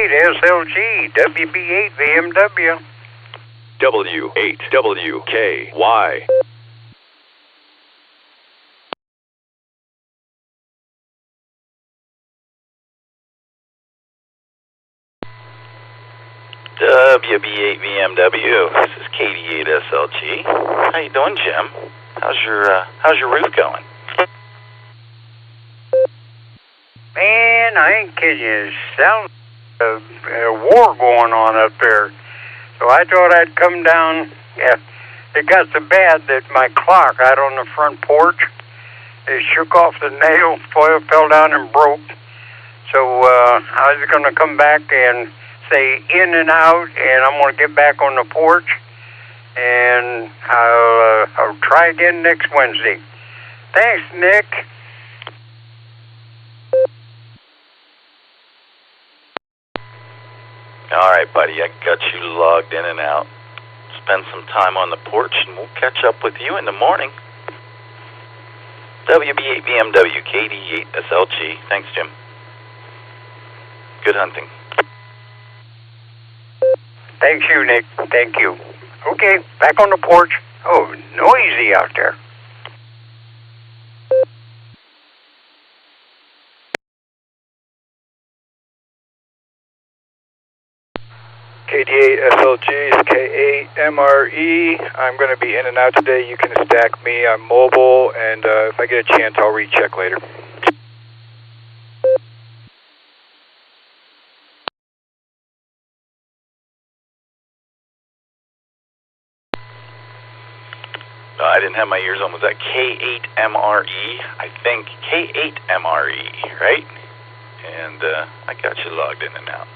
KT8SLG, WB8 VMW. W8WKY. WB8 VMW. This is KT8SLG. How you doing, Jim? How's your roof going? Man, I ain't kidding you. Sounds like a war going on up there. So I thought I'd come down. Yeah, it got so bad that my clock out on the front porch, it shook off the nail, fell down and broke. So I was going to come back and say in and out, and I'm going to get back on the porch, and I'll try again next Wednesday. Thanks, Nick. All right, buddy, I got you logged in and out. Spend some time on the porch, and we'll catch up with you in the morning. WB8 BMW, KT8SLG. Thanks, Jim. Good hunting. Thank you, Nick. Thank you. Okay, back on the porch. Oh, noisy out there. KT8SLG is K8MRE. I'm going to be in and out today. You can stack me. I'm mobile, and if I get a chance, I'll recheck later. I didn't have my ears on. Was that K8MRE? I think K8MRE, right? And I got you logged in and out.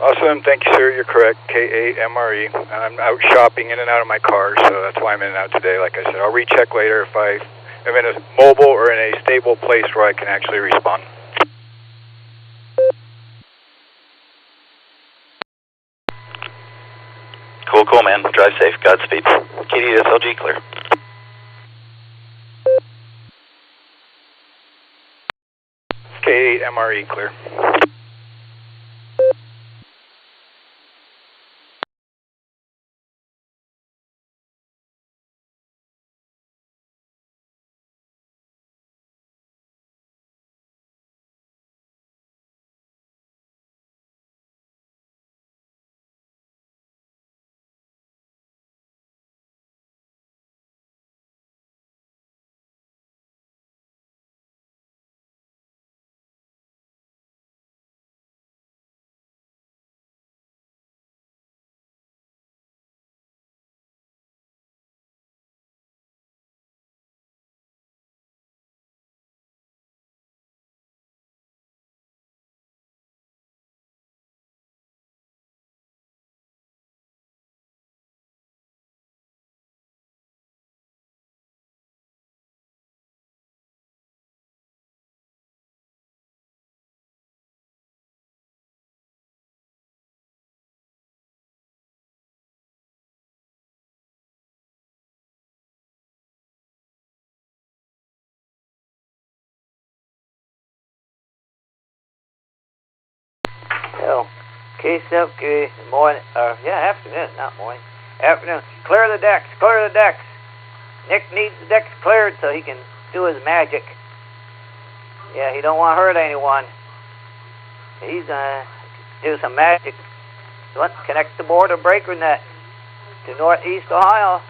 Awesome. Thank you, sir. You're correct. K8MRE. I'm out shopping in and out of my car, so that's why I'm in and out today. Like I said, I'll recheck later if I am in a mobile or in a stable place where I can actually respond. Cool, man. Drive safe. Godspeed. KT8SLG, clear. K8MRE, clear. Well, K7, morning, afternoon, not morning. Afternoon. Clear the decks, clear the decks. Nick needs the decks cleared so he can do his magic. Yeah, he don't want to hurt anyone. He's gonna do some magic. Let's connect the border breaker net to Northeast Ohio.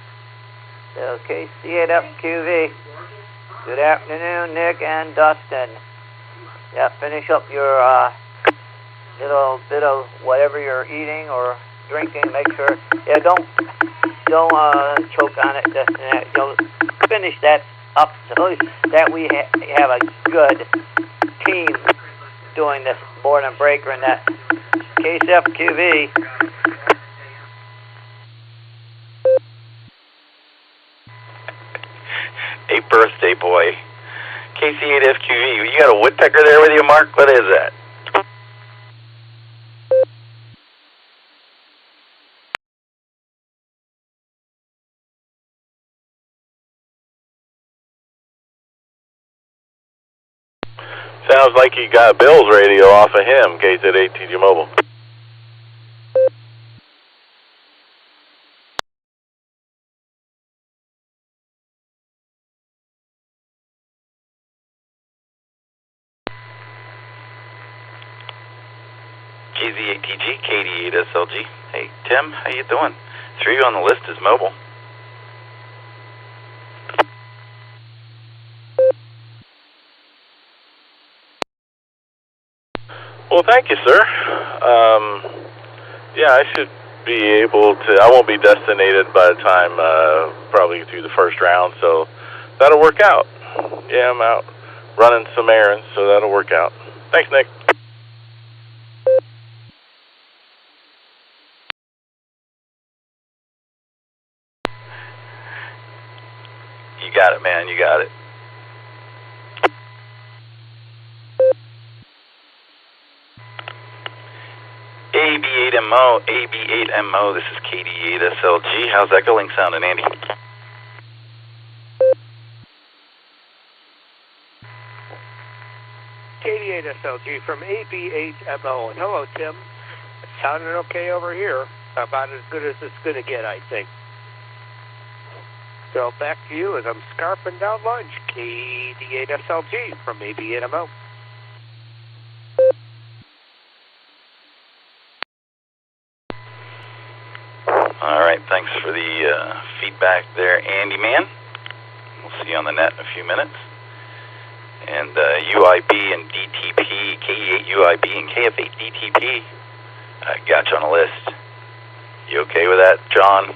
So KC8FQV. Good afternoon, Nick and Dustin. Yeah, finish up your little bit of whatever you're eating or drinking. Make sure, don't choke on it. Just finish that up so that we have a good team doing this boredom breaker and that KCFQV. Hey, birthday boy. KC8FQV. You got a woodpecker there with you, Mark? What is that? Sounds like you got Bill's radio off of him, KZ8TG Mobile. KZ8TG, KD8SLG. Hey, Tim, how you doing? 3 on the list is mobile. Well, thank you, sir. Yeah, I should be able to, I won't be destinated by the time probably through the first round, so that'll work out. Yeah, I'm out running some errands, so that'll work out. Thanks, Nick. You got it, man, you got it. AB8MO, this is KD8SLG. How's Echolink sounding, Andy? KD8SLG from AB8MO. And hello, Tim. It's sounding okay over here. About as good as it's going to get, I think. So back to you as I'm scarping down lunch. KD8SLG from AB8MO. All right, thanks for the feedback there, Andy, man. We'll see you on the net in a few minutes. And UIB and DTP, KE8 UIB and KF8 DTP, got you on the list. You okay with that, John?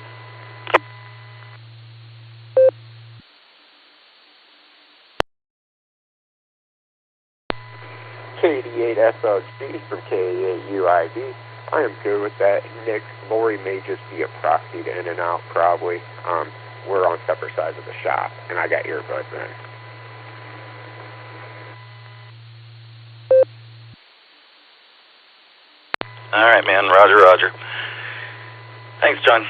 KD8SLG from KE8 UIB. I am good with that. Nick, Lori may just be a proxy to in and out, probably. We're on separate sides of the shop, and I got earbuds in. All right, man. Roger, roger. Thanks, John.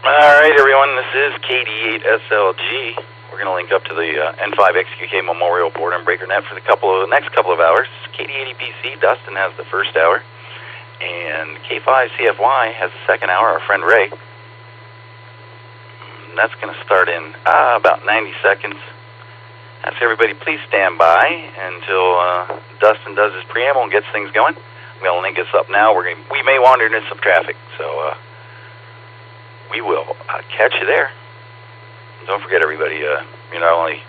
All right, everyone. This is KD8SLG. We're going to link up to the N5XQK Memorial Boredom Breaker Net for the next couple of hours. KD80PC, Dustin has the first hour. And K5CFY has the second hour, our friend Ray. And that's going to start in about 90 seconds. Ask everybody, please stand by until Dustin does his preamble and gets things going. I'm going to link us up now. We may wander into some traffic, so we will catch you there. Don't forget, everybody, you're not only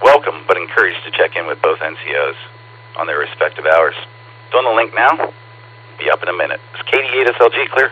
welcome, but encouraged to check in with both NCOs on their respective hours. It's on the link now. Be up in a minute. It's KD8SLG, clear.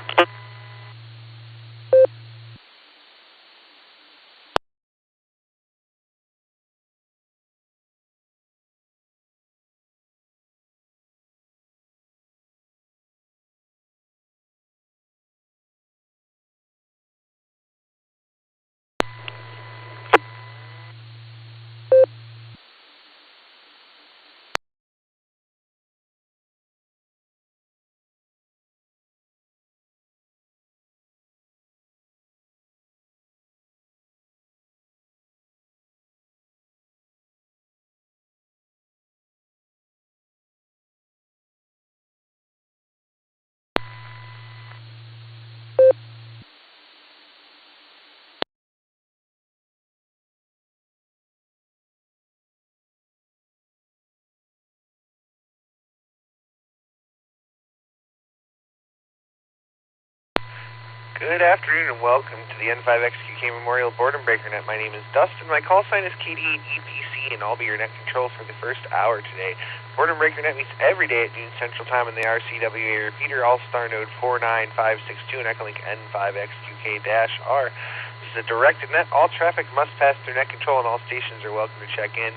Good afternoon and welcome to the N5XQK Memorial Boredom Breaker Net. My name is Dustin. My call sign is KD8EPC, and I'll be your net control for the first hour today. Boredom Breaker Net meets every day at noon Central Time in the RCWA repeater, Allstar node 49562 and Echolink N5XQK-R. This is a directed net. All traffic must pass through net control, and all stations are welcome to check in.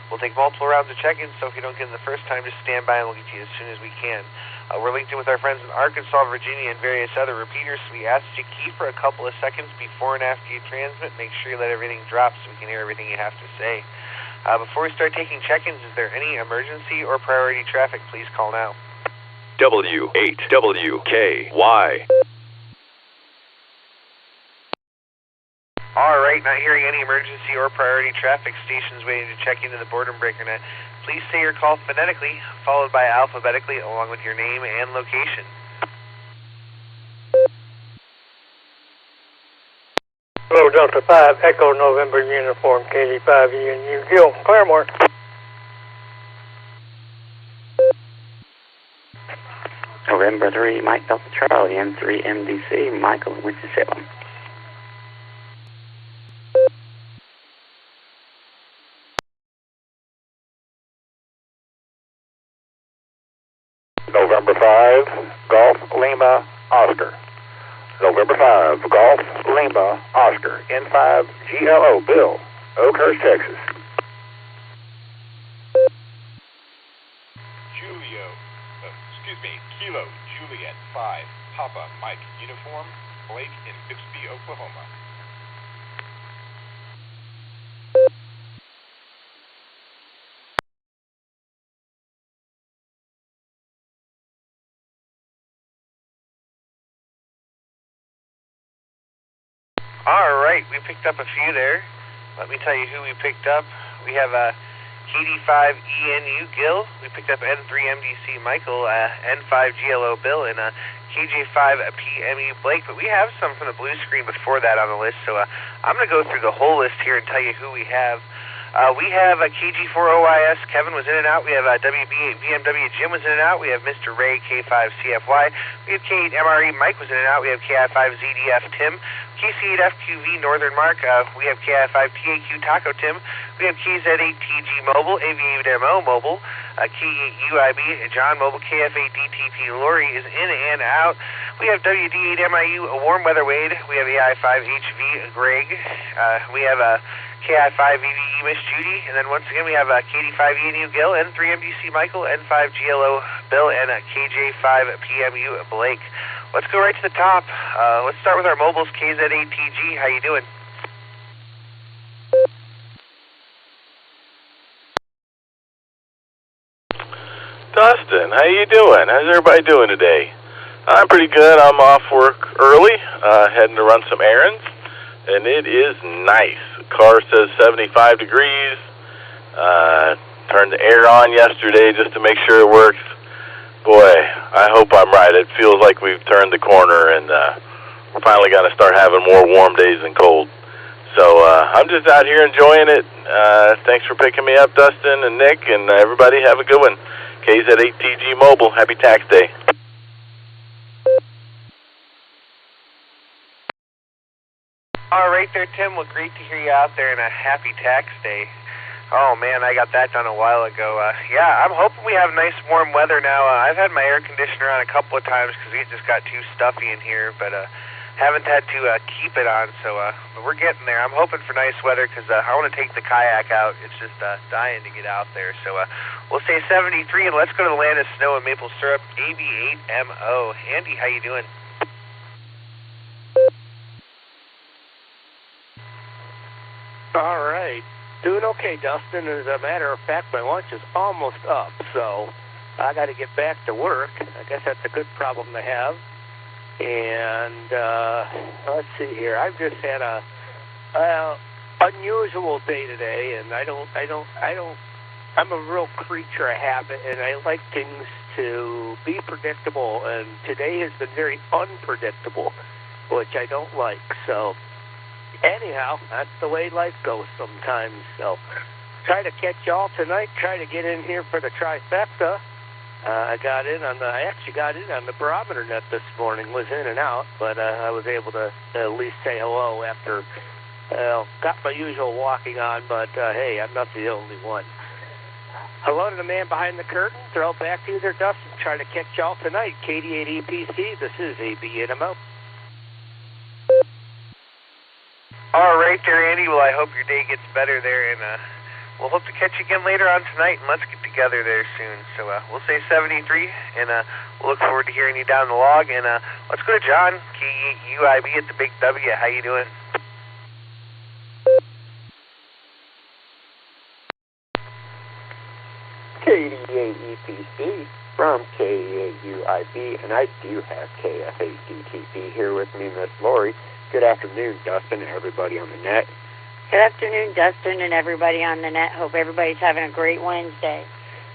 We'll take multiple rounds of check-ins, so if you don't get in the first time, just stand by and we'll get to you as soon as we can. We're linked in with our friends in Arkansas, Virginia, and various other repeaters, so we ask you to key for a couple of seconds before and after you transmit. Make sure you let everything drop so we can hear everything you have to say. Before we start taking check-ins, is there any emergency or priority traffic? Please call now. W8WKY. All right, not hearing any emergency or priority traffic stations waiting to check into the Boredom BreakerNet, please say your call phonetically, followed by alphabetically, along with your name and location. Hello, Delta 5, Echo November Uniform, KD5 ENU, Gil, Claremore. November 3, Mike Delta Charlie, M3 MDC, Michael in Winston-Salem. November 5, Golf Lima Oscar. November 5, Golf Lima Oscar, N5 GLO Bill, Oakhurst, Texas. Kilo Juliet 5, Papa Mike Uniform, Blake in Bixby, Oklahoma. All right, we picked up a few there. Let me tell you who we picked up. We have KD5 ENU Gil. We picked up N3MDC Michael, N5 GLO Bill, and KJ5 PMU Blake. But we have some from the blue screen before that on the list, so I'm going to go through the whole list here and tell you who we have. We have KG4OYS, Kevin was in and out. We have WB8 BMW, Jim was in and out. We have Mr. Ray, K5CFY. We have K8 MRE, Mike was in and out. We have KI5ZDF, Tim. KC8FQV, Northern Mark. We have KI5TAQ, Taco Tim. We have KZ8TG Mobile, Aviator Mobile. K8UIB, John Mobile. KF8DTP, Lori is in and out. We have WD8MIU, Warm Weather Wade. We have AI5HV, Greg. We have KI5VVE, Miss Judy. And then once again, we have KD5ENU Gil, N3MDC Michael, N5 GLO Bill, and KJ5 PMU Blake. Let's go right to the top. Let's start with our mobiles, KZ8TG. How you doing? Dustin, how you doing? How's everybody doing today? I'm pretty good. I'm off work early, heading to run some errands, and it is nice. Car says 75 degrees. Turned the air on yesterday just to make sure it works. Boy, I hope I'm right. It feels like we've turned the corner, and we're finally going to start having more warm days than cold. So I'm just out here enjoying it. Thanks for picking me up, Dustin and Nick, and everybody have a good one. KZ8TG Mobile, happy tax day. All right there, Tim. Well, great to hear you out there, and a happy tax day. Oh, man, I got that done a while ago. Yeah, I'm hoping we have nice warm weather now. I've had my air conditioner on a couple of times because it just got too stuffy in here, but haven't had to keep it on, so but we're getting there. I'm hoping for nice weather because I want to take the kayak out. It's just dying to get out there. So we'll say 73, and let's go to the land of snow and maple syrup, AB8MO. Andy, how you doing? All right. Doing okay, Dustin. As a matter of fact, my lunch is almost up, so I got to get back to work. I guess that's a good problem to have. And let's see here. I've just had a unusual day today, and I'm a real creature of habit, and I like things to be predictable. And today has been very unpredictable, which I don't like. So. Anyhow, that's the way life goes sometimes. So, try to catch y'all tonight. Try to get in here for the trifecta. I actually got in on the barometer net this morning. Was in and out, but I was able to at least say hello after. Got my usual walking on, but hey, I'm not the only one. Hello to the man behind the curtain. Throw it back to you there, Dustin. Try to catch y'all tonight. KD8 EPC. This is AB8MO. All right there, Andy. Well, I hope your day gets better there, and we'll hope to catch you again later on tonight, and let's get together there soon. So we'll say 73, and we'll look forward to hearing you down the log. And let's go to John, KUIB at the Big W. How you doing? KD8EPC from KUIB, and I do have KF8DTP here with me, Miss Lori. Good afternoon, Dustin, and everybody on the net. Good afternoon, Dustin, and everybody on the net. Hope everybody's having a great Wednesday.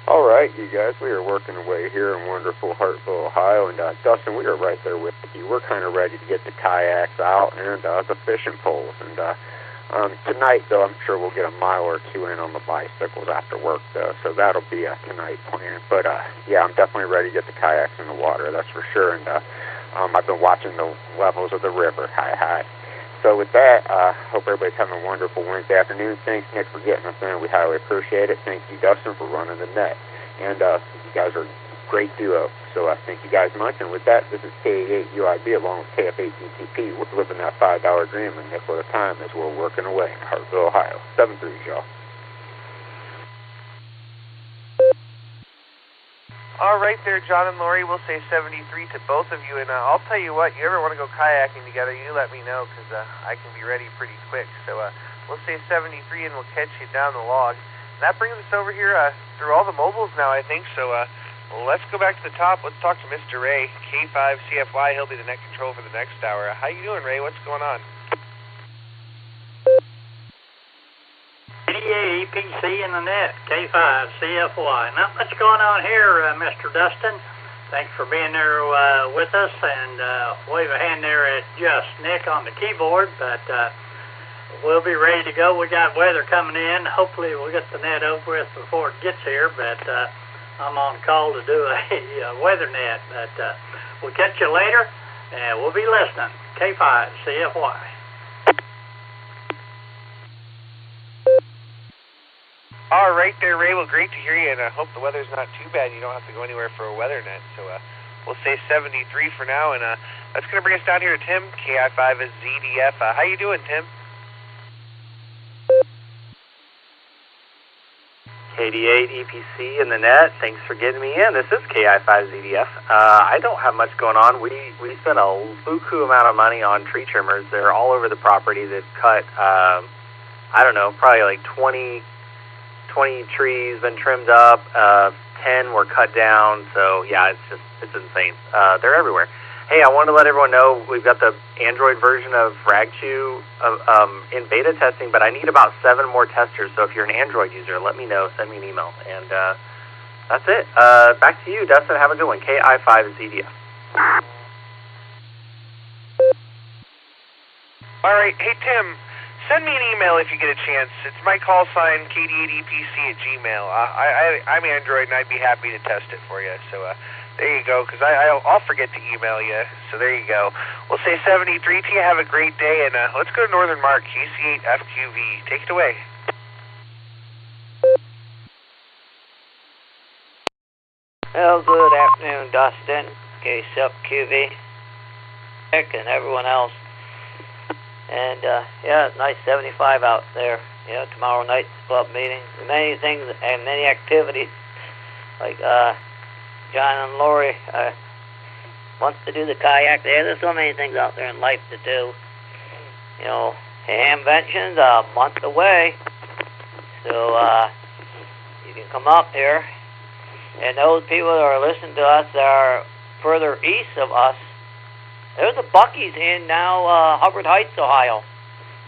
All right, you guys, we are working away here in wonderful Hartsville, Ohio, and Dustin, we are right there with you. We're kind of ready to get the kayaks out and the fishing poles. And tonight, though, I'm sure we'll get a mile or two in on the bicycles after work, though, so that'll be a tonight plan. But, yeah, I'm definitely ready to get the kayaks in the water, that's for sure. And I've been watching the levels of the river, high. So with that, hope everybody's having a wonderful Wednesday afternoon. Thanks, Nick, for getting us in. We highly appreciate it. Thank you, Dustin, for running the net. And you guys are a great duo. So thank you guys much. And with that, this is K88UIB along with KF8DTP. We're living that $5 dream and nickel at a time as we're working away in Hartsville, Ohio. 7-3, y'all. All right there, John and Lori. We'll say 73 to both of you. And I'll tell you what, you ever want to go kayaking together, you let me know because I can be ready pretty quick. So we'll say 73 and we'll catch you down the log. And that brings us over here through all the mobiles now, I think. So let's go back to the top. Let's talk to Mr. Ray, K5CFY. He'll be the net control for the next hour. How you doing, Ray? What's going on? EPC in the net, K5CFY. Not much going on here, Mr. Dustin. Thanks for being there with us, and wave a hand there at just Nick on the keyboard, but we'll be ready to go. We got weather coming in. Hopefully we'll get the net over with before it gets here, but I'm on call to do a weather net, but we'll catch you later, and we'll be listening. K5CFY. All right there, Ray. Well, great to hear you, and I hope the weather's not too bad. You don't have to go anywhere for a weather net. So we'll say 73 for now, and that's going to bring us down here to Tim, KI5ZDF. How you doing, Tim? KD8 EPC in the net. Thanks for getting me in. This is KI5ZDF. I don't have much going on. We spent a buku amount of money on tree trimmers. They're all over the property. They've cut, I don't know, probably like 20 trees been trimmed up, 10 were cut down, so yeah, it's insane. They're everywhere. Hey, I wanted to let everyone know we've got the Android version of FragChew in beta testing, but I need about 7 more testers, so if you're an Android user, let me know, send me an email, and that's it. Back to you, Dustin. Have a good one. KI5ZDF. All right. Hey, Tim. Send me an email if you get a chance. It's my call sign, KD8EPC@gmail. I'm Android, and I'd be happy to test it for you. So there you go, because I'll forget to email you. So there you go. We'll say 73 to you. Have a great day, and let's go to Northern Mark, KC8FQV. Take it away. Well, good afternoon, Dustin, KC8FQV, Nick, and everyone else. And, yeah, it's nice 75 out there. Yeah, tomorrow night's club meeting. Many things and many activities. Like, John and Lori wants to do the kayak there. There's so many things out there in life to do. You know, Hamvention's a month away. So, you can come up here. And those people that are listening to us that are further east of us, there's a Buc-ee's in now, Hubbard Heights, Ohio.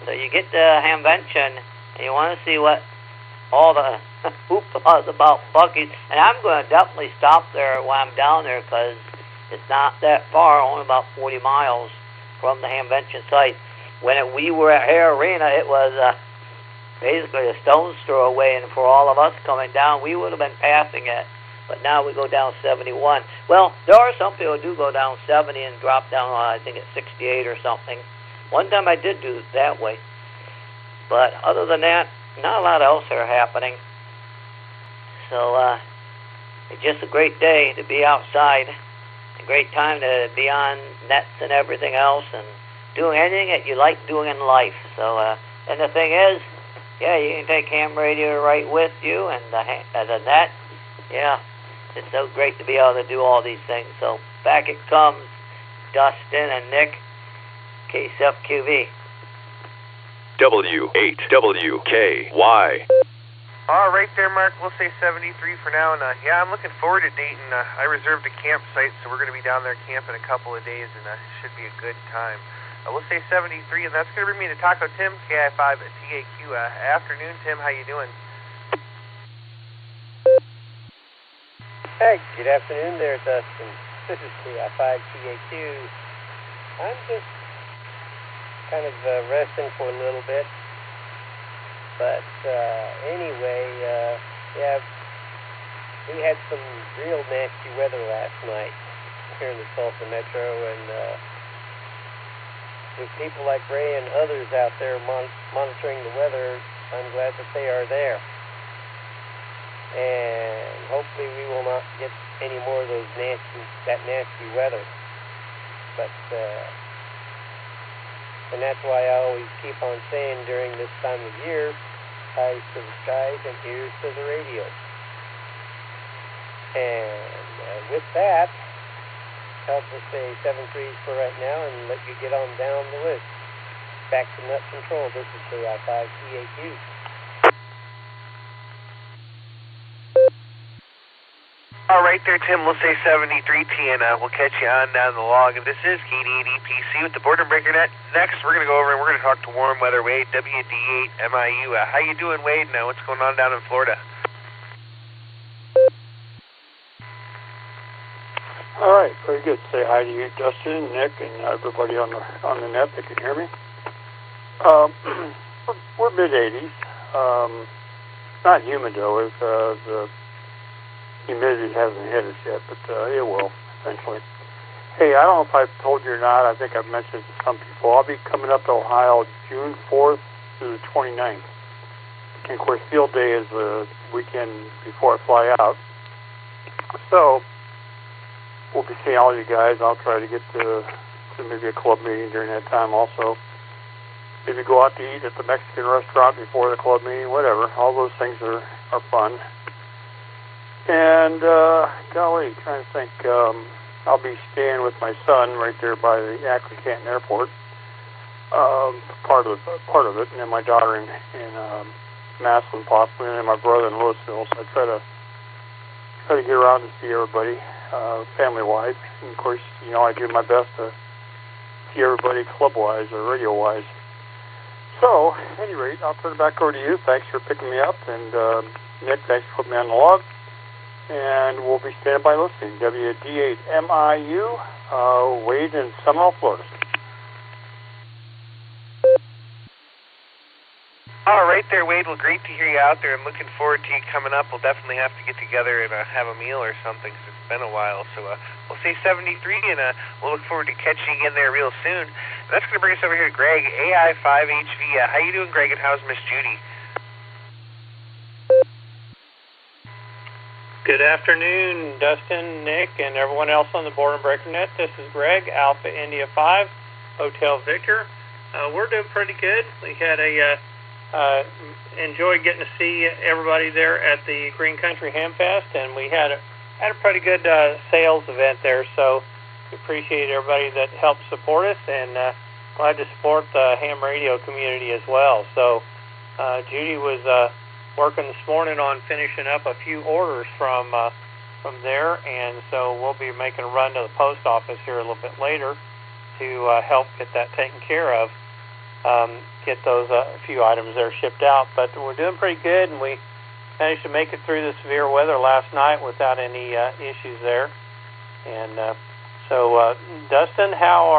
So you get the Hamvention, and you want to see what all the hoopla is about Buc-ee's. And I'm going to definitely stop there while I'm down there because it's not that far, only about 40 miles from the Hamvention site. When we were at Hare Arena, it was basically a stone's throw away, and for all of us coming down, we would have been passing it. But now we go down 71. Well, there are some people who do go down 70 and drop down, I think it's 68 or something. One time I did do it that way. But other than that, not a lot else are happening. So it's just a great day to be outside. A great time to be on nets and everything else and doing anything that you like doing in life. So, and the thing is, yeah, you can take ham radio right with you and the net. Yeah. It's so great to be able to do all these things. So back it comes, Dustin and Nick, KC8FQV. W8WKY. All right there, Mark. We'll say 73 for now. And yeah, I'm looking forward to Dayton. I reserved a campsite, so we're going to be down there camping a couple of days, and it should be a good time. We'll say 73, and that's going to bring me to Taco Tim, KI5 at TAQ. Afternoon, Tim. How you doing? Hey, good afternoon there, Dustin. This is KI5 TAQ. I'm just kind of resting for a little bit. But anyway, yeah, we had some real nasty weather last night here in the Tulsa Metro, and with people like Ray and others out there monitoring the weather, I'm glad that they are there. And hopefully we will not get any more of those nasty weather. But and that's why I always keep on saying during this time of year, eyes to the skies and ears to the radio. And with that, I'll just say 7-3 for right now and let you get on down the list. Back to Nut Control. This is KI5 TAQ. All right there, Tim. We'll say 73T, and we'll catch you on down the log. And this is KD8EPC with the Boredom Breaker Net. Next, we're going to go over and we're going to talk to Warm Weather Wade, WD8MIU. How you doing, Wade? Now, what's going on down in Florida? All right, very good. Say hi to you, Dustin, Nick, and everybody on the net that can hear me. We're mid-80s. Not humid, though. The humidity hasn't hit us yet, but it will eventually. Hey, I don't know if I've told you or not. I think I've mentioned it to some people. I'll be coming up to Ohio June 4th through the 29th. And, of course, field day is the weekend before I fly out. So we'll be seeing all you guys. I'll try to get to maybe a club meeting during that time also. Maybe go out to eat at the Mexican restaurant before the club meeting, whatever. All those things are fun. And, golly, trying to think, I'll be staying with my son right there by the Akron-Canton Airport, part of it, and then my daughter in Massillon possibly, and then my brother in Louisville. So I try to get around and see everybody, family-wise. And, of course, I do my best to see everybody club-wise or radio-wise. So, at any rate, I'll turn it back over to you. Thanks for picking me up, and Nick, thanks for putting me on the log. And we'll be standing by listening. WD8MIU, Wade in Seminole, Florida. All right there, Wade. Well, great to hear you out there. I'm looking forward to you coming up. We'll definitely have to get together and have a meal or something because it's been a while. So we'll say 73, and we'll look forward to catching you again there real soon. And that's going to bring us over here to Greg, AI5HV. How you doing, Greg, and how's Miss Judy? Good afternoon, Dustin, Nick, and everyone else on the Boredom Breaker Net. This is Greg, Alpha India 5, Hotel Victor. We're doing pretty good. We had enjoyed getting to see everybody there at the Green Country Ham Fest, and we had a pretty good sales event there. So we appreciate everybody that helped support us, and glad to support the ham radio community as well. So Judy was working this morning on finishing up a few orders from there, and so we'll be making a run to the post office here a little bit later to help get that taken care of, get those few items there shipped out. But we're doing pretty good, and we managed to make it through the severe weather last night without any issues there. And so, Dustin, how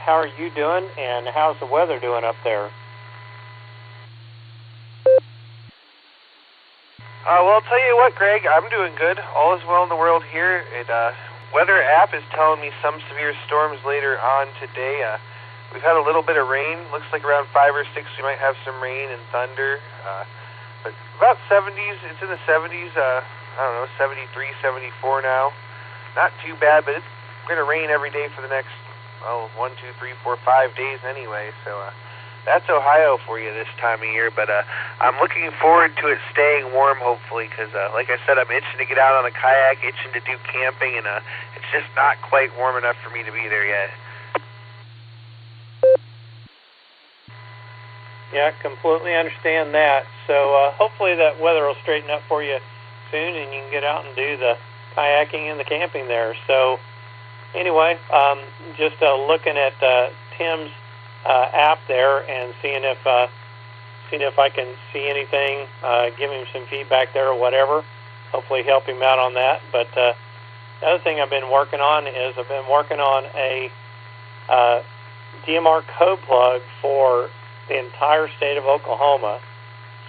are you doing, and how's the weather doing up there? Well, I'll tell you what, Greg, I'm doing good. All is well in the world here. Weather app is telling me some severe storms later on today. We've had a little bit of rain. Looks like around 5 or 6 we might have some rain and thunder. But about 70s. It's in the 70s. I don't know, 73, 74 now. Not too bad, but it's going to rain every day for the next 1, 2, 3, 4, 5 days anyway. So that's Ohio for you this time of year, but I'm looking forward to it staying warm, hopefully, because, like I said, I'm itching to get out on a kayak, itching to do camping, and it's just not quite warm enough for me to be there yet. Yeah, completely understand that. So hopefully that weather will straighten up for you soon, and you can get out and do the kayaking and the camping there. So anyway, just looking at Tim's app there and seeing if I can see anything, give him some feedback there or whatever. Hopefully help him out on that. But the other thing I've been working on is I've been working on a DMR code plug for the entire state of Oklahoma.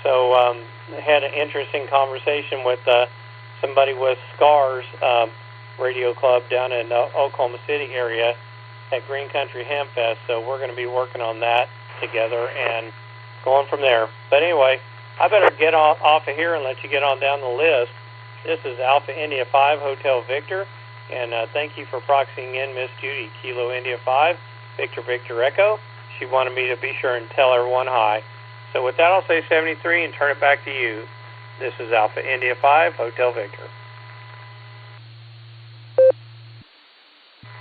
So I had an interesting conversation with somebody with SCAR's radio club down in Oklahoma City area at Green Country Ham Fest. So we're going to be working on that together and going from there. But anyway, I better get off of here and let you get on down the list. This is Alpha India 5 Hotel Victor, and thank you for proxying in Miss Judy, Kilo India 5, Victor Victor Echo. She wanted me to be sure and tell everyone hi. So with that, I'll say 73 and turn it back to you. This is Alpha India 5 Hotel Victor.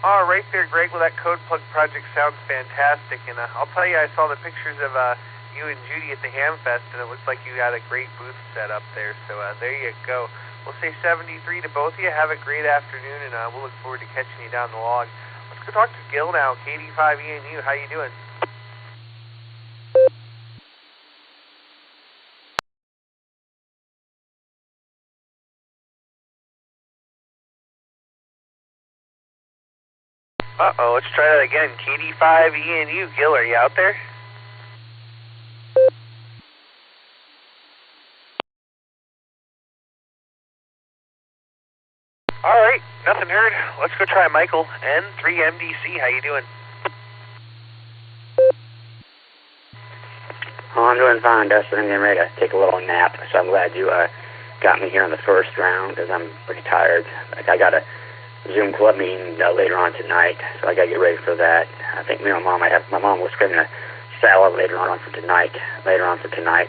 All right there, Greg. Well, that code plug project sounds fantastic, and I'll tell you, I saw the pictures of you and Judy at the Ham Fest, and it looks like you got a great booth set up there. So there you go. We'll say 73 to both of you. Have a great afternoon, and we'll look forward to catching you down the log. Let's go talk to Gil now, KD5ENU. How you doing? Uh-oh, let's try that again. KD5ENU. Gil, are you out there? All right, nothing heard. Let's go try Michael, N3MDC. How you doing? Oh, I'm doing fine, Dustin. I'm getting ready to take a little nap, so I'm glad you got me here in the first round because I'm pretty tired. I got a Zoom club meeting later on tonight, so I got to get ready for that. I think me and my mom was craving a salad later on for tonight.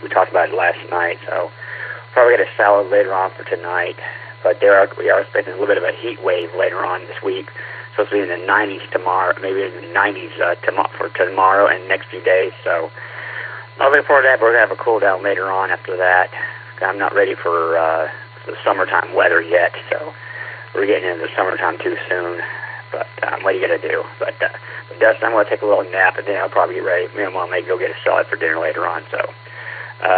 We talked about it last night, so probably get a salad later on for tonight. But we are expecting a little bit of a heat wave later on this week. Supposed to be in the 90s tomorrow, maybe in the 90s for tomorrow and next few days. So I'm looking forward to that. We're going to have a cool down later on after that. I'm not ready for the summertime weather yet, so we're getting into the summertime too soon. But what are you going to do? But Dustin, I'm going to take a little nap, and then I'll probably get ready. Me and Mom may go get a salad for dinner later on. So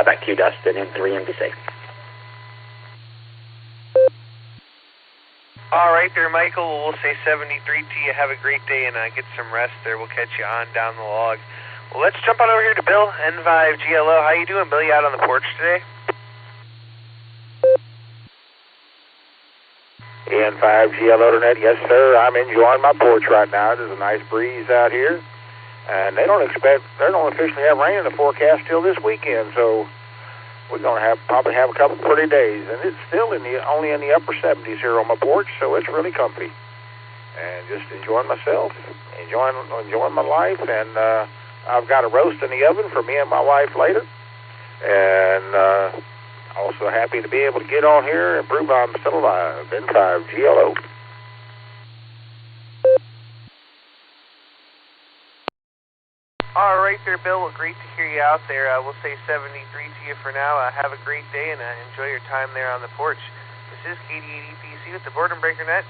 back to you, Dustin, in 3MDC. All right there, Michael. We'll say 73 to you. Have a great day and get some rest there. We'll catch you on down the log. Well, let's jump on over here to Bill, N5GLO. How you doing, Bill? You out on the porch today? N5GLO Internet, yes, sir. I'm enjoying my porch right now. There's a nice breeze out here. And they don't officially have rain in the forecast till this weekend, so we're going to probably have a couple pretty days, and it's still only in the upper 70s here on my porch, so it's really comfy. And just enjoying myself, enjoying my life, and I've got a roast in the oven for me and my wife later. And also happy to be able to get on here and prove I'm still alive. N5GLO. All right there, Bill. Well, great to hear you out there. We'll say 73 to you for now. Have a great day and enjoy your time there on the porch. This is KD8EPC with the Boredom Breaker Net.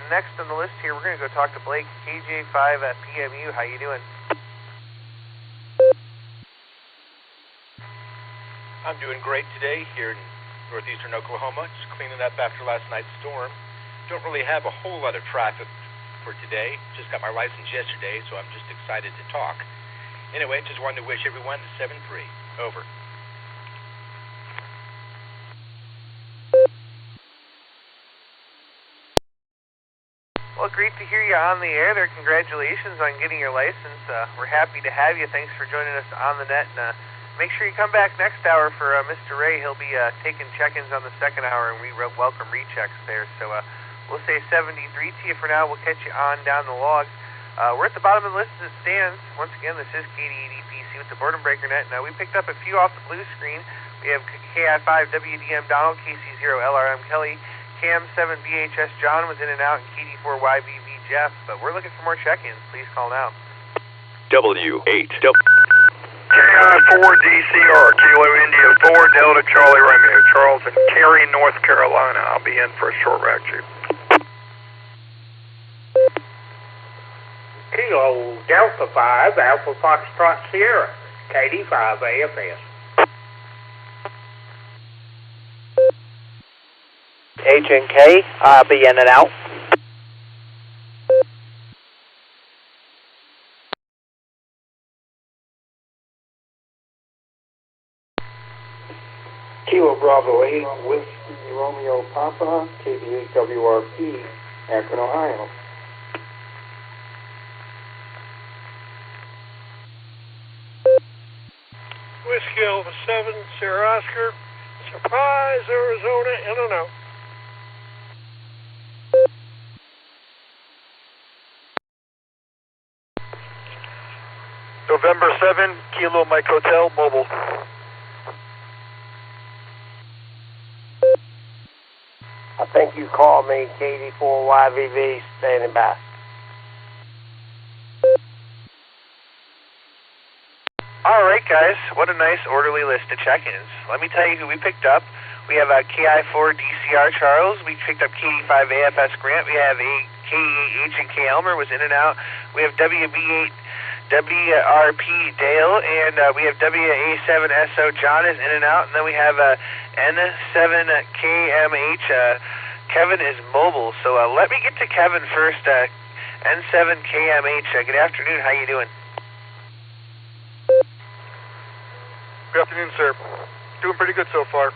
Next on the list here, we're going to go talk to Blake, KJ5 at PMU. How you doing? I'm doing great today here in northeastern Oklahoma, just cleaning up after last night's storm. Don't really have a whole lot of traffic for today. Just got my license yesterday, so I'm just excited to talk. Anyway, just wanted to wish everyone 7-3. Over. Well, great to hear you on the air there. Congratulations on getting your license. We're happy to have you. Thanks for joining us on the net. And make sure you come back next hour for Mr. Ray. He'll be taking check-ins on the second hour, and we welcome rechecks there. So we'll say 73 to you for now. We'll catch you on down the log. We're at the bottom of the list as it stands. Once again, this is KD8EPC with the Boredom Breaker Net. Now, we picked up a few off the blue screen. We have KI5WDM Donald, KC0LRM Kelly, KM7BHS John was in and out, and KD4YBV Jeff. But we're looking for more check-ins. Please call now. W8. KI4DCR, Kilo India 4, Delta Charlie Romeo, Charles in Cary, North Carolina. I'll be in for a short rack tube. Kilo Delta 5, Alpha Foxtrot Sierra, KD5 AFS. HNK, I'll be in and out. Kilo Bravo 8, Whiskey Romeo Papa, KBHWRP, Akron, Ohio. Whiskey Alpha 7, Sierra Oscar, Surprise, Arizona, in and out. November 7, Kilo Mike Hotel, mobile. I think you called me, KD4YVV, standing by. All right, guys. What a nice orderly list of check-ins. Let me tell you who we picked up. We have KI4 DCR Charles. We picked up KD5 AFS Grant. We have KE8 and K Elmer was in and out. We have WB8 WRP Dale, and we have WA7SO John is in and out. And then we have N7KMH. Kevin is mobile. So let me get to Kevin first. N7KMH. Good afternoon. How you doing? Good afternoon, sir. Doing pretty good so far.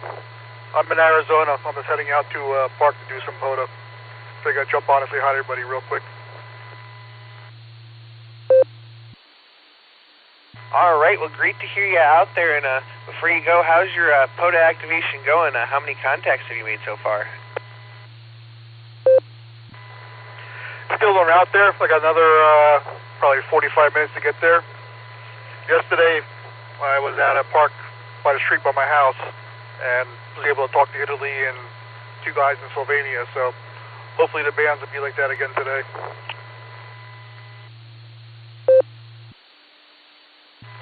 I'm in Arizona. I'm just heading out to park to do some photo. Figured I'd jump on and say hi to everybody real quick. All right. Well, great to hear you out there. And before you go, how's your POTA activation going? How many contacts have you made so far? Still on out there. I got another probably 45 minutes to get there. Yesterday, I was at a park by the street by my house and was able to talk to Italy and two guys in Slovenia. So hopefully the bands will be like that again today.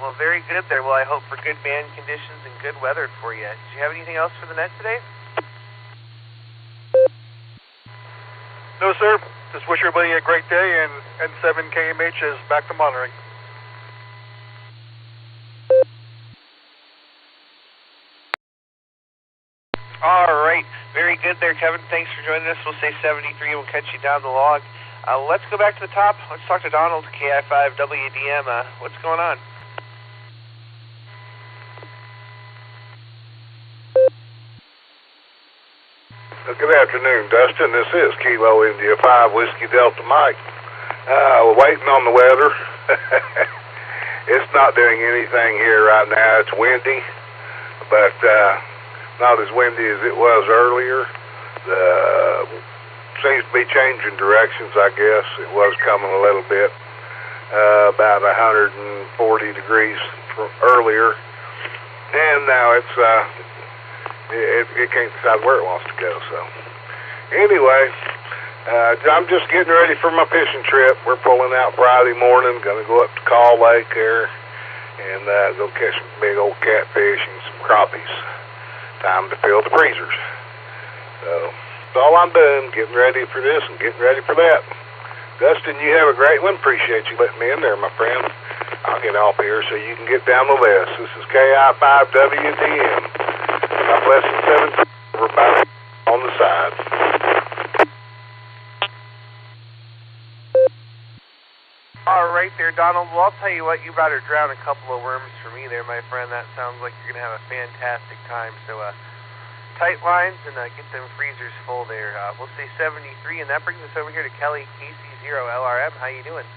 Well, very good there. Well, I hope for good band conditions and good weather for you. Did you have anything else for the net today? No, sir. Just wish everybody a great day, and N7KMH is back to monitoring. All right. Very good there, Kevin. Thanks for joining us. We'll say 73 and we'll catch you down the log. Let's go back to the top. Let's talk to Donald, KI5WDM. What's going on? Good afternoon, Dustin. This is Kilo India 5 Whiskey Delta Mike. We're waiting on the weather. It's not doing anything here right now. It's windy, but not as windy as it was earlier. Seems to be changing directions, I guess. It was coming a little bit, about 140 degrees earlier, and now it's it can't decide where it wants to go. So anyway, I'm just getting ready for my fishing trip. We're pulling out Friday morning, going to go up to Call Lake there and go catch some big old catfish and some crappies. Time to fill the freezers. So that's all I'm doing, getting ready for this and getting ready for that. Dustin, you have a great one. Appreciate you letting me in there, my friend. I'll get off here so you can get down the list. This is KI5WDM. God bless and 7 everybody on the side. All right there, Donald. Well, I'll tell you what, you better drown a couple of worms for me there, my friend. That sounds like you're going to have a fantastic time. So tight lines and get them freezers full there. We'll say 73, and that brings us over here to Kelly, KC0LRM. How you doing?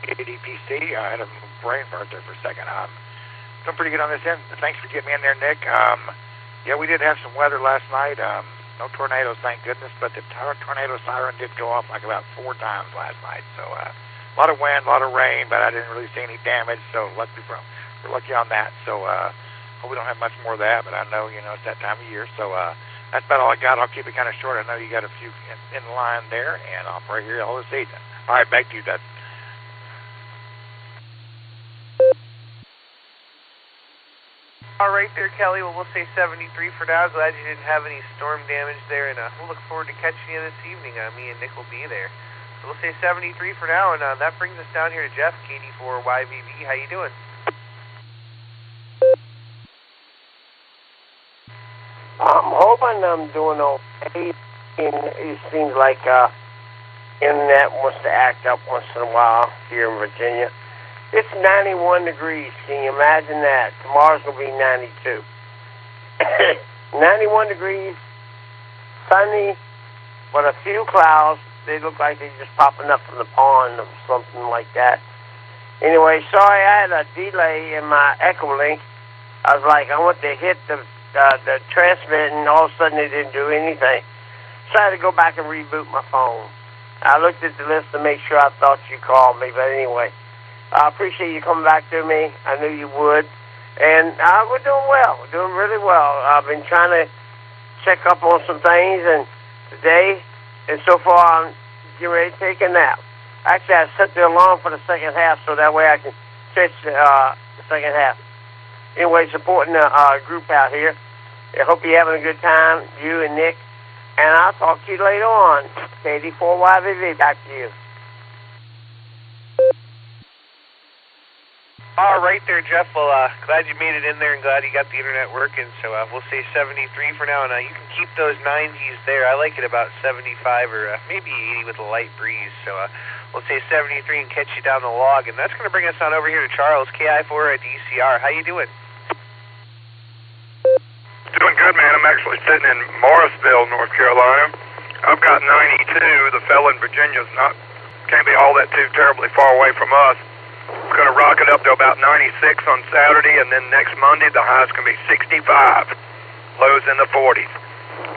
ADPC. I had a brain fart there for a second. Doing pretty good on this end. Thanks for getting me in there, Nick. Yeah, we did have some weather last night. No tornadoes, thank goodness, but the tornado siren did go off like about 4 times last night. So a lot of wind, a lot of rain, but I didn't really see any damage, so we're lucky on that. So hope we don't have much more of that, but I know, it's that time of year. So that's about all I got. I'll keep it kind of short. I know you got a few in line there, and I'll pray here all this evening. All right, back to you, Dustin. All right there, Kelly. Well, we'll say 73 for now. Glad you didn't have any storm damage there, and we'll look forward to catching you this evening. Me and Nick will be there. So we'll say 73 for now, and that brings us down here to Jeff, KD4YVV. How you doing? I'm hoping I'm doing okay. And it seems like internet wants to act up once in a while here in Virginia. It's 91 degrees. Can you imagine that? Tomorrow's going to be 92. 91 degrees, sunny, but a few clouds. They look like they're just popping up from the pond or something like that. Anyway, sorry I had a delay in my Echolink. I was like, I want to hit the transmit, and all of a sudden it didn't do anything. So I had to go back and reboot my phone. I looked at the list to make sure I thought you called me, but anyway. I appreciate you coming back to me. I knew you would. And we're doing well. We're doing really well. I've been trying to check up on some things, and today, and so far, I'm getting ready to take a nap. Actually, I set the alarm for the second half so that way I can catch the second half. Anyway, supporting the group out here. I hope you're having a good time, you and Nick. And I'll talk to you later on. KD4YVV, back to you. All right there, Jeff. Well, glad you made it in there and glad you got the internet working. So we'll say 73 for now. And you can keep those 90s there. I like it about 75 or maybe 80 with a light breeze. So we'll say 73 and catch you down the log. And that's going to bring us on over here to Charles, KI4 at DCR. How you doing? Doing good, man. I'm actually sitting in Morrisville, North Carolina. I've got 92. The fellow in Virginia's can't be all that too terribly far away from us. We're going to rock it up to about 96 on Saturday, and then next Monday the high's going to be 65, lows in the 40s.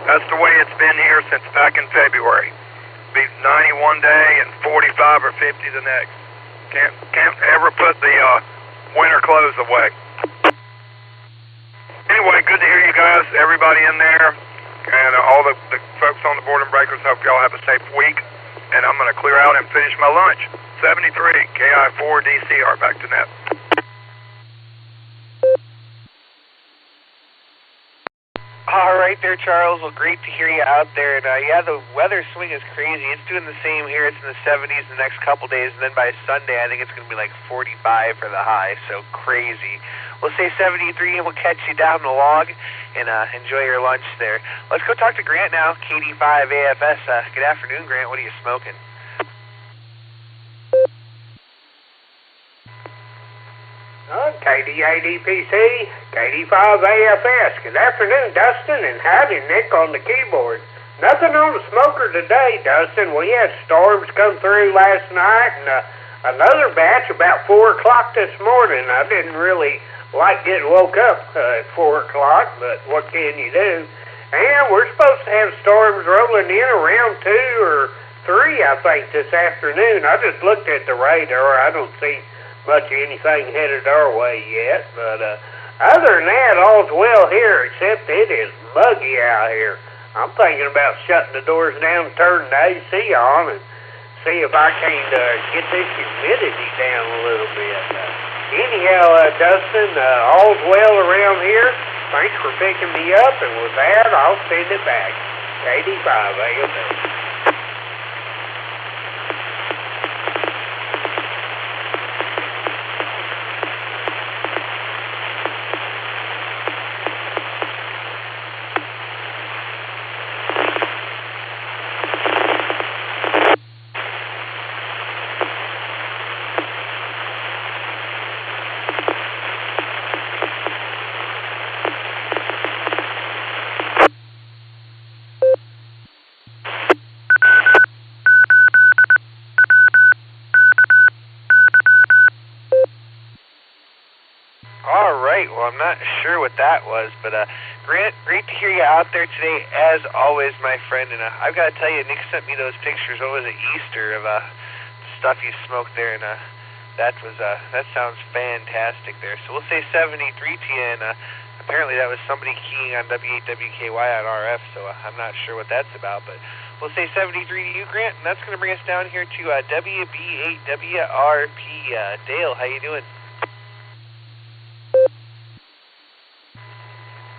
That's the way it's been here since back in February. Be 91 day and 45 or 50 the next. Can't ever put the winter clothes away. Anyway, good to hear you guys, everybody in there, and all the folks on the Boredom Breakers. Hope y'all have a safe week, and I'm going to clear out and finish my lunch. 73, KI4 DCR, back to net. All right there, Charles. Well, great to hear you out there. And yeah, the weather swing is crazy. It's doing the same here. It's in the 70s the next couple days, and then by Sunday, I think it's going to be like 45 for the high. So crazy. We'll say 73, and we'll catch you down the log, and enjoy your lunch there. Let's go talk to Grant now, KD5 AFS. Good afternoon, Grant. What are you smoking? KD8EPC, KD5AFS. Good afternoon, Dustin, and howdy, Nick on the keyboard. Nothing on the smoker today, Dustin. We had storms come through last night, and another batch about 4 o'clock this morning. I didn't really like getting woke up at 4 o'clock, but what can you do? And we're supposed to have storms rolling in around 2 or 3, I think, this afternoon. I just looked at the radar. I don't see much of anything headed our way yet, but other than that, all's well here, except it is muggy out here. I'm thinking about shutting the doors down, turning the AC on, and see if I can get this humidity down a little bit. Anyhow, Dustin, all's well around here. Thanks for picking me up, and with that, I'll send it back. KD5, AFS. Well, I'm not sure what that was, but Grant, great to hear you out there today, as always, my friend. And I've got to tell you, Nick sent me those pictures. What was it, Easter, of stuff you smoked there, and that sounds fantastic there. So we'll say 73 to you, and apparently that was somebody keying on W8WKY on RF, so I'm not sure what that's about, but we'll say 73 to you, Grant, and that's going to bring us down here to WB8WRP. Dale, how you doing?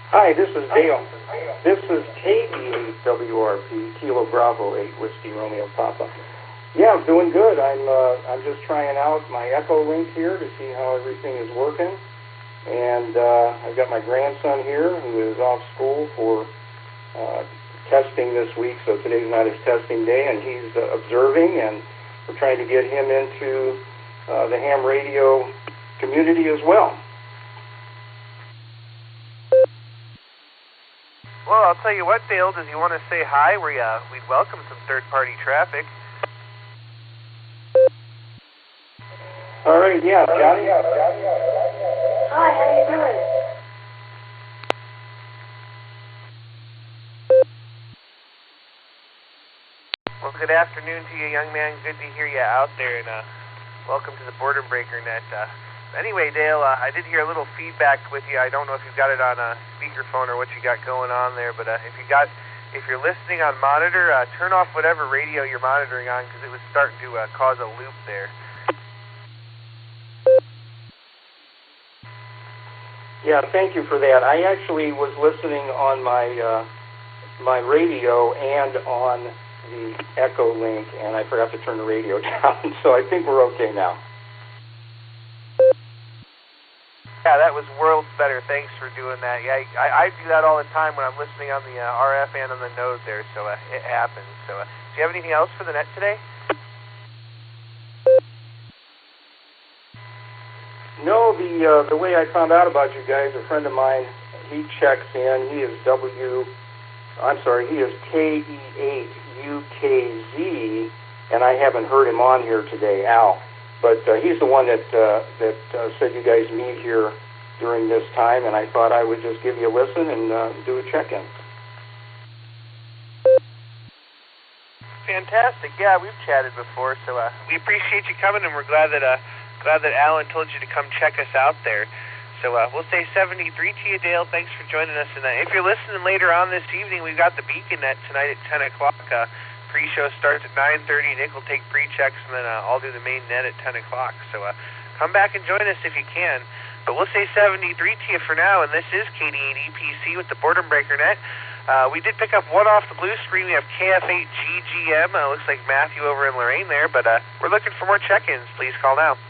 Hi, this is Dale. This is KD8WRP, Kilo Bravo 8 Whiskey Romeo Papa. Yeah, I'm doing good. I'm just trying out my Echolink here to see how everything is working. And I've got my grandson here who is off school for testing this week, so today's not his testing day, and he's observing, and we're trying to get him into the ham radio community as well. Well, I'll tell you what, Dale, does you want to say hi? We'd welcome some third-party traffic. All right, yeah, Johnny. Hi, how you doing? Well, good afternoon to you, young man. Good to hear you out there, and welcome to the Boredom Breaker Net. Anyway, Dale, I did hear a little feedback with you. I don't know if you've got it on a speakerphone or what you got going on there, but if you're listening on monitor, turn off whatever radio you're monitoring on, because it was starting to cause a loop there. Yeah, thank you for that. I actually was listening on my radio and on the Echolink, and I forgot to turn the radio down, so I think we're okay now. Yeah, that was worlds better. Thanks for doing that. Yeah, I do that all the time when I'm listening on the RF and on the node there, so it happens. So, do you have anything else for the net today? No, the way I found out about you guys, a friend of mine, he checks in. He is KE8UKZ, and I haven't heard him on here today, Al. But he's the one that said you guys meet here during this time, and I thought I would just give you a listen and do a check-in. Fantastic. Yeah, we've chatted before, so we appreciate you coming, and we're glad that Alan told you to come check us out there. So we'll say 73 to you, Dale. Thanks for joining us. And if you're listening later on this evening, we've got the Beacon Net tonight at 10 o'clock. Pre-show starts at 9:30. Nick will take pre-checks, and then I'll do the main net at 10 o'clock. So come back and join us if you can. But we'll say 73 to you for now, and this is KD8EPC with the Boredom Breaker Net. We did pick up one off the blue screen. We have KF8GGM. Looks like Matthew over in Lorraine there, but we're looking for more check-ins. Please call now.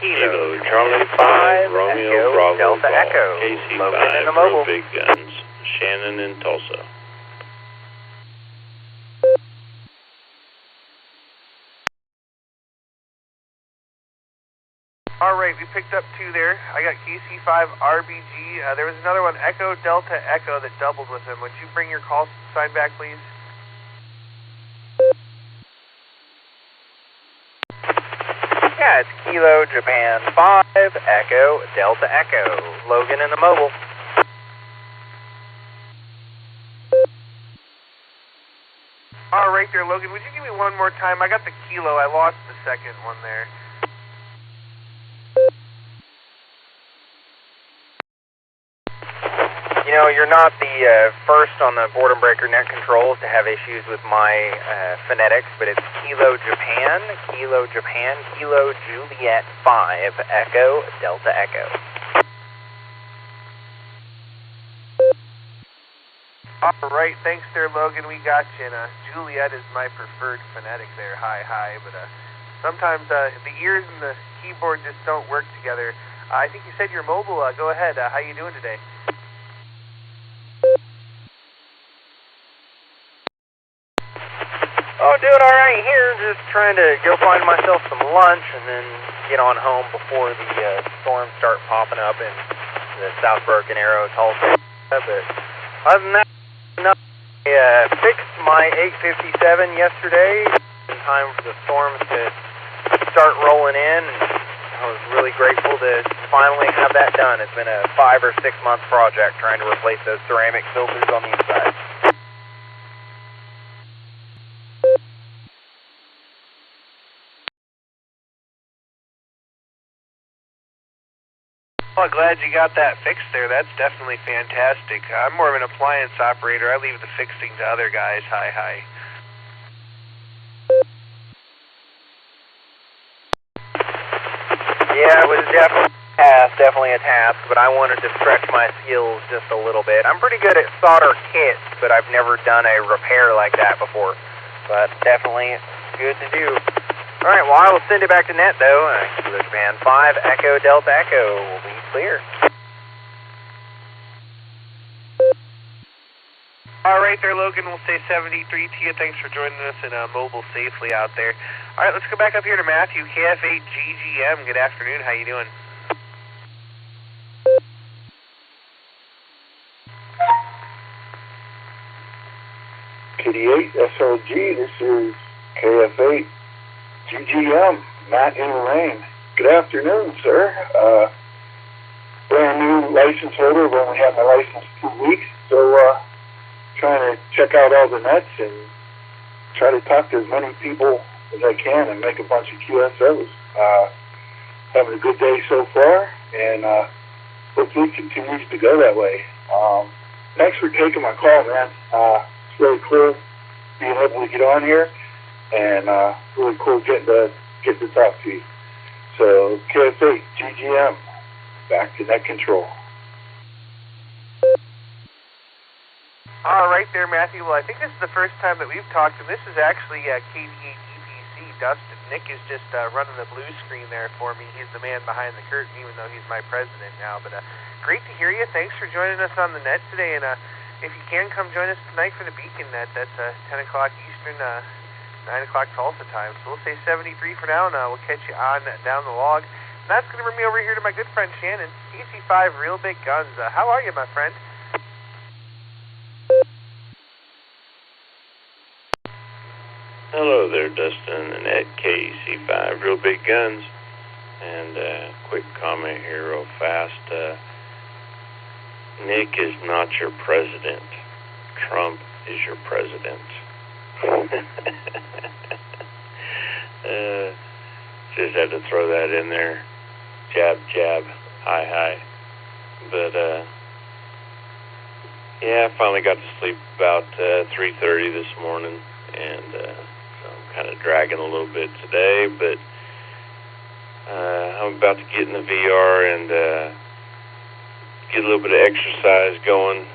Kilo Charlie 5, Romeo Bravo Delta Golf, Echo, KC5, in the mobile. Real Big Guns, Shannon in Tulsa. All right, we picked up two there. I got KC5 RBG. There was another one, Echo Delta Echo, that doubled with him. Would you bring your call sign back, please? Yeah, it's Kilo Japan 5, Echo, Delta Echo. Logan in the mobile. All right there, Logan. Would you give me one more time? I got the Kilo. I lost the second one there. You know, you're not the first on the Boredom Breaker Net controls to have issues with my phonetics, but it's Kilo Japan, Kilo Juliet 5, Echo, Delta Echo. All right, thanks there, Logan. We got you. And Juliet is my preferred phonetic there. Hi, but sometimes the ears and the keyboard just don't work together. I think you said you're mobile. Go ahead. How you doing today? Oh, doing all right here. Just trying to go find myself some lunch and then get on home before the storms start popping up in the South Broken Arrow, Tulsa. But other than that, I fixed my 857 yesterday in time for the storms to start rolling in. I was really grateful to finally have that done. It's been a 5 or 6 month project trying to replace those ceramic filters on the inside. Well, glad you got that fixed there. That's definitely fantastic. I'm more of an appliance operator. I leave the fixing to other guys. Hi. Yeah, it was definitely task, definitely a task, but I wanted to stretch my skills just a little bit. I'm pretty good at solder kits, but I've never done a repair like that before. But definitely good to do. All right, well, I will send it back to net, though. Kilo Japan 5, Echo Delta Echo will be clear. All right there, Logan. We'll say 73 to you. Thanks for joining us and mobile safely out there. All right, let's go back up here to Matthew, KF8GGM. Good afternoon. How you doing? KD8 SRG, this is KF8 GGM, Matt in Rain. Good afternoon, sir. Brand new license holder. I've only had my license 2 weeks, so trying to check out all the nets and try to talk to as many people as I can and make a bunch of QSOs. Having a good day so far, and hopefully it continues to go that way. Thanks for taking my call, man. It's really cool being able to get on here, and really cool getting to talk to you. So, KF8 GGM, back to net control. All right there, Matthew. Well, I think this is the first time that we've talked, and this is actually KD8 EPC, Dustin. Nick is just running the blue screen there for me. He's the man behind the curtain, even though he's my president now. But great to hear you. Thanks for joining us on the net today. And if you can, come join us tonight for the Beacon Net. That's 10 o'clock Eastern, 9 o'clock Tulsa time. So we'll say 73 for now, and we'll catch you on down the log. And that's going to bring me over here to my good friend Shannon, AC5 Real Big Guns. How are you, my friend? Hello there, Dustin and Ed, KC5 Real Big Guns. And quick comment here real fast. Nick is not your president. Trump is your president. Just had to throw that in there. Jab, jab, hi, hi. But, yeah, I finally got to sleep about 3:30 this morning, and so I'm kind of dragging a little bit today, but I'm about to get in the VR and get a little bit of exercise going,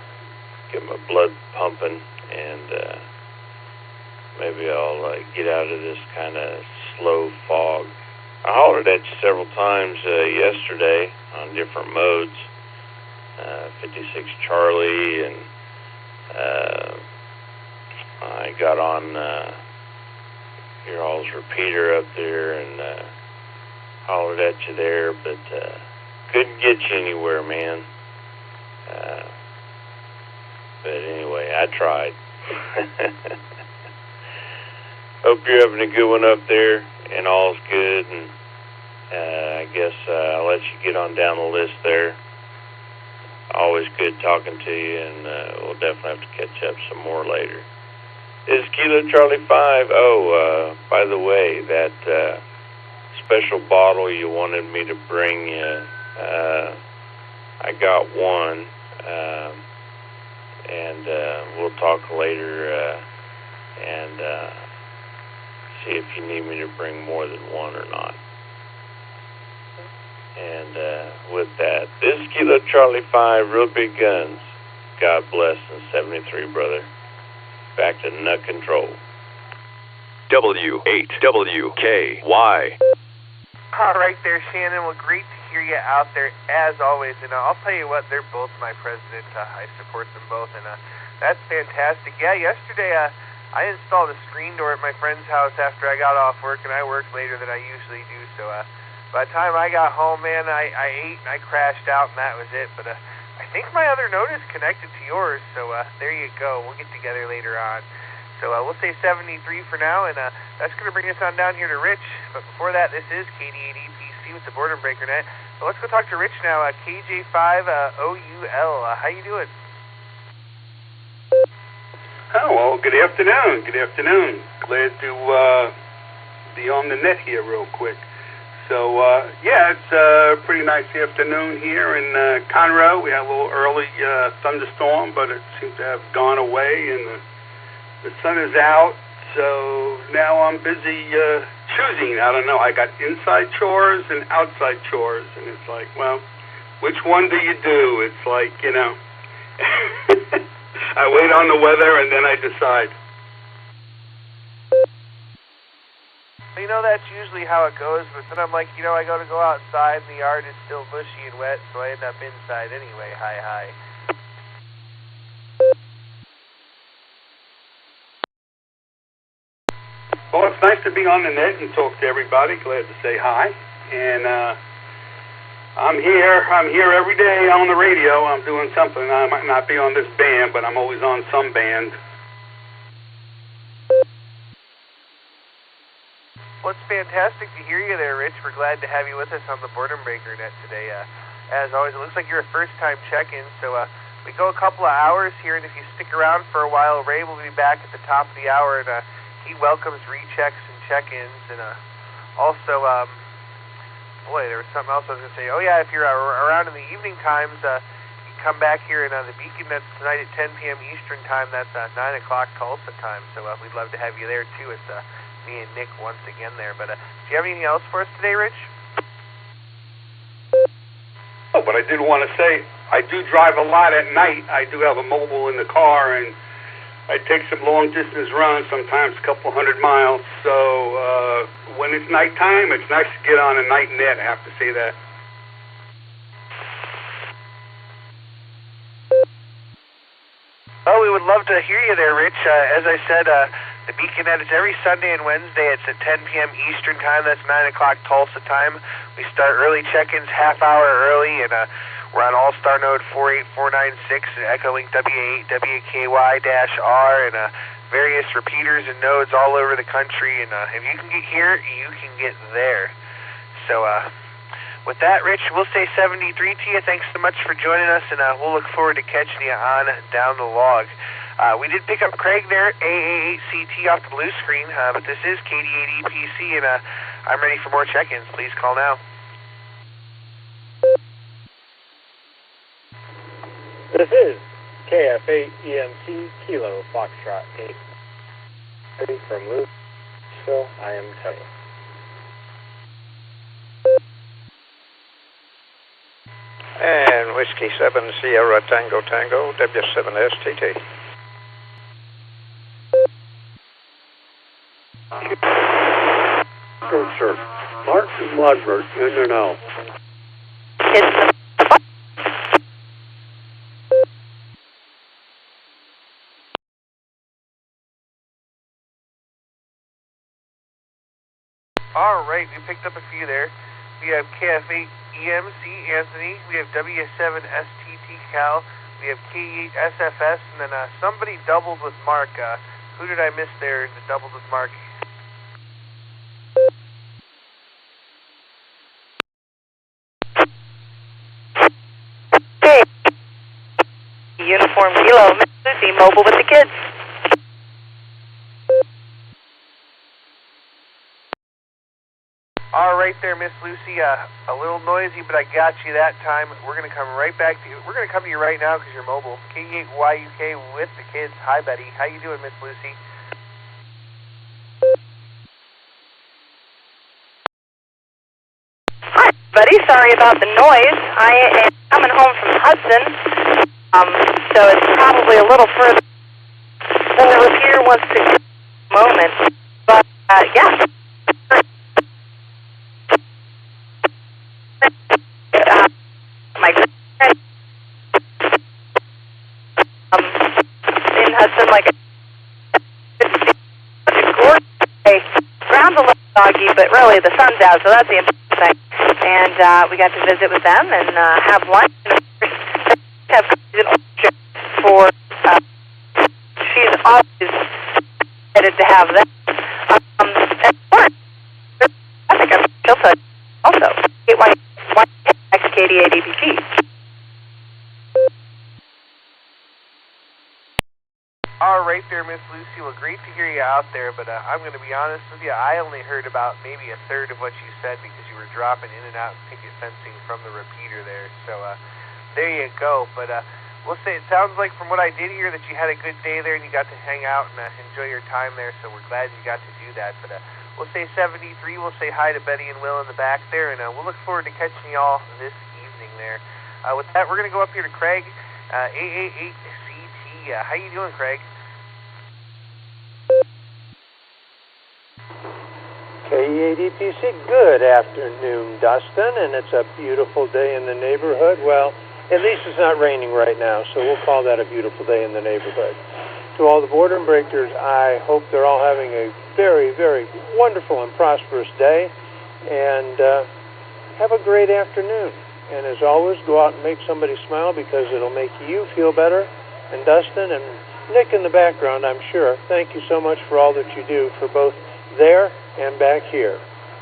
get my blood pumping, and maybe I'll get out of this kind of slow fog. I hollered at you several times yesterday on different modes, 56 Charlie, and I got on your all's repeater up there and hollered at you there, but couldn't get you anywhere, man. But anyway, I tried. Hope you're having a good one up there and all's good, and I guess I'll let you get on down the list there. Always good talking to you, and we'll definitely have to catch up some more later. This is Kilo Charlie 5. Oh, by the way, that special bottle you wanted me to bring you, I got one, and we'll talk later and see if you need me to bring more than one or not. And with that, this is Kilo Charlie 5, Real Big Guns. God bless, and 73, brother. Back to nut control. W8WKY. All right there, Shannon. Well, great to hear you out there, as always. And I'll tell you what, they're both my president. I support them both, and that's fantastic. Yeah, yesterday I installed a screen door at my friend's house after I got off work, and I worked later than I usually do. So by the time I got home, man, I ate and I crashed out, and that was it. But I think my other node is connected to yours, so there you go. We'll get together later on. So we'll say 73 for now, and that's going to bring us on down here to Rich. But before that, this is KD8 EPC with the Boredom Breaker Net. So let's go talk to Rich now, KJ5OUL. How you doing? Oh, well, good afternoon. Good afternoon. Glad to be on the net here real quick. So, yeah, it's a pretty nice afternoon here in Conroe. We had a little early thunderstorm, but it seems to have gone away, and the sun is out. So now I'm busy choosing. I don't know. I got inside chores and outside chores, and it's like, well, which one do you do? It's like, you know, I wait on the weather and then I decide. You know, that's usually how it goes, but then I'm like, you know, I got to go outside and the yard is still mushy and wet, so I end up inside anyway. Hi. Well, it's nice to be on the net and talk to everybody. Glad to say hi. And I'm here every day on the radio. I'm doing something. I might not be on this band, but I'm always on some band. Well, it's fantastic to hear you there, Rich. We're glad to have you with us on the Boredom Breaker Net today. As always, it looks like you're a first-time check-in, so we go a couple of hours here, and if you stick around for a while, Ray will be back at the top of the hour, and he welcomes rechecks and check-ins, and also, boy, there was something else I was going to say. Oh, yeah, if you're around in the evening times, you come back here in the Beacon Net tonight at 10 p.m. Eastern Time. That's 9 o'clock Tulsa time, so we'd love to have you there, too. It's me and Nick once again there. But do you have anything else for us today, Rich? Oh, but I did want to say, I do drive a lot at night. I do have a mobile in the car, and I take some long-distance runs, sometimes a couple 100 miles. So when it's nighttime, it's nice to get on a night net, I have to say that. Well, we would love to hear you there, Rich. As I said, the Beacon Net is every Sunday and Wednesday. It's at 10 p.m. Eastern Time. That's 9 o'clock Tulsa time. We start early check-ins half hour early, and we're on Allstar node 48496, Echolink WA8, WKY-R, and various repeaters and nodes all over the country. And if you can get here, you can get there. So with that, Rich, we'll say 73 to you. Thanks so much for joining us, and we'll look forward to catching you on Down the Log. We did pick up Craig there, AA8CT off the blue screen, but this is KD8EPC, and I'm ready for more check-ins. Please call now. This is KF8EMC Kilo Foxtrot 8. From Louisville, I am Tony. And Whiskey 7 Sierra Tango Tango, W7STT. Sir. Mark and Bloodberg, in or no? All right, we picked up a few there. We have KF8EMC Anthony. We have W7STT Cal. We have K8SFS, and then somebody doubled with Mark. Who did I miss there that doubled with Mark? Uniform Kilo, Miss Lucy, mobile with the kids. All right there, Miss Lucy. A little noisy, but I got you that time. We're going to come right back to you. We're going to come to you right now because you're mobile. K8YUK with the kids. Hi, Betty. How you doing, Miss Lucy? Hi, buddy. Sorry about the noise. I am coming home from Hudson, so it's probably a little further than the repeater wants to go at the moment. But, yeah. My in Hudson, like ground's a little doggy, but really the sun's out, so that's the important thing. And we got to visit with them and have lunch. And have for she's always excited to have that. I think she'll tell you also. KD8EPC. All right there, Miss Lucy. Well, great to hear you out there, but I'm going to be honest with you. I only heard about maybe a third of what you said because you were dropping in and out and picket fencing from the repeater there. So there you go. But we'll say it sounds like from what I did hear that you had a good day there and you got to hang out and enjoy your time there, so we're glad you got to do that. But we'll say 73, we'll say hi to Betty and Will in the back there, and we'll look forward to catching y'all this evening there. With that, we're going to go up here to Craig, A88CT. How you doing, Craig? K8EPC, good afternoon, Dustin, and it's a beautiful day in the neighborhood. Well, at least it's not raining right now, so we'll call that a beautiful day in the neighborhood. To all the Boredom Breakers, I hope they're all having a very, very wonderful and prosperous day, and have a great afternoon. And as always, go out and make somebody smile because it'll make you feel better. And Dustin and Nick in the background, I'm sure, thank you so much for all that you do for both there and back here.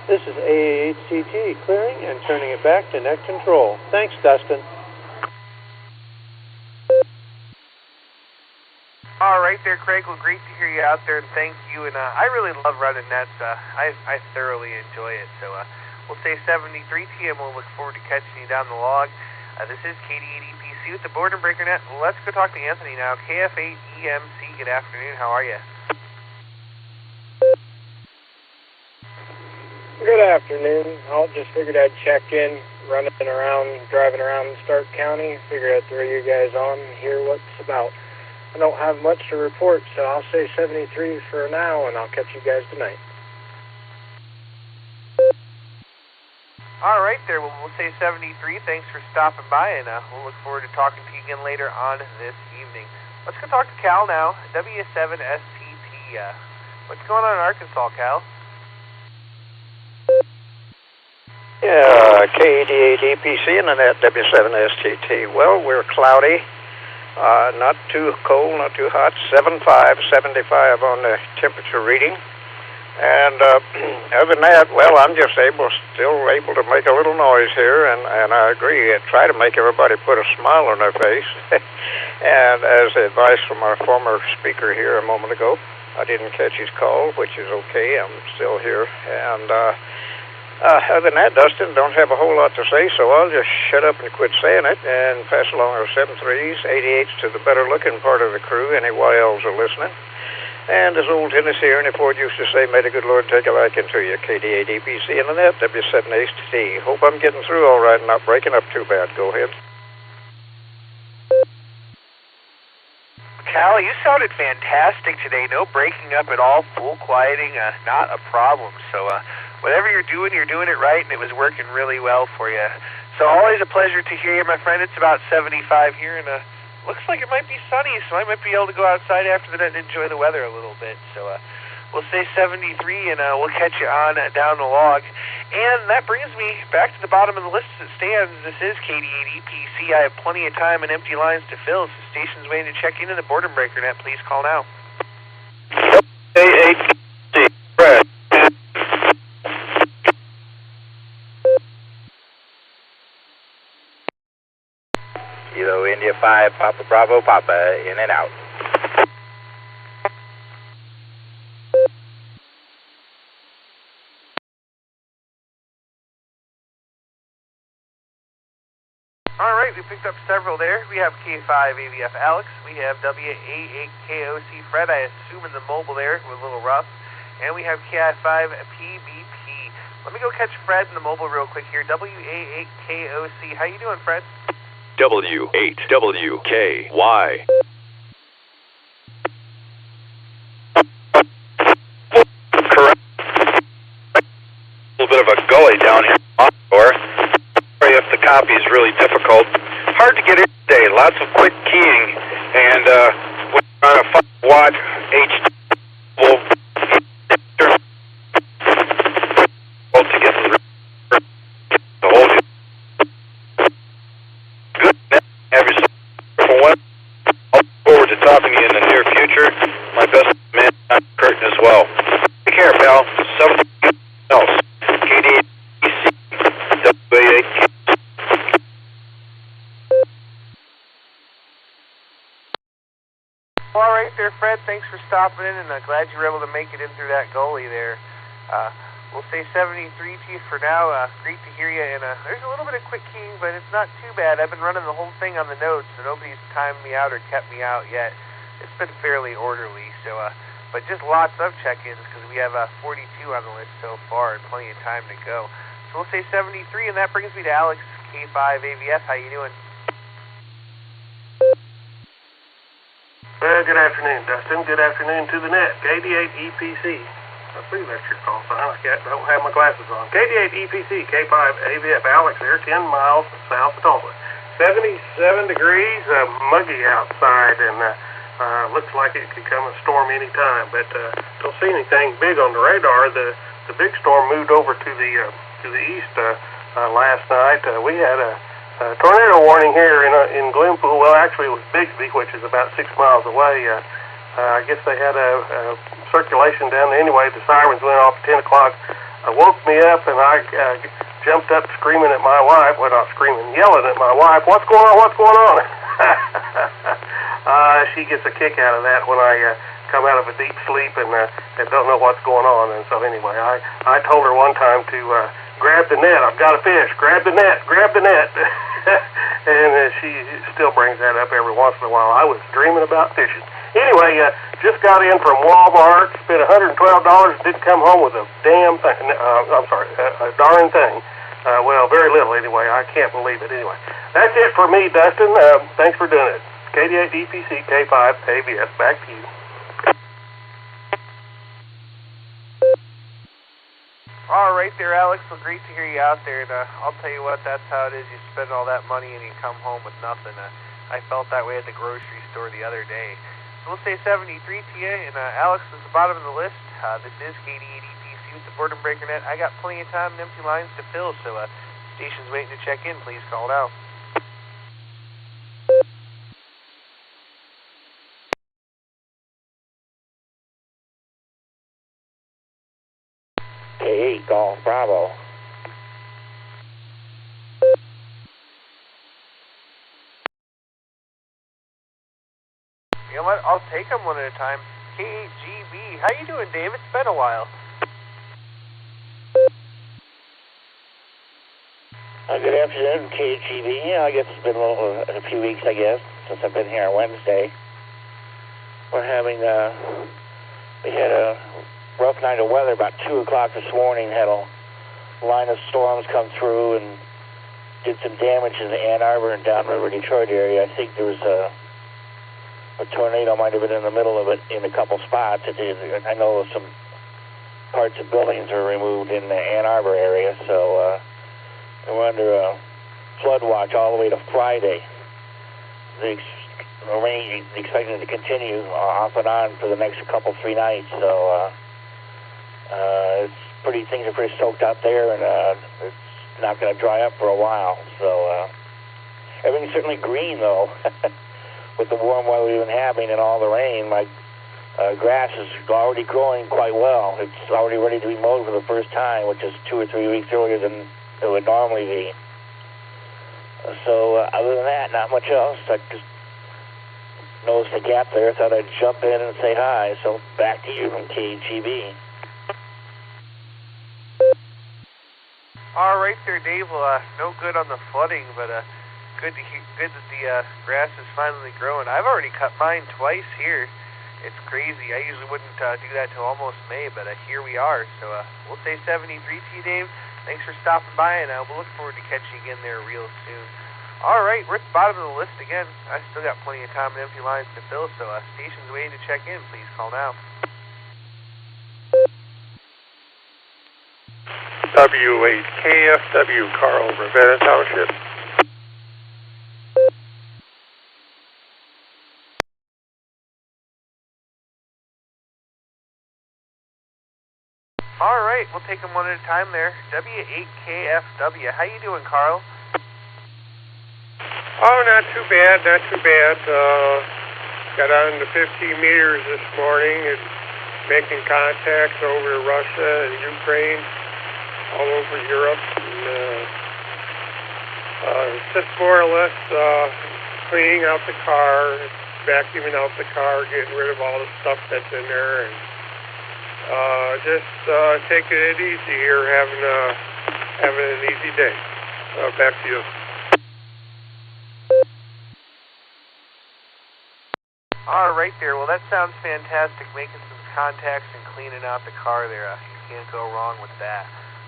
This is A8CT clearing and turning it back to net control. Thanks, Dustin. All right there, Craig. Well, great to hear you out there, and thank you. And I really love running nets. I thoroughly enjoy it. So we'll say 73 TM. We'll look forward to catching you down the log. This is KD8EPC with the Boredom Breaker Net. Let's go talk to Anthony now. KF8EMC, good afternoon. How are you? Good afternoon. I just figured I'd check in, running around, driving around in Stark County. Figured I'd throw you guys on and hear what's about. I don't have much to report, so I'll say 73 for now, and I'll catch you guys tonight. All right there. Well, we'll say 73. Thanks for stopping by, and we'll look forward to talking to you again later on this evening. Let's go talk to Cal now. W7STT. What's going on in Arkansas, Cal? Yeah, K88EPC and the net W7STT. Well, we're cloudy, not too cold, not too hot, 75 on the temperature reading. And other than that, well, I'm just still able to make a little noise here, and I agree. I try to make everybody put a smile on their face. And as advice from our former speaker here a moment ago, I didn't catch his call, which is okay. I'm still here. And other than that, Dustin, don't have a whole lot to say, so I'll just shut up and quit saying it and pass along our 73s, 88s to the better-looking part of the crew, any YLs are listening. And as old Tennessee Ernie Ford used to say, may the good Lord take a liking to you, KD8EPC and the net, W7HT. Hope I'm getting through all right and not breaking up too bad. Go ahead. Cal, you sounded fantastic today. No breaking up at all, full quieting, not a problem. So whatever you're doing it right, and it was working really well for you. So always a pleasure to hear you, my friend. It's about 75 here, and looks like it might be sunny, so I might be able to go outside after the net and enjoy the weather a little bit. So we'll say 73, and we'll catch you on down the log. And that brings me back to the bottom of the list as it stands. This is KD8EPC. I have plenty of time and empty lines to fill. So stations waiting to check into the Boredom Breaker Net. Please call now. A8CT, Fred. Kilo India 5, Papa Bravo, Papa, in and out. All right, we picked up several there. We have K5 AVF Alex. We have WA8KOC Fred, I assume in the mobile there, was a little rough. And we have KI5 PBP. Let me go catch Fred in the mobile real quick here. WA8KOC. How you doing, Fred? W8WKY. Correct. A little bit of a gully down here. Sorry if the copy is really difficult. Hard to get in today. Lots of quick keying, and we're trying to 5-watt HD. To get the whole good. Have yourself for one. I'll look forward to talking to you in the near future. My best man, Curtin, as well. Take care, pal. Something else. KD8EPC, WA8. All right there, Fred. Thanks for stopping in, and glad you were able to make it in through that gully there. We'll say 73 to you for now. Great to hear you. And there's a little bit of quick keying, but it's not too bad. I've been running the whole thing on the notes, so nobody's timed me out or kept me out yet. It's been fairly orderly. So, but just lots of check-ins because we have 42 on the list so far and plenty of time to go. So we'll say 73, and that brings me to Alex, K5 AVS. How you doing? Well, good afternoon, Dustin. Good afternoon to the net. KD8 EPC. I believe that's your call sign. I don't have my glasses on. KD8 EPC, K5 AVF. Alex there, 10 miles south of Tulsa. 77 degrees, muggy outside, and looks like it could come a storm any time. But don't see anything big on the radar. The big storm moved over to the east last night. We had a tornado warning here in Glenpool. Well, actually, it was Bixby, which is about 6 miles away. I guess they had a circulation down there. Anyway, the sirens went off at 10 o'clock. Woke me up, and I jumped up screaming at my wife. Well, not screaming, yelling at my wife. What's going on? What's going on? She gets a kick out of that when I come out of a deep sleep and don't know what's going on. And so anyway, I told her one time to grab the net. I've got a fish. Grab the net. Grab the net. And she still brings that up every once in a while. I was dreaming about fishing. Anyway, just got in from Walmart, spent $112, didn't come home with a damn thing. A darn thing. Well, very little anyway. I can't believe it anyway. That's it for me, Dustin. Thanks for doing it. KD8 DPC, K5 ABS. Back to you. All right there, Alex. Well, great to hear you out there. And I'll tell you what, that's how it is. You spend all that money and you come home with nothing. I felt that way at the grocery store the other day. So we'll say 73 to you. And Alex is the bottom of the list. This is KD8EPC with the Boredom Breaker Net. I got plenty of time and empty lines to fill, so station's waiting to check in. Please call now. K8 Golf Bravo. You know what? I'll take them one at a time. K8GB. How you doing, Dave? It's been a while. Good afternoon, KGB. I guess it's been a few weeks, I guess, since I've been here on Wednesday. We're having, we had a rough night of weather about 2 o'clock this morning. Had a line of storms come through and did some damage in the Ann Arbor and downriver Detroit area. I think there was a tornado might have been in the middle of it in a couple spots. I know some parts of buildings are removed in the Ann Arbor area, so we're under a flood watch all the way to Friday. The rain is expected to continue off and on for the next three nights, so things are pretty soaked out there, and it's not going to dry up for a while. So everything's certainly green, though. With the warm weather we've been having and all the rain, my grass is already growing quite well. It's already ready to be mowed for the first time, which is 2 or 3 weeks earlier than it would normally be. So other than that, not much else. I just noticed a gap there. Thought I'd jump in and say hi. So back to you from KGB. All right there, Dave. Well, no good on the flooding, but good that the grass is finally growing. I've already cut mine twice here. It's crazy. I usually wouldn't do that till almost May, but here we are. So we'll say 73 to you, Dave. Thanks for stopping by, and we'll look forward to catching you again there real soon. All right, we're at the bottom of the list again. I still got plenty of time and empty lines to fill, so station's waiting to check in. Please call now. W8KFW, Carl, Ravenna Township. All right, we'll take them one at a time there. W8KFW. How you doing, Carl? Oh, not too bad, not too bad. Got on the 15 meters this morning and making contacts over Russia and Ukraine, all over Europe. And, just more or less cleaning out the car, vacuuming out the car, getting rid of all the stuff that's in there, and Just taking it easy here, having an easy day. Back to you. All right there. Well, that sounds fantastic. Making some contacts and cleaning out the car there. You can't go wrong with that.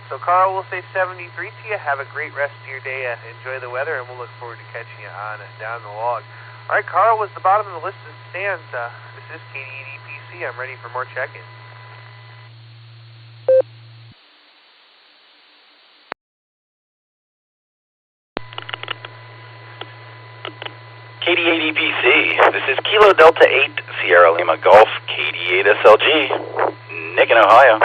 So, Carl, we'll say 73 to you. Have a great rest of your day. Enjoy the weather, and we'll look forward to catching you on down the log. All right, Carl was the bottom of the list as it stands. This is KD8EPC. I'm ready for more check-ins. KD8EPC. This is Kilo Delta 8 Sierra Lima Golf KD8SLG. Nick in Ohio.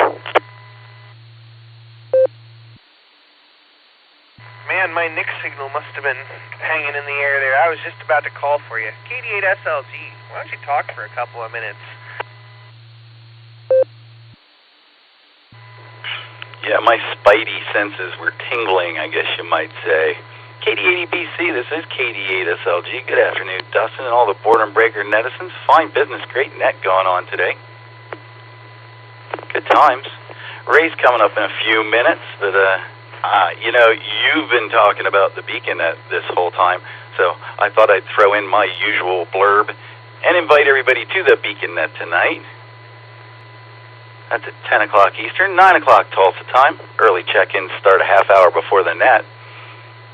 Man, my Nick signal must have been hanging in the air there. I was just about to call for you. KD8SLG, why don't you talk for a couple of minutes? Yeah, my spidey senses were tingling, I guess you might say. KD8EPC, this is KD8SLG. Good afternoon, Dustin and all the Boredom Breaker netizens. Fine business, great net going on today. Good times. Ray's coming up in a few minutes, but you know, you've been talking about the beacon net this whole time, so I thought I'd throw in my usual blurb and invite everybody to the beacon net tonight. That's at 10 o'clock Eastern, 9 o'clock Tulsa time. Early check-ins start a half hour before the net.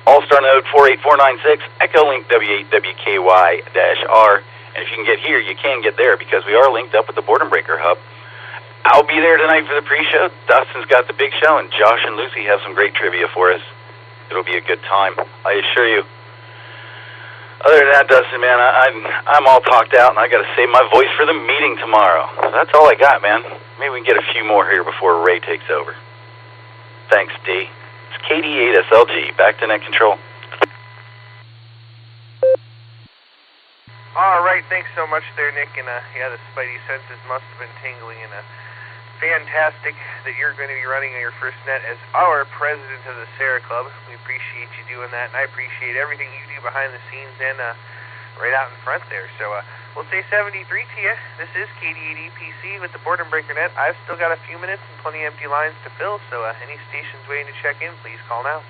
Allstar node 48496, Echolink W8WKY-R. And if you can get here, you can get there because we are linked up with the Boredom Breaker Hub. I'll be there tonight for the pre-show. Dustin's got the big show, and Josh and Lucy have some great trivia for us. It'll be a good time, I assure you. Other than that, Dustin, man, I'm all talked out, and I got to save my voice for the meeting tomorrow. So that's all I got, man. Maybe we can get a few more here before Ray takes over. Thanks, D. It's KD8SLG. Back to net control. All right, thanks so much there, Nick. And yeah, the spidey senses must have been tingling. And fantastic that you're going to be running your first net as our president of the SARA Club. We appreciate you doing that, and I appreciate everything you do behind the scenes and right out in front there. So we'll say 73 to you. This is KD8EPC with the Boredom Breaker Net. I've still got a few minutes and plenty of empty lines to fill, so any stations waiting to check in, please call now.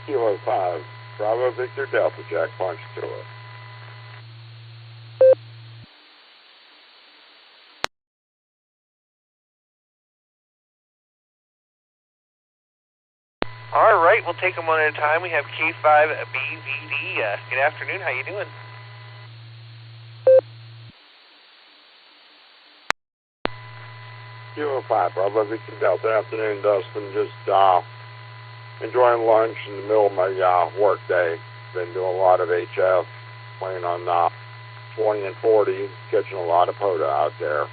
Kilo 5, Bravo Victor Delta, Jack Ponchatoula. All right, we'll take them one at a time. We have K5BVD. Good afternoon. How you doing? Kilo 5, Bravo Victor Delta. Afternoon, Dustin. Just enjoying lunch in the middle of my work day. Been doing a lot of HF, playing on 20 and 40, catching a lot of POTA out there.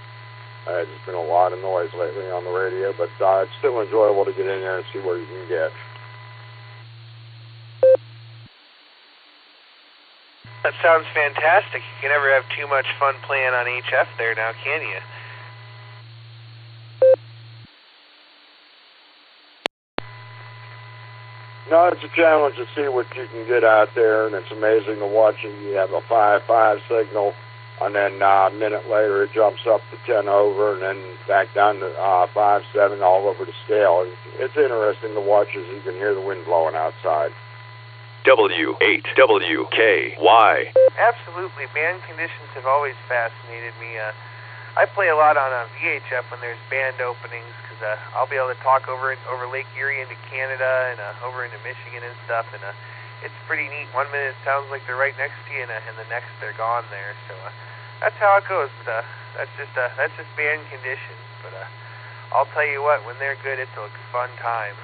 There's been a lot of noise lately on the radio, but it's still enjoyable to get in there and see where you can get. That sounds fantastic. You can never have too much fun playing on HF there now, can you? No, it's a challenge to see what you can get out there, and it's amazing to watch it. You have a 5-5 signal, and then a minute later it jumps up to 10 over, and then back down to 5-7 all over the scale. And it's interesting to watch as you can hear the wind blowing outside. W8WKY. Absolutely. Band conditions have always fascinated me. I play a lot on VHF when there's band openings because I'll be able to talk over Lake Erie into Canada and over into Michigan and stuff, and it's pretty neat. 1 minute it sounds like they're right next to you, and the next they're gone there. So that's how it goes. But that's just band conditions. But I'll tell you what, when they're good, it's a fun time.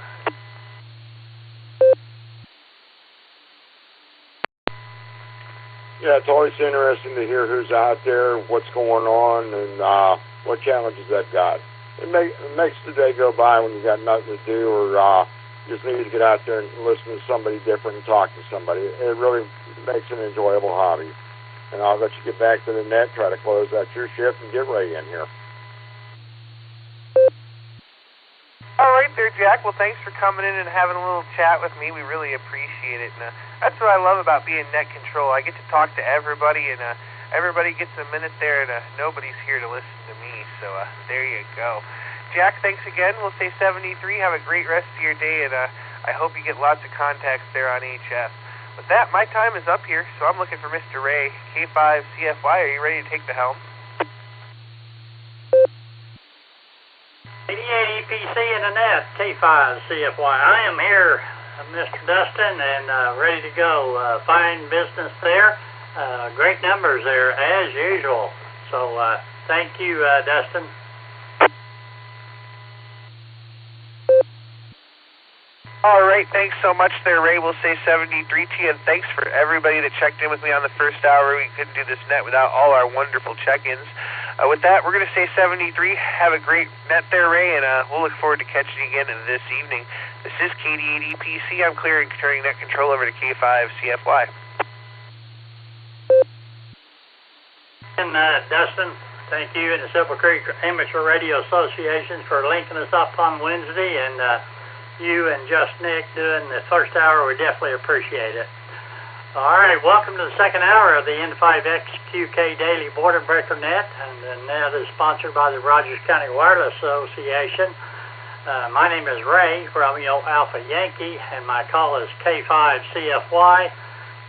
Yeah, it's always interesting to hear who's out there, what's going on, and what challenges they've got. It makes the day go by when you got nothing to do, or you just need to get out there and listen to somebody different and talk to somebody. It really makes an enjoyable hobby. And I'll let you get back to the net, try to close out your shift, and get Ray in here. All right, there, Jack. Well, thanks for coming in and having a little chat with me. We really appreciate it. And that's what I love about being net control. I get to talk to everybody, and everybody gets a minute there, and nobody's here to listen to me. So there you go. Jack, thanks again. We'll say 73. Have a great rest of your day, and I hope you get lots of contacts there on HF. With that, my time is up here, so I'm looking for Mr. Ray, K5 CFY. Are you ready to take the helm? 88 EPC in the net, K5 CFY. I am here, Mr. Dustin, and ready to go. Fine business there. Great numbers there, as usual. So thank you, Dustin. All right, thanks so much there, Ray. We'll say 73 to you, and thanks for everybody that checked in with me on the first hour. We couldn't do this net without all our wonderful check-ins. With that, we're going to say 73. Have a great net there, Ray, and we'll look forward to catching you again this evening. This is KD8 EPC. I'm clearing, turning net control over to K5 CFY. And Dustin, thank you and the Silver Creek Amateur Radio Association for linking us up on Wednesday, and you and Just Nick doing the first hour. We definitely appreciate it. All right, welcome to the second hour of the N5XQK Daily Border Breaker Net, and the net is sponsored by the Rogers County Wireless Association. My name is Ray, Romeo Alpha Yankee, and my call is K5 CFY,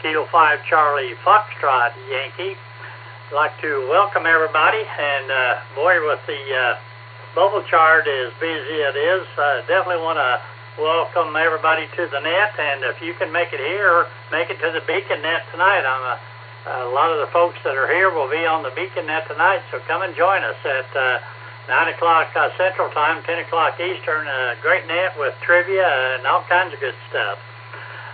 Kilo 5 Charlie Foxtrot Yankee. I'd like to welcome everybody, and boy, with the bubble chart as busy it is, definitely want to welcome everybody to the net, and if you can make it here, make it to the Beacon Net tonight. A lot of the folks that are here will be on the Beacon Net tonight, so come and join us at 9 o'clock Central Time, 10 o'clock Eastern. Great net with trivia and all kinds of good stuff.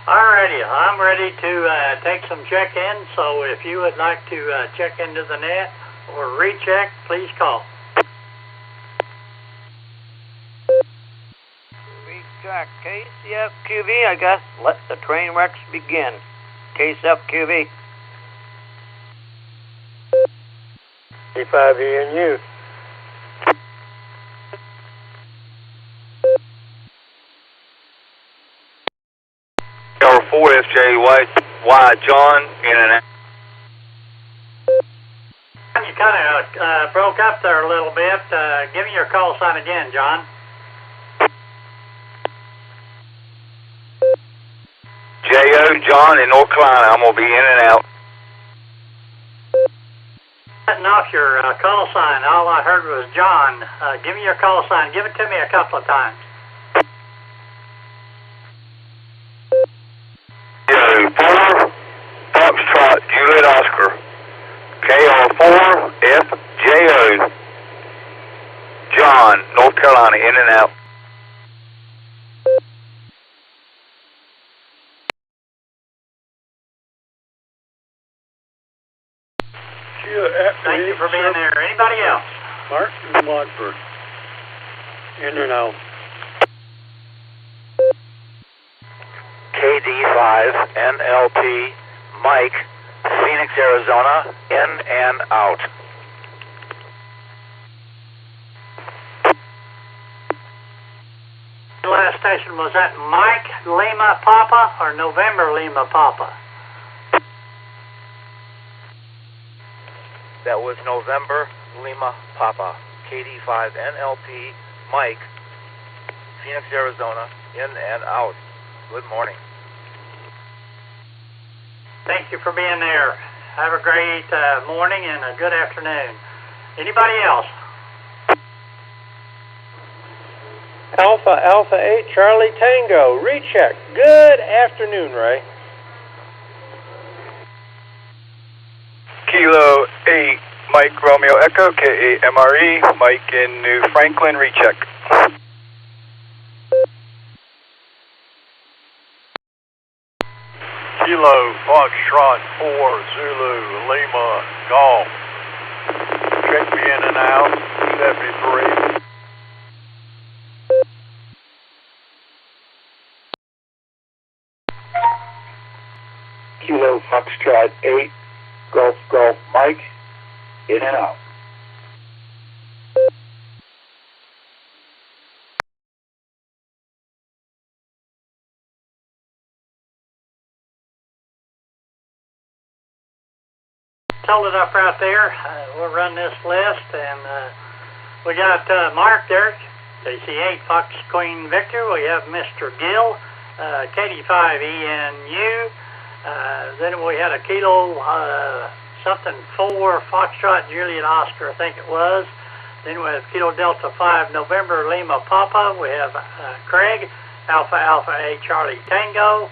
Alrighty, I'm ready to take some check-in, so if you would like to check into the net or recheck, please call. Jack, KCFQV, I guess. Let the train wrecks begin. KCFQV. K5ENU. Tower 4 FJY, John, in and out. You kind of broke up there a little bit. Give me your call sign again, John. J.O. John in North Carolina. I'm going to be in and out. Cutting off your call sign. All I heard was John. Give me your call sign. Give it to me a couple of times. J.O. 4, Foxtrot, Juliet Oscar. KR4, FJO. John, North Carolina, in and out. Thank you for being there. Anybody else? Martin Watford. In or no? KD5 NLP Mike, Phoenix, Arizona, in and out. The last station, was that Mike Lima Papa or November Lima Papa? That was November Lima Papa, KD5 NLP Mike, Phoenix, Arizona, in and out. Good morning. Thank you for being there. Have a great morning and a good afternoon. Anybody else? Alpha 8 Charlie Tango, recheck. Good afternoon, Ray. Kilo 8, Mike Romeo Echo, KAMRE, Mike in New Franklin, recheck. Kilo Foxtrot 4, Zulu, Lima, Golf. Check me in and out, 73. Kilo Foxtrot 8, Golf, Mike, in and out. hold it up right there. We'll run this list, and we got Mark there, KC8 Fox Queen Victor. We have Mr. Gill, KD5ENU. Then we had a Kilo something 4 Foxtrot Juliet Oscar, I think it was. Then we have Kilo Delta 5 November Lima Papa. We have Craig, Alpha Alpha A Charlie Tango.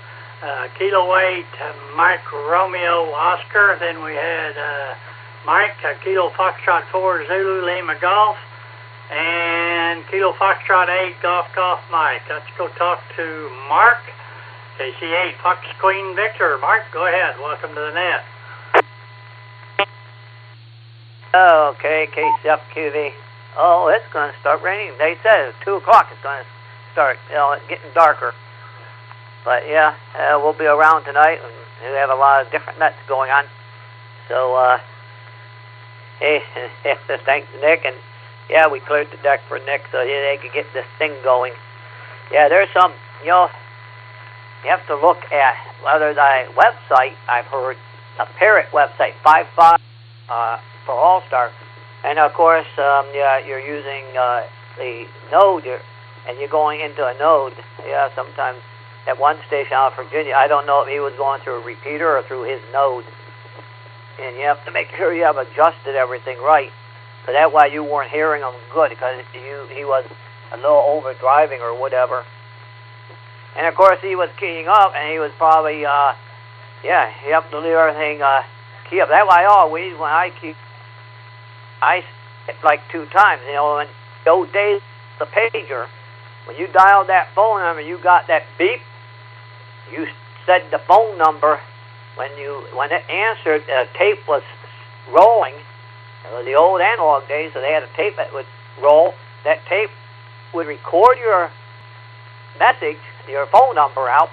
Kilo 8 Mike Romeo Oscar. Then we had Mike, Kilo Foxtrot 4 Zulu Lima Golf. And Kilo Foxtrot 8 Golf Golf Mike. Let's go talk to Mark, KC8 Fox Queen Victor. Mark, go ahead. Welcome to the net. Okay, KCFQV. Oh, it's going to start raining. They said at 2 o'clock it's going to start, it's getting darker. But yeah, we'll be around tonight, and we have a lot of different nets going on. So, hey, thanks to Nick, and yeah, we cleared the deck for Nick so they could get this thing going. Yeah, there's some, you have to look at whether the website, I've heard, a parrot website, 55 for Allstar, and of course, you're using the node, and you're going into a node. Yeah, sometimes at one station out of Virginia, I don't know if he was going through a repeater or through his node, and you have to make sure you have adjusted everything right, so that way you weren't hearing him good, because he was a little overdriving or whatever. And of course, he was keying up, and he was probably, you have to leave everything key up. That way, always, when I key, I hit like 2 times, and those days, the pager, when you dialed that phone number, you got that beep, you said the phone number, when it answered, the tape was rolling. It was the old analog days, so they had a tape that would roll. That tape would record your message, your phone number out,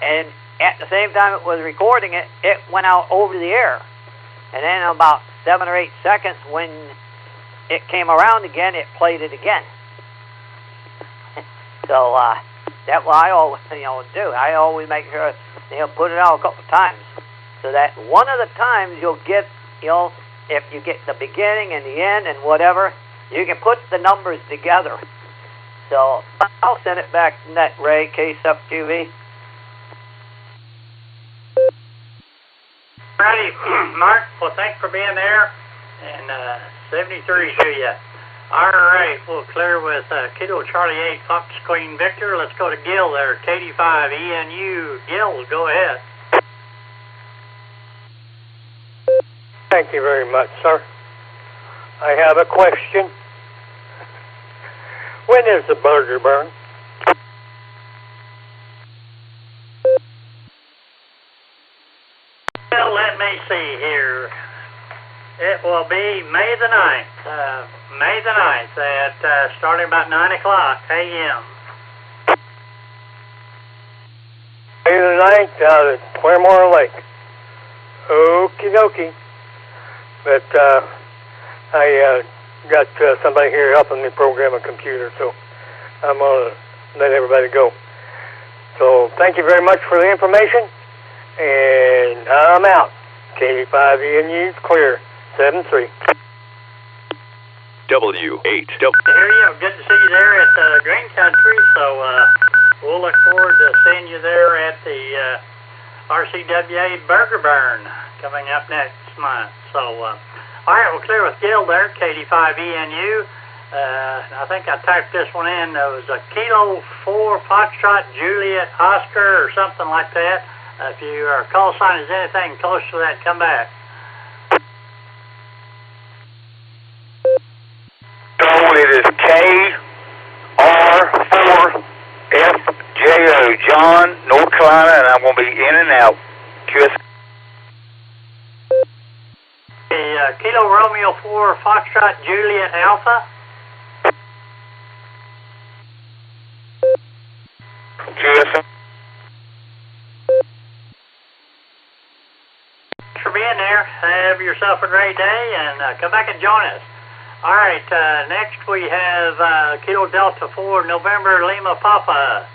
and at the same time it was recording it, it went out over the air. And then in about 7 or 8 seconds, when it came around again, it played it again. So that's what I always do. I always make sure put it out a couple of times, so that one of the times you'll get if you get the beginning and the end and whatever, you can put the numbers together. So I'll send it back to Net Ray, KSFQV. Righty, Mark. Well, thanks for being there. And 73 to you. All right, we'll clear with Kilo Charlie 8 Fox Queen Victor. Let's go to Gil there, KD5ENU. Gil, go ahead. Thank you very much, sir. I have a question. When is the burger burn? Well, let me see here. It will be May the 9th. May the 9th at starting about 9 o'clock a.m. May the 9th out at Claremore Lake. Okie dokie. But I got somebody here helping me program a computer, so I'm going to let everybody go. So thank you very much for the information, and I'm out. KD5ENU, clear, 7-3. W8. Here you go. Good to see you there at Green Country, so we'll look forward to seeing you there at the RCWA Burger Burn coming up next month. So, all right, we'll clear with Gil there, KD5ENU. I think I typed this one in. It was a Kilo 4 Foxtrot Juliet Oscar or something like that. If your call sign is anything close to that, come back. So it is KR4FJO, John, North Carolina, and I'm going to be in and out. QS. Kilo Romeo 4 Foxtrot Juliet Alpha. QS. Thanks for being there. Have yourself a great day, and come back and join us. All right, next we have Kilo Delta 4 November Lima Papa.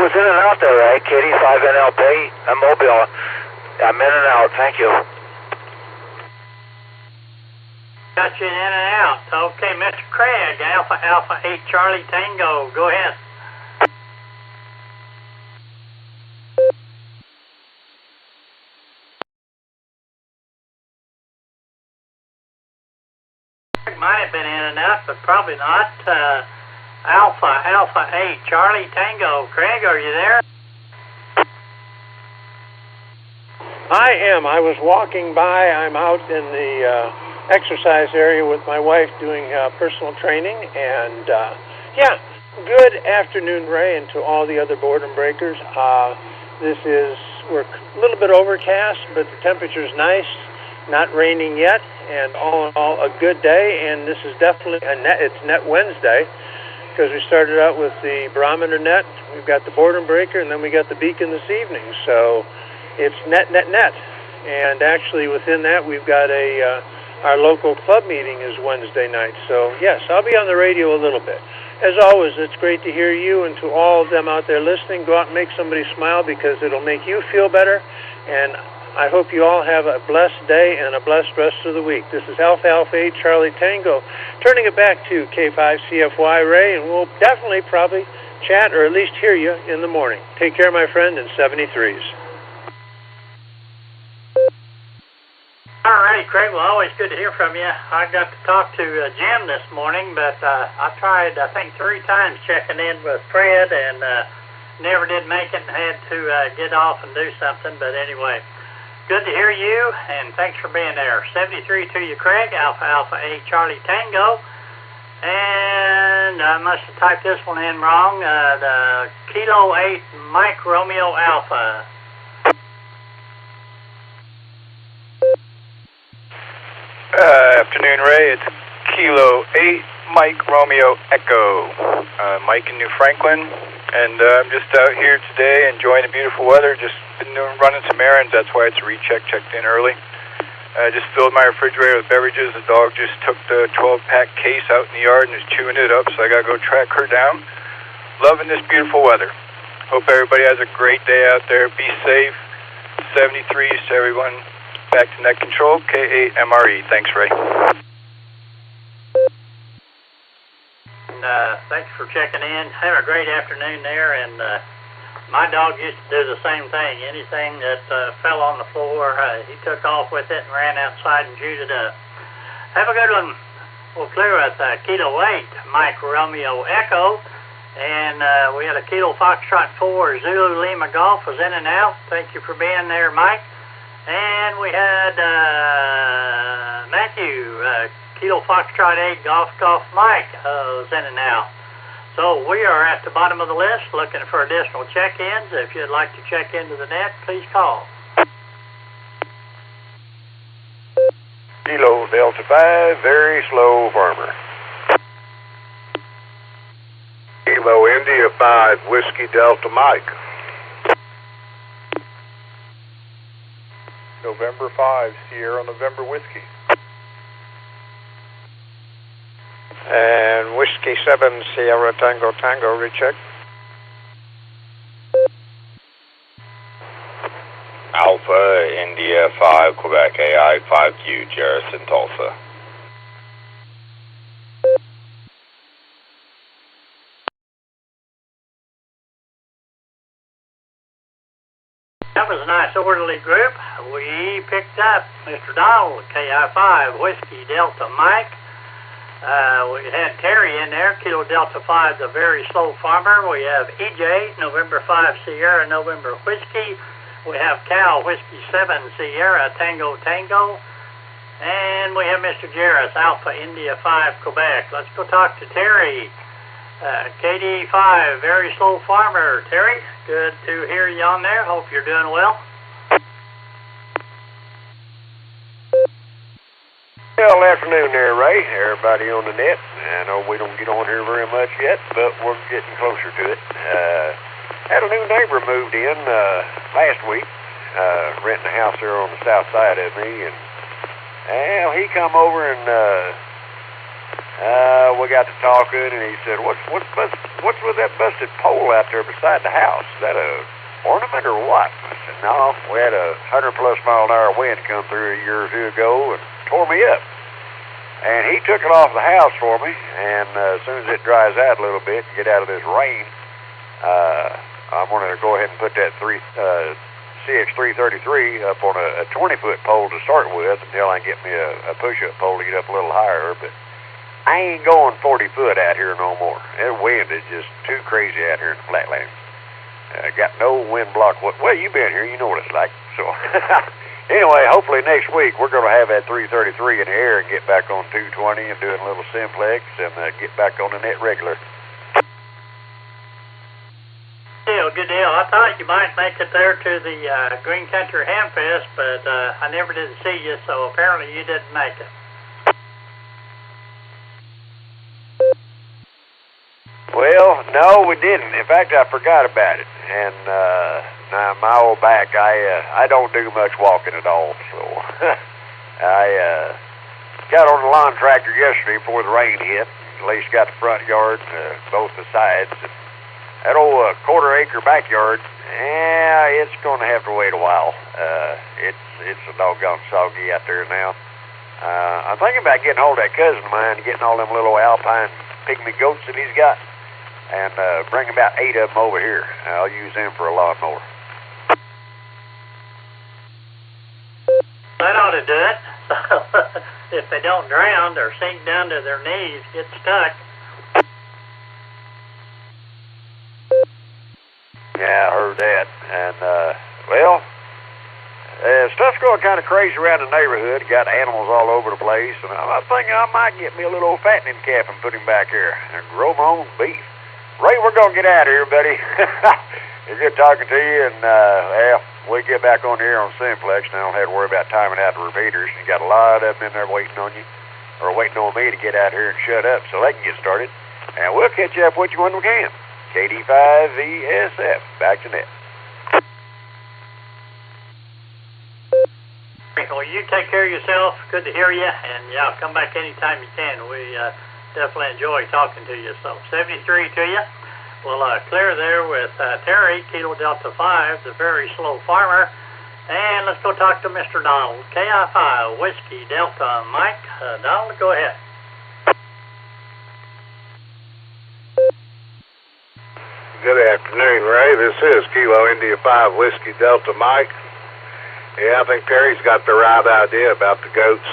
was in and out there, right? Kitty, 5NLP. I'm mobile. I'm in and out. Thank you. Got you in and out. Okay, Mr. Craig, Alpha 8 Charlie Tango. Go ahead. Might have been in and out, but probably not. Alpha 8 Charlie Tango. Craig, are you there? I am. I was walking by. I'm out in the exercise area with my wife doing personal training. And, yeah, good afternoon, Ray, and to all the other Boredom Breakers. We're a little bit overcast, but the temperature's nice. Not raining yet, and all in all, a good day. And this is definitely it's Net Wednesday, because we started out with the barometer net. We've got the Boredom Breaker, and then we got the beacon this evening. So it's net. And actually, within that, we've got our local club meeting is Wednesday night. So yes, I'll be on the radio a little bit. As always, it's great to hear you, and to all of them out there listening, go out and make somebody smile, because it'll make you feel better. And I hope you all have a blessed day and a blessed rest of the week. This is Alpha 8 Charlie Tango, turning it back to K5CFY Ray, and we'll definitely probably chat or at least hear you in the morning. Take care, my friend, in 73s. All right, Craig. Well, always good to hear from you. I got to talk to Jim this morning, but I tried, I think, 3 times checking in with Fred, and never did make it, and had to get off and do something. But anyway, good to hear you, and thanks for being there. 73 to you, Craig. Alpha 8 Charlie Tango. And I must have typed this one in wrong. The Kilo 8 Mike Romeo Alpha. Afternoon, Ray. It's Kilo 8 Mike Romeo Echo. Mike in New Franklin. And I'm just out here today enjoying the beautiful weather. Just been running some errands. That's why it's a recheck. Checked in early. I just filled my refrigerator with beverages. The dog just took the 12-pack case out in the yard and is chewing it up, so I got to go track her down. Loving this beautiful weather. Hope everybody has a great day out there. Be safe. 73s to everyone. Back to net control. K8MRE. Thanks, Ray. Thanks for checking in. Have a great afternoon there. And my dog used to do the same thing. Anything that fell on the floor, he took off with it and ran outside and chewed it up. Have a good one. We'll clear with Kilo 8 Mike Romeo Echo. And we had a Kilo Foxtrot 4 Zulu Lima Golf was in and out. Thank you for being there, Mike. And we had Matthew, Kilo Foxtrot 8 Golf Mike was in and out. So we are at the bottom of the list looking for additional check-ins. If you'd like to check into the net, please call. Kilo Delta 5, very slow farmer. Kilo India 5 Whiskey Delta Mike. November 5 Sierra November Whiskey. And Whiskey 7 Sierra Tango Tango, recheck. Alpha India 5 Quebec AI 5Q Jerison Tulsa. That was a nice orderly group. We picked up Mr. Donald, KI5, Whiskey Delta Mike. We had Terry in there, Kilo Delta 5, the very slow farmer. We have EJ, November 5 Sierra, November Whiskey. We have Cal, Whiskey 7 Sierra, Tango Tango. And we have Mr. Jarris, Alpha India 5 Quebec. Let's go talk to Terry. KD5, very slow farmer. Terry, good to hear you on there. Hope you're doing well. Well, afternoon there, Ray. Everybody on the net. I know we don't get on here very much yet, but we're getting closer to it. Had a new neighbor moved in last week, renting a house there on the south side of me, and he come over and We got to talking, and he said, what's with that busted pole out there beside the house? Is that a ornament or what? I said, no, we had a 100-plus-mile-an-hour wind come through a year or two ago and tore me up. And he took it off the house for me, and as soon as it dries out a little bit and get out of this rain, I'm going to go ahead and put that CX333 up on a 20-foot pole to start with until I can get me a push-up pole to get up a little higher. But I ain't going 40 foot out here no more. The wind is just too crazy out here in the flatlands. Got no wind block. Well, you've been here. You know what it's like. So... Anyway, hopefully next week we're going to have that 333 in the air and get back on 220 and doing a little simplex and get back on the net regular. Good deal. I thought you might make it there to the Green Country Hamfest, but I never did see you, so apparently you didn't make it. Well, no, we didn't. In fact, I forgot about it. And now my old back, I don't do much walking at all. So I got on the lawn tractor yesterday before the rain hit. At least got the front yard, both the sides. That old quarter-acre backyard, it's going to have to wait a while. It's a doggone soggy out there now. I'm thinking about getting hold of that cousin of mine, getting all them little alpine pygmy goats that he's got, and bring about 8 of them over here. I'll use them for a lawnmower. That ought to do it. If they don't drown or sink down to their knees, get stuck. Yeah, I heard that. And, stuff's going kind of crazy around the neighborhood. Got animals all over the place. And I'm thinking I might get me a little old fattening calf and put him back here and grow my own beef. Ray, we're going to get out of here, buddy. It's good talking to you. And, we get back on here on Simplex, and I don't have to worry about timing out the repeaters. You got a lot of them in there waiting on you, or waiting on me to get out here and shut up so they can get started. And we'll catch up with you when we can. KD5VSF, back to net. Well, you take care of yourself. Good to hear you. And, yeah, come back anytime you can. We definitely enjoy talking to you. So, 73 to you. We'll clear there with Terry, Kilo Delta 5, the very slow farmer. And let's go talk to Mr. Donald, KI5, Whiskey Delta Mike. Donald, go ahead. Good afternoon, Ray. This is Kilo India 5, Whiskey Delta Mike. Yeah, I think Terry's got the right idea about the goats.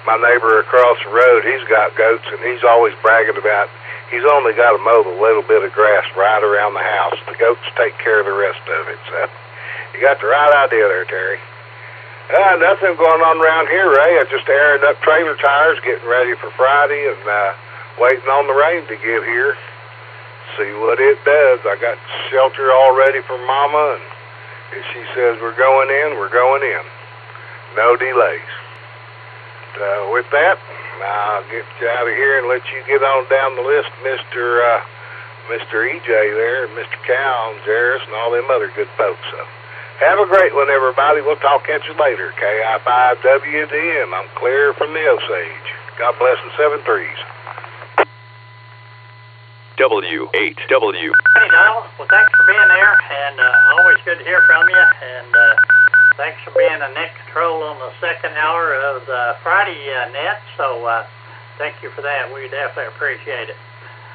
My neighbor across the road, he's got goats, and he's always bragging about he's only got to mow the little bit of grass right around the house. The goats take care of the rest of it. So you got the right idea there, Terry. Nothing going on around here, Ray. I'm just airing up trailer tires, getting ready for Friday, and waiting on the rain to get here. See what it does. I got shelter all ready for Mama, and if she says we're going in, we're going in. No delays. With that, I'll get you out of here and let you get on down the list, Mr. EJ there, Mr. Cal and Jairus and all them other good folks. So have a great one, everybody. We'll talk at you later. KI5WDM. I'm clear from the Osage. God bless the 7-3s. W8W. Hey, Donald. Well, thanks for being there, and always good to hear from you. And thanks for being a net control on the second hour of the Friday net. So thank you for that. We definitely appreciate it.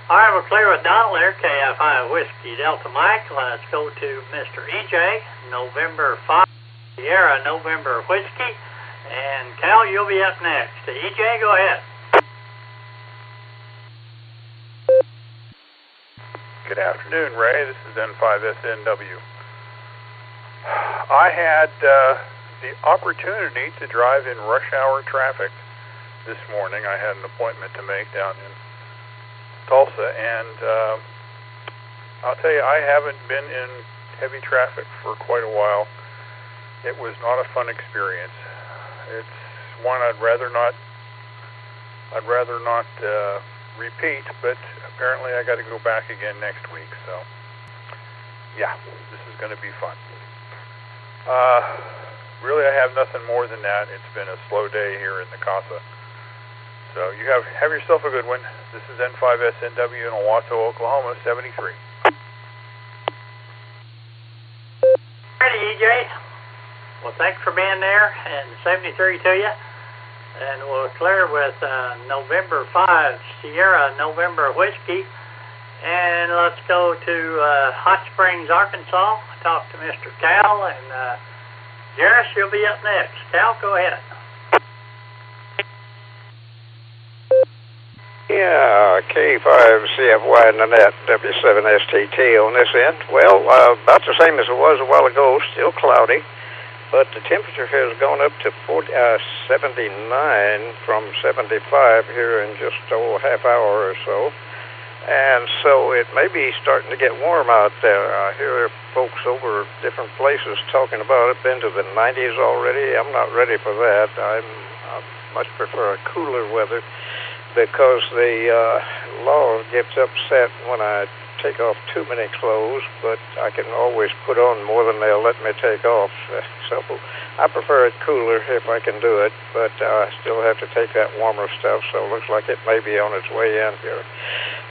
All right, we're clear with Donald there, KI5 Whiskey Delta Mike. Let's go to Mr. EJ, November 5, Sierra, November Whiskey. And Cal, you'll be up next. EJ, go ahead. Good afternoon, Ray. This is N5SNW. I had the opportunity to drive in rush hour traffic this morning. I had an appointment to make down in Tulsa, and I'll tell you, I haven't been in heavy traffic for quite a while. It was not a fun experience. It's one I'd rather not repeat, but apparently I got to go back again next week, so yeah, this is going to be fun. Really, I have nothing more than that. It's been a slow day here in the Casa, So you have yourself a good one. This is N5SNW in Owasso, Oklahoma, 73. Ready, EJ. Well, thanks for being there, and 73 to you. And we'll clear with November 5, Sierra, November Whiskey. And let's go to Hot Springs, Arkansas. Talk to Mr. Cal, and Jairus, you'll be up next. Cal, go ahead. Yeah, K5CFY in the net, W7STT on this end. Well, about the same as it was a while ago, still cloudy. But the temperature has gone up to 79 from 75 here in just a half hour or so. And so it may be starting to get warm out there. I hear folks over different places talking about it, been to the 90s already. I'm not ready for that. I much prefer a cooler weather because the law gets upset when I take off too many clothes, but I can always put on more than they'll let me take off. So I prefer it cooler if I can do it, but I still have to take that warmer stuff, so it looks like it may be on its way in here.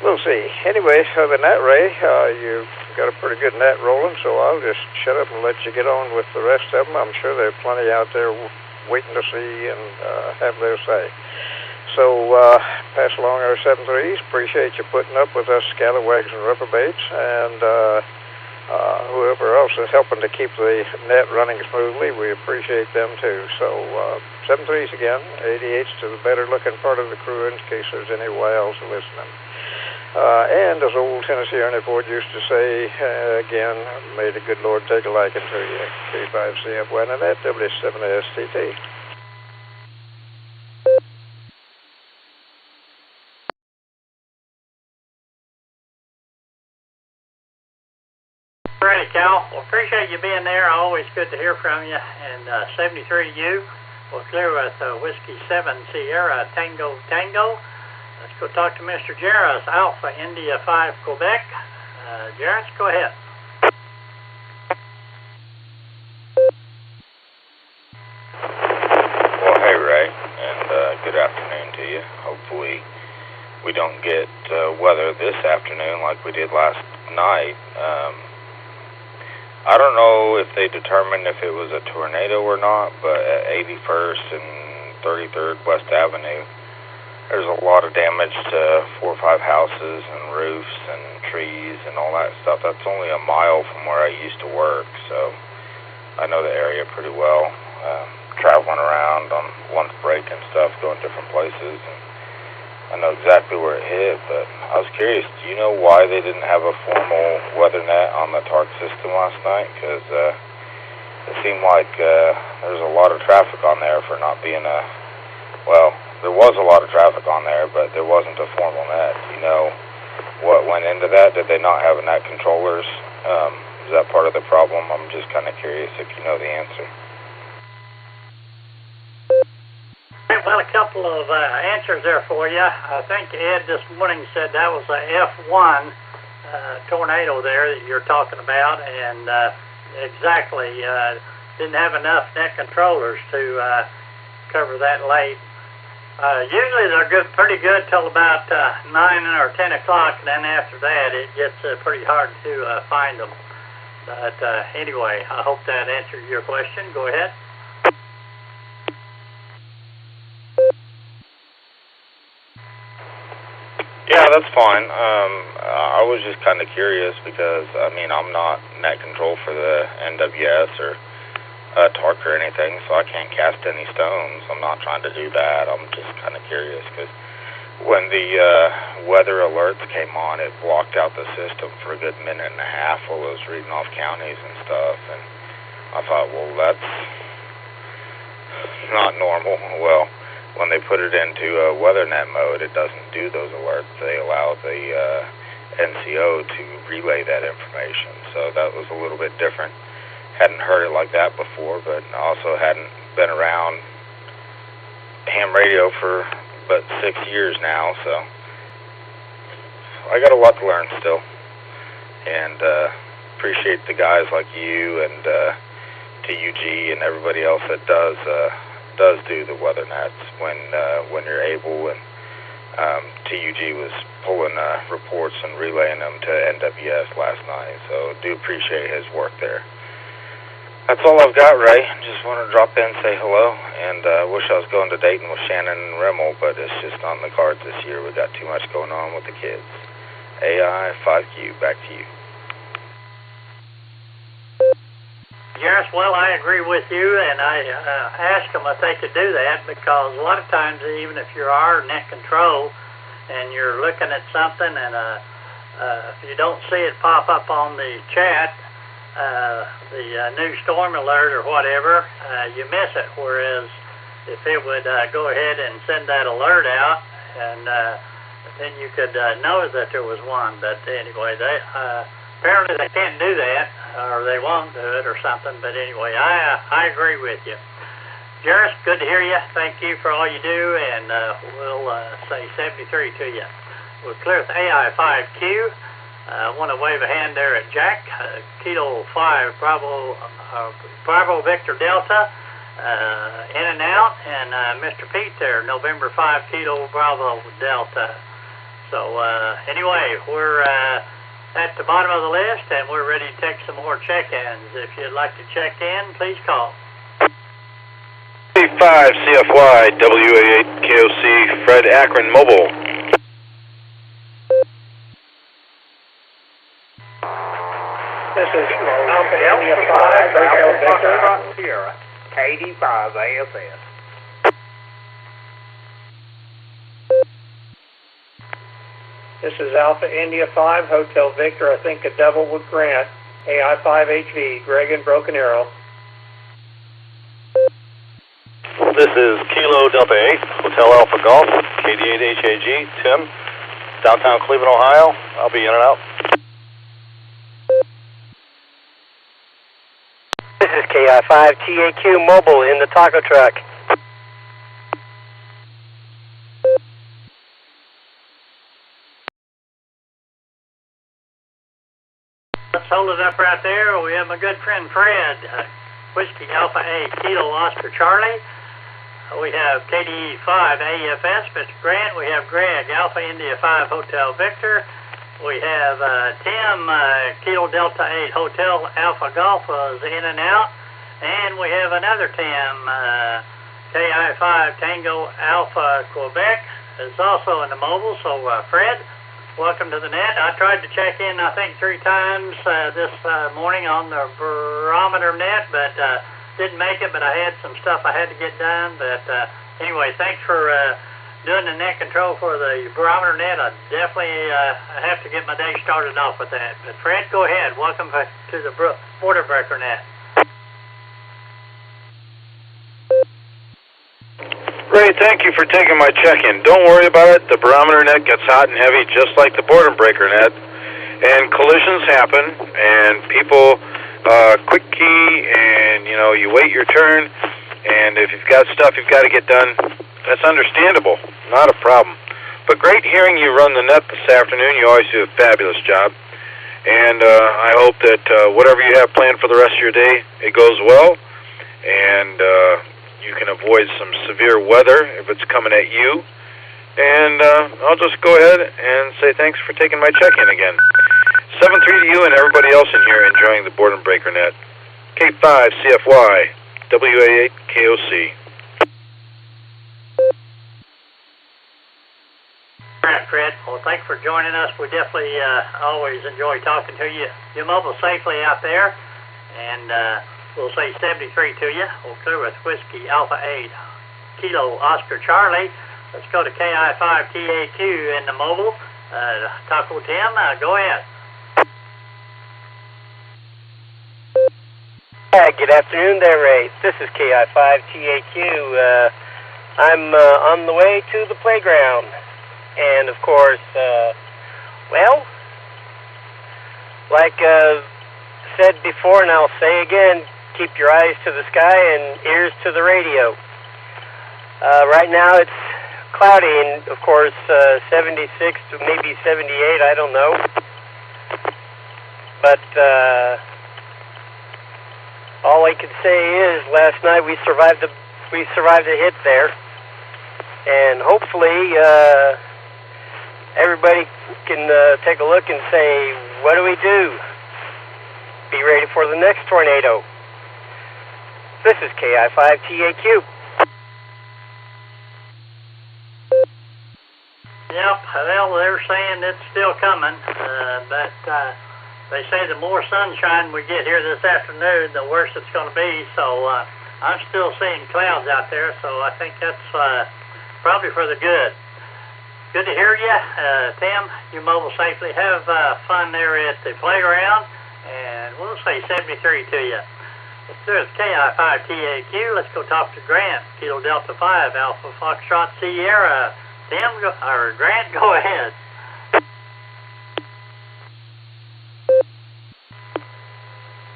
We'll see. Anyway, other than that, Ray, you've got a pretty good net rolling, so I'll just shut up and let you get on with the rest of them. I'm sure there are plenty out there waiting to see and have their say. So pass along our 7.3s. Appreciate you putting up with us scalawags and reprobates, and whoever else is helping to keep the net running smoothly, we appreciate them too. So 7.3s again, 88s to the better-looking part of the crew in case there's any whales listening. And as old Tennessee Ernie Ford used to say, again, may the good Lord take a liking to you. K5CFY and that W7STT. Ready, Cal. Well, appreciate you being there. Always good to hear from you. And 73 to you. We'll clear with Whiskey 7 Sierra Tango Tango. Let's go talk to Mr. Jairus, Alpha India 5 Quebec. Jairus, go ahead. Well, hey, Ray, and good afternoon to you. Hopefully we don't get weather this afternoon like we did last night. I don't know if they determined if it was a tornado or not, but at 81st and 33rd West Avenue, there's a lot of damage to 4 or 5 houses and roofs and trees and all that stuff. That's only a mile from where I used to work, so I know the area pretty well. Traveling around on lunch break and stuff, going different places, and I know exactly where it hit, but I was curious, do you know why they didn't have a formal weather net on the TARC system last night? Because it seemed like there was a lot of traffic on there for not being a, well, there was a lot of traffic on there, but there wasn't a formal net. Do you know what went into that? Did they not have net controllers? Is that part of the problem? I'm just kind of curious if you know the answer. Well, a couple of answers there for you. I think Ed this morning said that was a F1 tornado there that you're talking about, and exactly didn't have enough net controllers to cover that late. Usually they're good, pretty good till about 9 or 10 o'clock, and then after that it gets pretty hard to find them. But anyway, I hope that answered your question. Go ahead. Yeah, that's fine. I was just kind of curious because, I mean, I'm not net control for the NWS or TARC or anything, so I can't cast any stones. I'm not trying to do that. I'm just kind of curious because when the weather alerts came on, it blocked out the system for a good minute and a half while it was reading off counties and stuff, and I thought, well, that's not normal. Well, when they put it into WeatherNet mode, it doesn't do those alerts. They allow the NCO to relay that information. So that was a little bit different. Hadn't heard it like that before, but also hadn't been around ham radio for about 6 years now. So I got a lot to learn still. And appreciate the guys like you and TUG and everybody else that does do the weather nets when you're able, and TUG was pulling reports and relaying them to NWS last night, so do appreciate his work there. That's all I've got, Ray. Just want to drop in, say hello, and wish I was going to Dayton with Shannon and Rimmel, but it's just not in the cards this year. We got too much going on with the kids. AI 5Q, back to you. Yes, well, I agree with you, and I asked them if they could do that, because a lot of times, even if you are net control and you're looking at something and if you don't see it pop up on the chat, the new storm alert or whatever, you miss it. Whereas if it would go ahead and send that alert out, and then you could know that there was one. But anyway, they apparently they can't do that, or they won't do it or something. But anyway, I agree with you. Jarris, good to hear you. Thank you for all you do, and we'll say 73 to you. We're clear with AI 5Q. I want to wave a hand there at Jack, Kilo 5, Bravo Victor Delta, in and out, and Mr. Pete there, November 5, Kilo Bravo Delta. So anyway, we're at the bottom of the list, and we're ready to take some more check-ins. If you'd like to check in, please call. 5 CFY, WA8 KOC, Fred Akron Mobile. This is Alpha India 5, Hotel Victor. Sierra, KD5 ASS. This is Alpha India 5, Hotel Victor. I think a double with Grant. AI 5HV, Greg and Broken Arrow. This is Kilo Delta 8, Hotel Alpha Golf, KD8HAG, Tim, downtown Cleveland, Ohio. I'll be in and out. This is KI5 TAQ Mobile in the taco truck. Let's hold it up right there. We have my good friend Fred, Whiskey Alpha A, Kilo Oscar Charlie. We have KDE 5 AFS, Mr. Grant. We have Greg, Alpha India 5 Hotel Victor. We have Tim, Kilo Delta 8 Hotel Alpha Golf is in and out. And we have another Tim, KI 5 Tango Alpha Quebec is also in the mobile. So Fred, welcome to the net. I tried to check in, I think, 3 times this morning on the barometer net, but didn't make it. But I had some stuff I had to get done. But anyway, thanks for doing the net control for the barometer net. I definitely have to get my day started off with that. But Fred, go ahead. Welcome to the Border Breaker net. Ray, thank you for taking my check-in. Don't worry about it. The barometer net gets hot and heavy just like the Boredom Breaker net. And collisions happen, and people quick key, and, you know, you wait your turn. And if you've got stuff you've got to get done, that's understandable. Not a problem. But great hearing you run the net this afternoon. You always do a fabulous job. And I hope that whatever you have planned for the rest of your day, it goes well. And you can avoid some severe weather if it's coming at you. And I'll just go ahead and say thanks for taking my check-in again. 7-3 to you and everybody else in here enjoying the Boredom Breaker net. K5 CFY, WA8 KOC. All right, Fred. Well, thanks for joining us. We definitely always enjoy talking to you. You're mobile safely out there, and we'll say 73 to you. We'll clear with Whiskey Alpha 8, Kilo Oscar Charlie. Let's go to KI5 TAQ in the mobile. Taco Tim, go ahead. Good afternoon there, Ray. This is KI5 TAQ. I'm on the way to the playground. And, of course, well, like said before, and I'll say again, keep your eyes to the sky and ears to the radio. Right now it's cloudy, and, of course, 76 to maybe 78, I don't know. But all I can say is last night we survived a hit there. And hopefully everybody can take a look and say, what do we do? Be ready for the next tornado. This is KI5TAQ. Yep, well, they're saying it's still coming, but they say the more sunshine we get here this afternoon, the worse it's going to be, so I'm still seeing clouds out there, so I think that's probably for the good. Good to hear you. Tim, you mobile safely. Have fun there at the playground, and we'll say 73 to you. Let's do it. KI5TAQ. Let's go talk to Grant, Kilo Delta 5, Alpha Foxtrot Sierra. Tim, Grant, go ahead.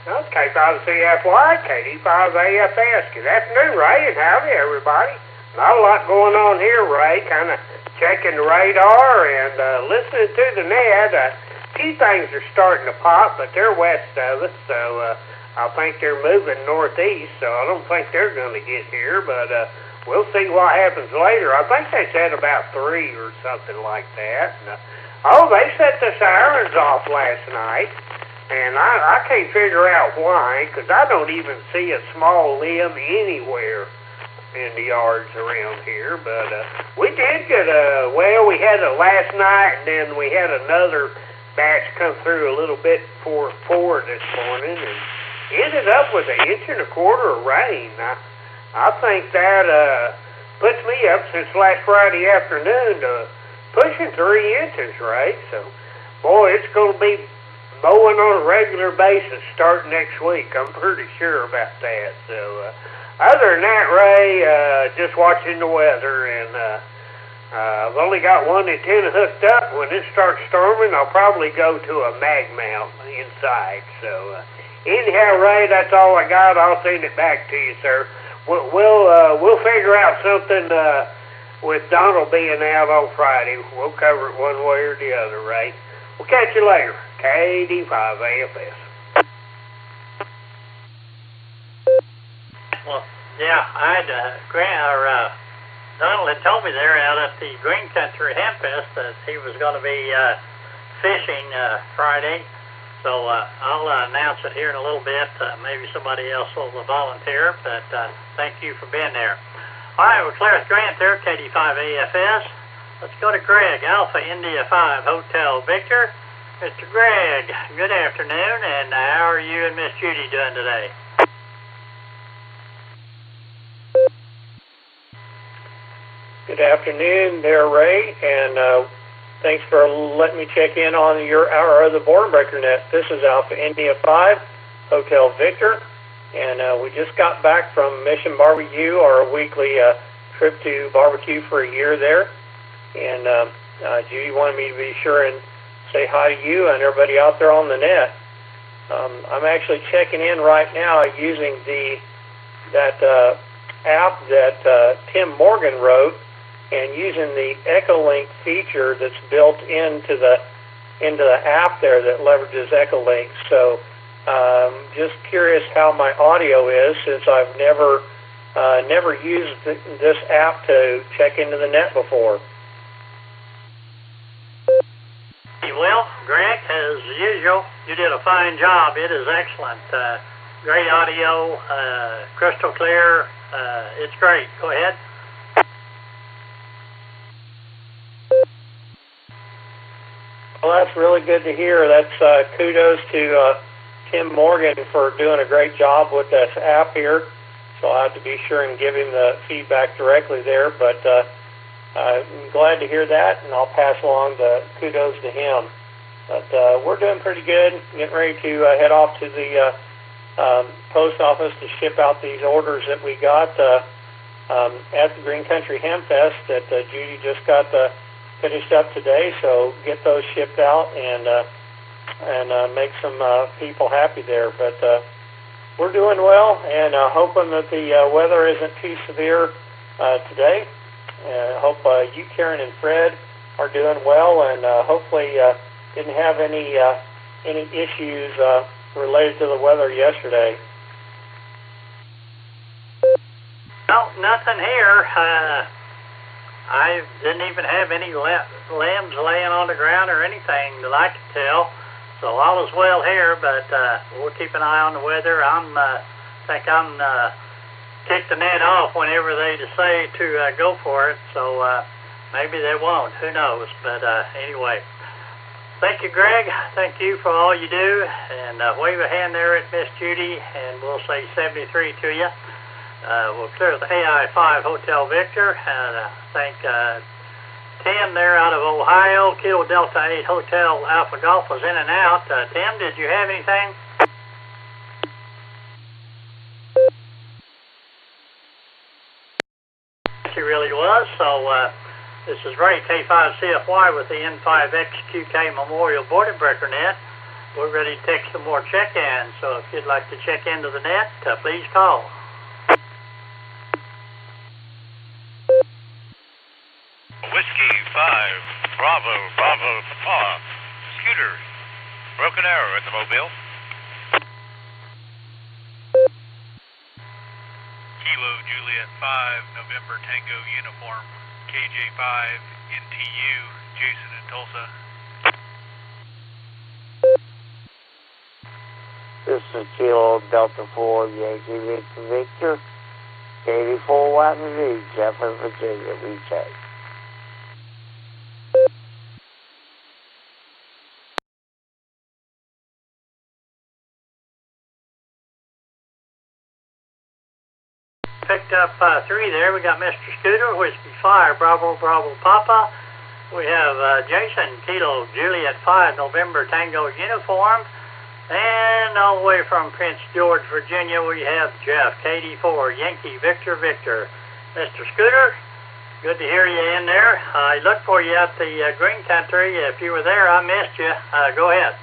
K5CFY, KD5AFS. Good afternoon, Ray, and howdy, everybody. Not a lot going on here, Ray. Kind of checking the radar and listening to the net. A few things are starting to pop, but they're west of us, so I think they're moving northeast, so I don't think they're going to get here, but we'll see what happens later. I think they said about 3 or something like that. And, they set the sirens off last night, and I can't figure out why, because I don't even see a small limb anywhere in the yards around here. But we did get we had a last night, and then we had another batch come through a little bit before 4 this morning, and ended up with 1.25 inches of rain. I think that puts me up since last Friday afternoon to pushing 3 inches, right? So, boy, it's going to be mowing on a regular basis starting next week. I'm pretty sure about that. So, other than that, Ray, just watching the weather, and I've only got one antenna hooked up. When it starts storming, I'll probably go to a mag mount inside. So, anyhow, Ray, that's all I got. I'll send it back to you, sir. We'll figure out something with Donald being out on Friday. We'll cover it one way or the other, Ray. We'll catch you later. KD5AFS. Well, yeah, Donald had told me there out at the Green Country Hamfest that he was going to be fishing Friday. So I'll announce it here in a little bit. Maybe somebody else will volunteer, but thank you for being there. All right, we're clear with Grant there, KD5AFS. Let's go to Greg, Alpha India 5, Hotel Victor. Mr. Greg, good afternoon, and how are you and Miss Judy doing today? Good afternoon there, Ray, and thanks for letting me check in on your hour of the Boredom Breaker Net. This is Alpha India 5, Hotel Victor, and we just got back from Mission Barbecue, our weekly trip to barbecue for a year there, and Judy wanted me to be sure and say hi to you and everybody out there on the net. I'm actually checking in right now using that app that Tim Morgan wrote, and using the Echolink feature that's built into the app there that leverages Echolink. So just curious how my audio is, since I've never used this app to check into the net before. Well, Greg, as usual, you did a fine job. It is excellent. Great audio, crystal clear. It's great. Go ahead. Well, that's really good to hear. That's kudos to Tim Morgan for doing a great job with this app here. So I'll have to be sure and give him the feedback directly there. But I'm glad to hear that, and I'll pass along the kudos to him. But we're doing pretty good, getting ready to head off to the post office to ship out these orders that we got at the Green Country Hamfest that Judy just got finished up today. So get those shipped out and make some people happy there. But we're doing well, and hoping that the weather isn't too severe today. Hope you, Karen, and Fred are doing well, and hopefully didn't have any issues related to the weather yesterday. No, nothing here. I didn't even have any limbs laying on the ground or anything that I could tell. So all is well here, but we'll keep an eye on the weather. Think I'm kick the net off whenever they decide to go for it. So maybe they won't. Who knows? But anyway, thank you, Greg. Thank you for all you do. And wave a hand there at Miss Judy, and we'll say 73 to you. We'll clear the AI5 Hotel Victor, and thank Tim there out of Ohio. Kilo Delta 8 Hotel Alpha Golf was in and out. Tim, did you have anything? He really was. So this is Ray K5CFY with the N5XQK Memorial Boredom Breaker Net. We're ready to take some more check-ins. So if you'd like to check into the net, please call. Whiskey 5 Bravo Papa Scooter Broken Arrow at the Mobile. Kilo Juliet 5 November Tango Uniform KJ5 NTU Jason in Tulsa. This is Kilo Delta 4 Yankee Victor 84 Watt V Jefferson, Virginia. Recheck. Picked up 3 there. We got Mr. Scooter, Whiskey 5, Bravo Papa. We have Jason, Kilo Juliet 5, November Tango Uniform. And all the way from Prince George, Virginia, we have Jeff, KD4, Yankee Victor. Mr. Scooter, good to hear you in there. I looked for you at the Green Country. If you were there, I missed you. Go ahead.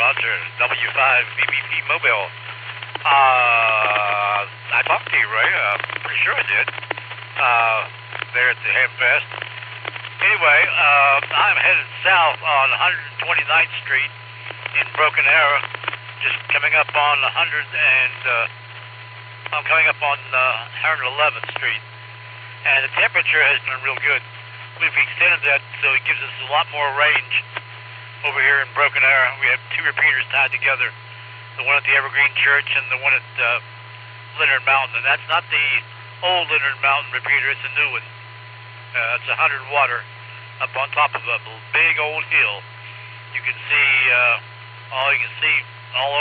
Roger, W5 BBP Mobile. I talked to you, Ray. Pretty sure I did. There at the Hamfest. Anyway, I'm headed south on 129th Street in Broken Arrow, just coming up on 100 and I'm coming up on 111th Street. And the temperature has been real good. We've extended that so it gives us a lot more range over here in Broken Arrow. We have 2 repeaters tied together, the one at the Evergreen Church and the one at Leonard Mountain. And that's not the old Leonard Mountain repeater, it's a new one. It's 100 water up on top of a big old hill. You can see all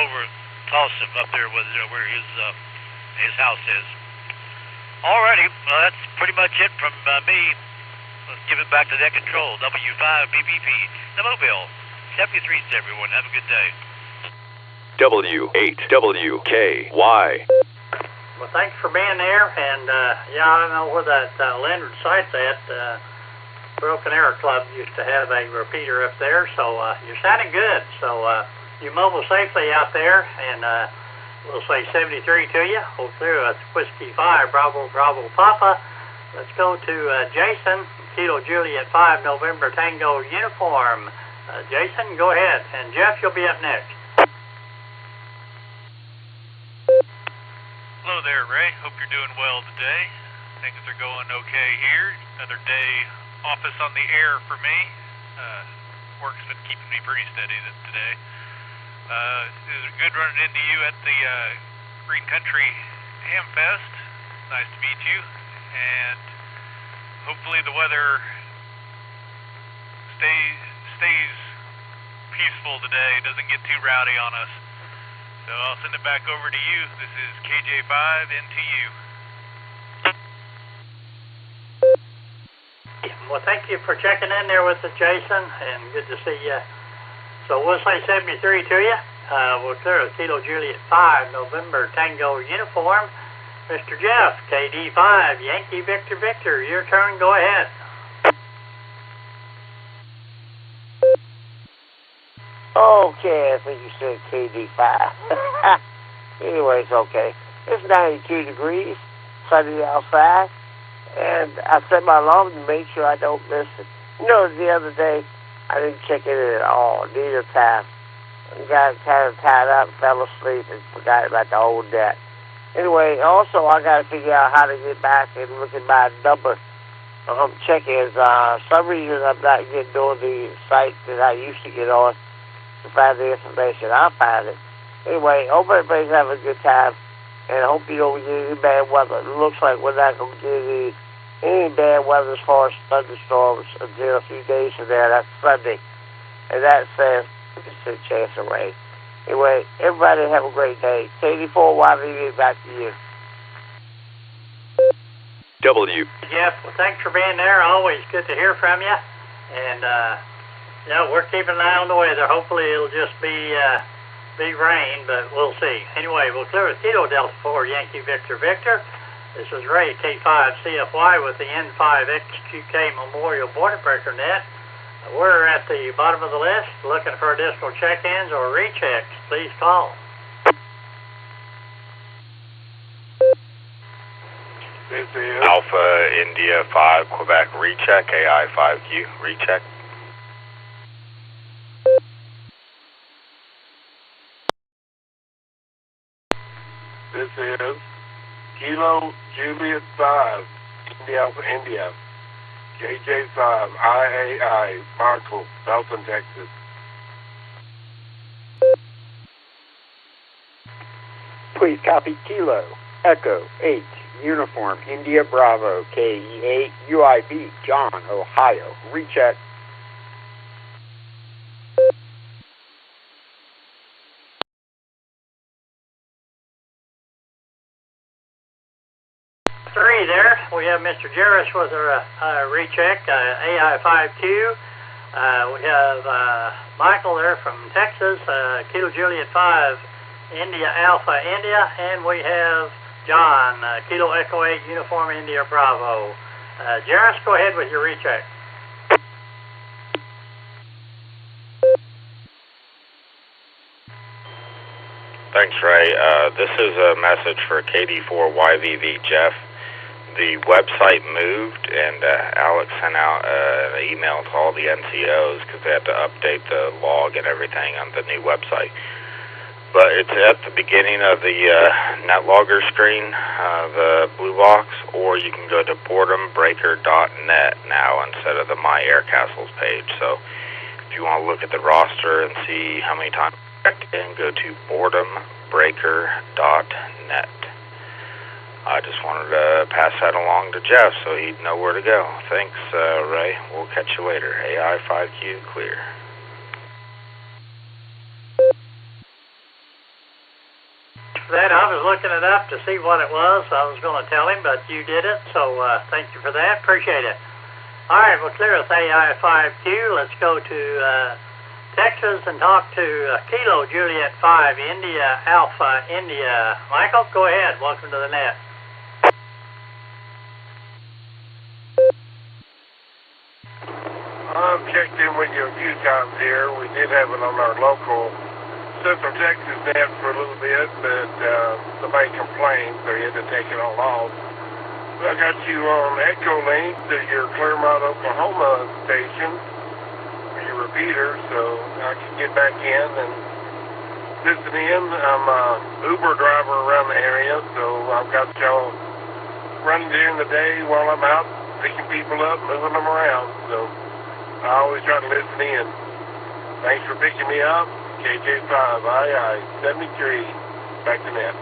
over Tulsa up there where his house is. Alrighty, well that's pretty much it from me. Let's give it back to net control. W5 BBP, the Mobile. 73s, everyone. Have a good day. W8WKY. Well, thanks for being there. And, yeah, I don't know where that Leonard site's at. Broken Arrow Club used to have a repeater up there. So you're sounding good. So you mobile safely out there. And we'll say 73 to you. We'll clear Whiskey 5, Bravo Papa. Let's go to Jason, Kilo Juliet 5, November Tango Uniform. Jason, go ahead. And Jeff, you'll be up next. Hello there, Ray. Hope you're doing well today. Things are going okay here. Another day office on the air for me. Work's been keeping me pretty steady today. It was good running into you at the Green Country Hamfest. Nice to meet you. And hopefully the weather stays peaceful today, doesn't get too rowdy on us. So I'll send it back over to you. This is KJ5 NTU. Well, thank you for checking in there with us, Jason, and good to see you. So we'll say 73 to you. We'll clear a Kilo Juliet 5, November Tango Uniform. Mr. Jeff, KD5, Yankee Victor. Your turn, go ahead. Okay, I think you said KD5. Anyway, it's okay. It's 92 degrees, sunny outside, and I set my alarm to make sure I don't miss it. You know, the other day, I didn't check it in at all, neither time. I got kind of tied up, fell asleep, and forgot about the old net. Anyway, also I got to figure out how to get back and look at my number. Check-ins. Some reason I'm not getting on the site that I used to get on to find the information. I'll find it. Anyway, hope everybody's having a good time, and I hope you don't get any bad weather. It looks like we're not going to get any bad weather as far as thunderstorms until a few days from there. That's Sunday. And that says it's a chance of rain. Anyway, everybody have a great day. KD4 YVV, back to you. W. Jeff, well, thanks for being there. Always good to hear from you. And, we're keeping an eye on the weather. Hopefully it'll just be rain, but we'll see. Anyway, we'll clear with Kilo Delta 4, Yankee Victor Victor. This is Ray, K5CFY with the N5XQK Memorial Border Breaker Net. We're at the bottom of the list, looking for additional check-ins or rechecks. Please call. This is Alpha India 5 Quebec recheck, AI 5Q recheck. This is Kilo Juliet 5 India Alpha India JJ5 IAI Michael, Dalton, Texas. Please copy Kilo Echo 8 Uniform India Bravo KE8 UIB John, Ohio. Recheck. Three there. We have Mr. Jarris with a recheck, AI5Q. We have Michael there from Texas, Kilo Juliet 5 India Alpha India, and we have John, Kilo Echo 8 Uniform India Bravo. Jarris, go ahead with your recheck. Thanks, Ray. This is a message for KD4YVV Jeff. The website moved, and Alex sent out an email to all the NCOs because they had to update the log and everything on the new website. But it's at the beginning of the Netlogger screen, the blue box, or you can go to boredombreaker.net now instead of the My Air Castles page. So if you want to look at the roster and see how many times and go to boredombreaker.net. I just wanted to pass that along to Jeff so he'd know where to go. Thanks, Ray. We'll catch you later. AI5Q clear. That I was looking it up to see what it was. I was going to tell him, but you did it, so thank you for that. Appreciate it. All right, we'll clear with AI5Q. Let's go to Texas and talk to Kilo Juliet 5 India Alpha India. Michael, go ahead. Welcome to the net. I've checked in with you a few times here. We did have it on our local Central Texas net for a little bit, but somebody complained, so he had to take it all off. But I got you on Echolink to your Claremont, Oklahoma station, for your repeater, so I can get back in and listen in. I'm an Uber driver around the area, so I've got y'all running during the day while I'm out picking people up, moving them around, so I always try to listen in. Thanks for picking me up. KJ5, II, 73, back to net.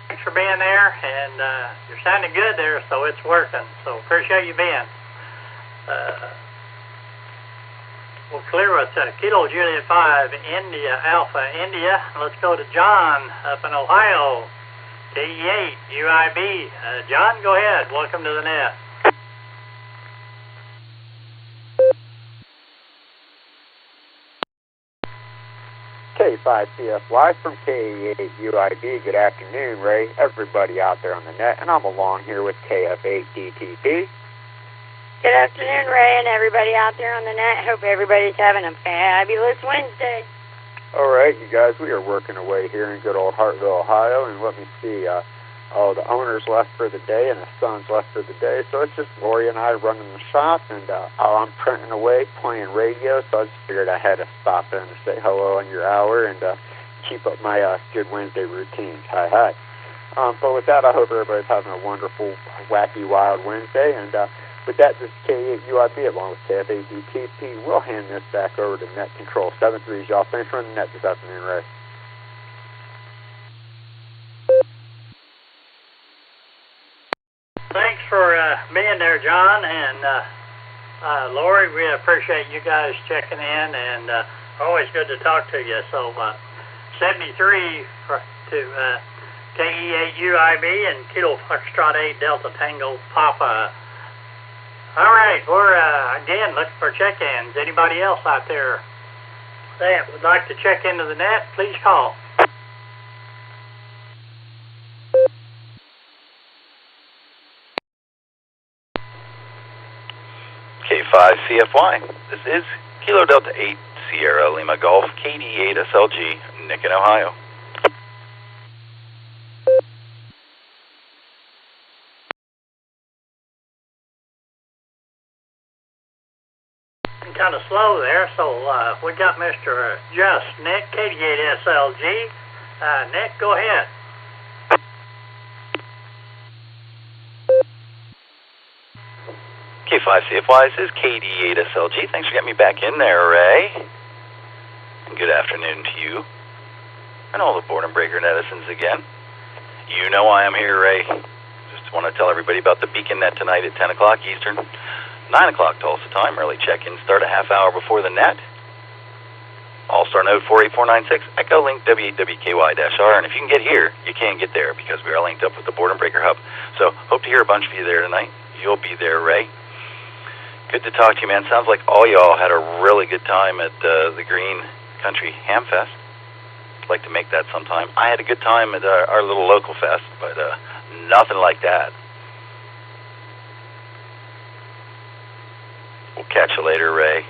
Thanks for being there, and you're sounding good there, so it's working. So appreciate you being. We'll clear with Kilo Juliet 5, India Alpha India. Let's go to John up in Ohio, KE8, UIB. John, go ahead. Welcome to the net. K5CFY from KE8 UIB. Good afternoon, Ray. Everybody out there on the net, and I'm along here with KF8DTP. Good afternoon, Ray, and everybody out there on the net. Hope everybody's having a fabulous Wednesday. All right, you guys, we are working away here in good old Hartville, Ohio, and let me see. The owner's left for the day, and the son's left for the day, so it's just Lori and I running the shop, and I'm printing away, playing radio, so I just figured I had to stop in to say hello on your hour, and keep up my good Wednesday routines. Hi. But with that, I hope everybody's having a wonderful, wacky, wild Wednesday. And with that, this is K8UIB along with KFADTP. We'll hand this back over to Net Control 73. Y'all, thanks for running the net this afternoon, Ray. Thanks for being there, John, and Lori. We appreciate you guys checking in, and always good to talk to you. So 73 to KE8UIB and Kilo Foxtrot 8 Delta Tango Papa. All right, we're again looking for check-ins. Anybody else out there that would like to check into the net, please call. K5CFY. This is Kilo Delta 8 Sierra Lima Golf KD8 SLG, Nick in Ohio. Kind of slow there, so we got Mr. Just Nick, KD8 SLG. Nick, go ahead. K5CFY, this is KD8 SLG. Thanks for getting me back in there, Ray. And good afternoon to you and all the Boredom Breaker netizens again. You know why I'm here, Ray. Just want to tell everybody about the Beacon Net tonight at 10 o'clock Eastern. 9 o'clock Tulsa time, early check-in, start a half hour before the net. Allstar node 48496, Echolink W8WKY-R, and if you can get here, you can get there because we are linked up with the Boredom Breaker Hub. So, hope to hear a bunch of you there tonight. You'll be there, Ray. Good to talk to you, man. Sounds like all y'all had a really good time at the Green Country Ham Fest. I'd like to make that sometime. I had a good time at our little local fest, but nothing like that. We'll catch you later, Ray.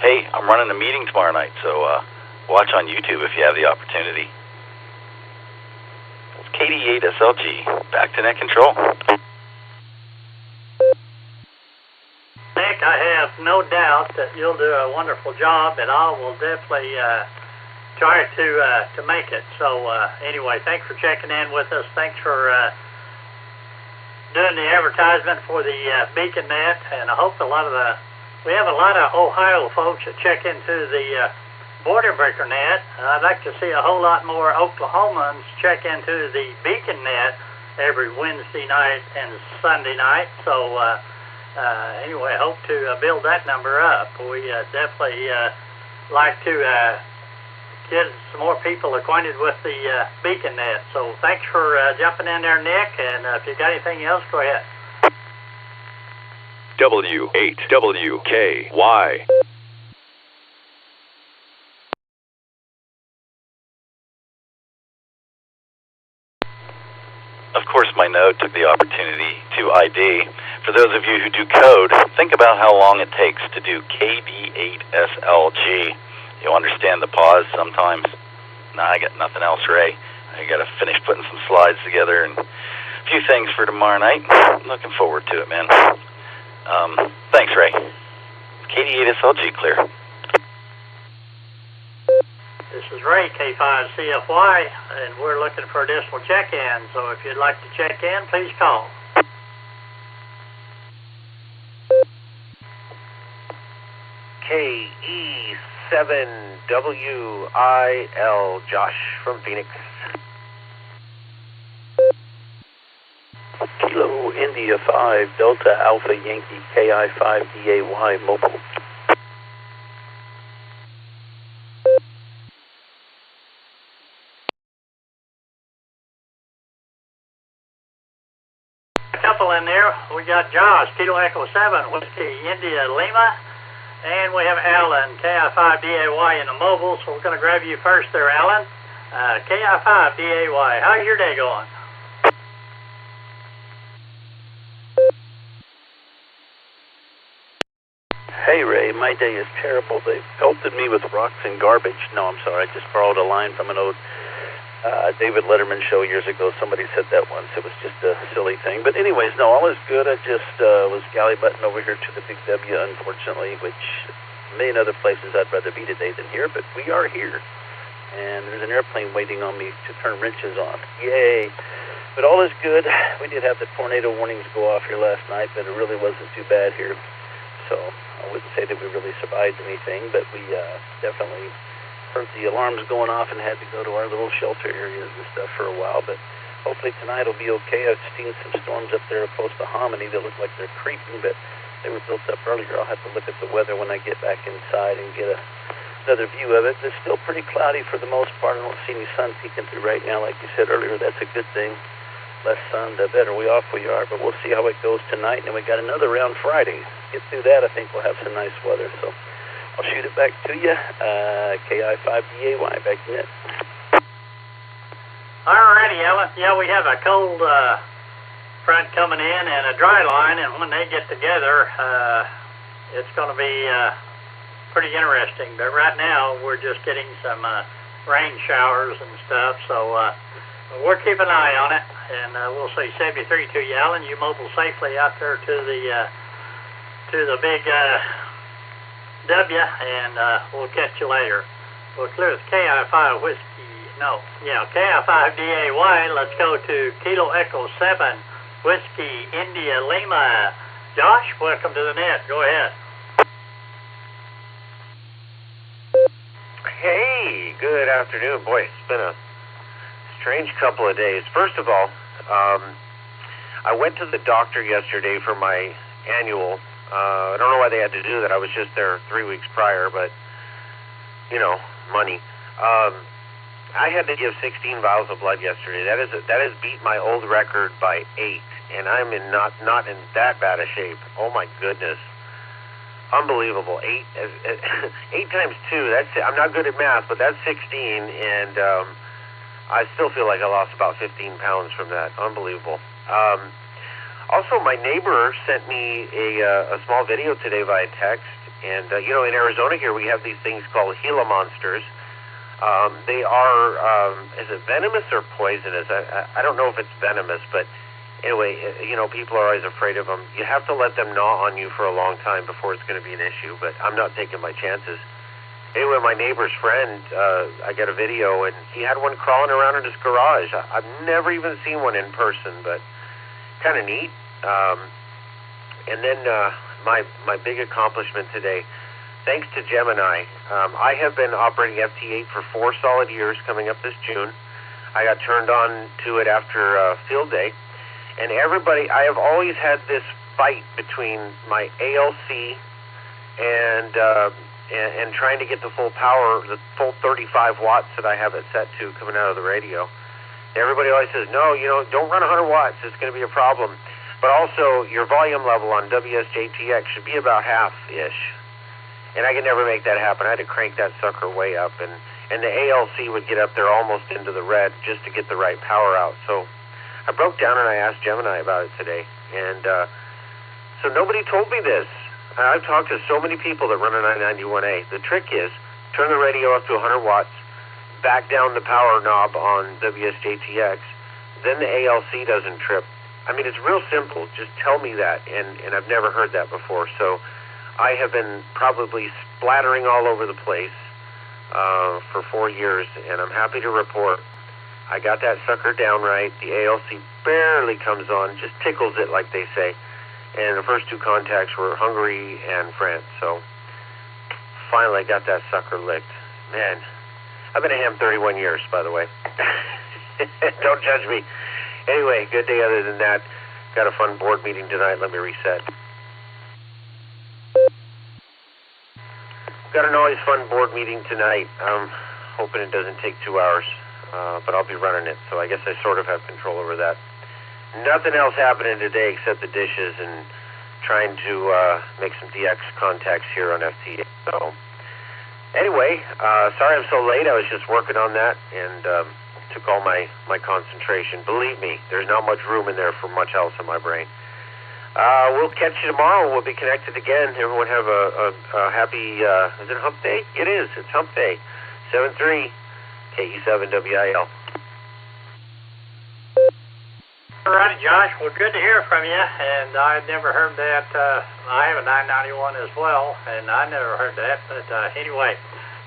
Hey, I'm running a meeting tomorrow night, so watch on YouTube if you have the opportunity. It's KD8 SLG. Back to Net Control. Nick, I have no doubt that you'll do a wonderful job, and I will definitely try to make it. So anyway, thanks for checking in with us. Thanks for doing the advertisement for the Beacon Net, and I hope we have a lot of Ohio folks that check into the Boredom Breaker Net. I'd like to see a whole lot more Oklahomans check into the Beacon Net every Wednesday night and Sunday night. So anyway, hope to build that number up. We definitely like to get some more people acquainted with the Beacon Net. So thanks for jumping in there, Nick, and if you got anything else, go ahead. W8WKY. Of course, my node took the opportunity to ID. For those of you who do code, think about how long it takes to do KD8SLG. You'll understand the pause sometimes. Nah, I got nothing else, Ray. I got to finish putting some slides together and a few things for tomorrow night. Looking forward to it, man. Thanks, Ray. KD8SLG clear. This is Ray, K5CFY, and we're looking for additional check-ins. So if you'd like to check in, please call. KE7WIL, Josh from Phoenix. Kilo India 5 Delta Alpha Yankee KI5 DAY mobile. A couple in there. We got Josh, Kilo Echo 7, Whiskey India Lima, and we have Alan, KI5 DAY in the mobile. So we're going to grab you first there, Alan. KI5 DAY. How's your day going? Hey Ray, my day is terrible. They pelted me with rocks and garbage. No, I'm sorry, I just borrowed a line from an old David Letterman show years ago. Somebody said that once. It was just a silly thing. But anyways, no, all is good. I just was galley-butting over here to the Big W, unfortunately, which many other places I'd rather be today than here, but we are here. and there's an airplane waiting on me to turn wrenches on. Yay! But all is good. We did have the tornado warnings go off here last night, but it really wasn't too bad here. So I wouldn't say that we really survived anything, but we definitely heard the alarms going off and had to go to our little shelter areas and stuff for a while. But hopefully tonight will be okay. I've seen some storms up there close to Hominy that look like they're creeping, but they were built up earlier. I'll have to look at the weather when I get back inside and get another view of it. It's still pretty cloudy for the most part. I don't see any sun peeking through right now. Like you said earlier, that's a good thing. Less sun, the better we off we are. But we'll see how it goes tonight. And then we got another round Friday. Get through that, I think we'll have some nice weather. So I'll shoot it back to you. KI5DAY, back in it. Alrighty, Ellen. Yeah, we have a cold front coming in and a dry line, and when they get together, it's going to be pretty interesting. But right now, we're just getting some rain showers and stuff, so we'll keep an eye on it, and we'll say 73 to you, Alan. You mobile safely out there to the big W, and we'll catch you later. We'll clear the KI5 whiskey. No, yeah, KI5DAY. Let's go to Kilo Echo 7 Whiskey India Lima. Josh, welcome to the net. Go ahead. Hey, good afternoon. Boy, it's been a strange couple of days. First of all, I went to the doctor yesterday for my annual. I don't know why they had to do that. I was just there 3 weeks prior, but, you know, money. I had to give 16 vials of blood yesterday. That has beat my old record by 8, and I'm in not in that bad a shape. Oh my goodness, unbelievable! 8 times 2. That's, I'm not good at math, but that's 16, and I still feel like I lost about 15 pounds from that. Unbelievable. Also, my neighbor sent me a small video today via text, and you know, in Arizona here we have these things called Gila monsters. They are, is it venomous or poisonous? I don't know if it's venomous, but anyway, you know, people are always afraid of them. You have to let them gnaw on you for a long time before it's going to be an issue, but I'm not taking my chances. Anyway, my neighbor's friend, I got a video, and he had one crawling around in his garage. I've never even seen one in person, but kind of neat. And then my big accomplishment today, thanks to Gemini, I have been operating FT8 for 4 solid years coming up this June. I got turned on to it after field day. And everybody, I have always had this fight between my ALC and trying to get the full power, the full 35 watts that I have it set to coming out of the radio. Everybody always says, no, you know, don't run 100 watts. It's going to be a problem. But also, your volume level on WSJTX should be about half-ish. And I could never make that happen. I had to crank that sucker way up, and the ALC would get up there almost into the red just to get the right power out. So I broke down and I asked Gemini about it today. And so nobody told me this. I've talked to so many people that run a 991A. The trick is, turn the radio up to 100 watts, back down the power knob on WSJTX, then the ALC doesn't trip. I mean, it's real simple. Just tell me that, and I've never heard that before. So I have been probably splattering all over the place for 4 years, and I'm happy to report I got that sucker down right. The ALC barely comes on, just tickles it, like they say. And the first 2 contacts were Hungary and France. So finally I got that sucker licked. Man, I've been a ham 31 years, by the way. Don't judge me. Anyway, good day other than that. Got a fun board meeting tonight. Let me reset. Got an always fun board meeting tonight. I'm hoping it doesn't take 2 hours, but I'll be running it, so I guess I sort of have control over that. Nothing else happening today except the dishes and trying to make some DX contacts here on FT8. So anyway, sorry I'm so late. I was just working on that and took all my concentration. Believe me, there's not much room in there for much else in my brain. We'll catch you tomorrow. We'll be connected again. Everyone have a happy, is it hump day? It is. It's hump day. 7-3, KE7WIL. All righty, Josh. Well, good to hear from you. And I've never heard that. I have a 991 as well, and I never heard that. But anyway,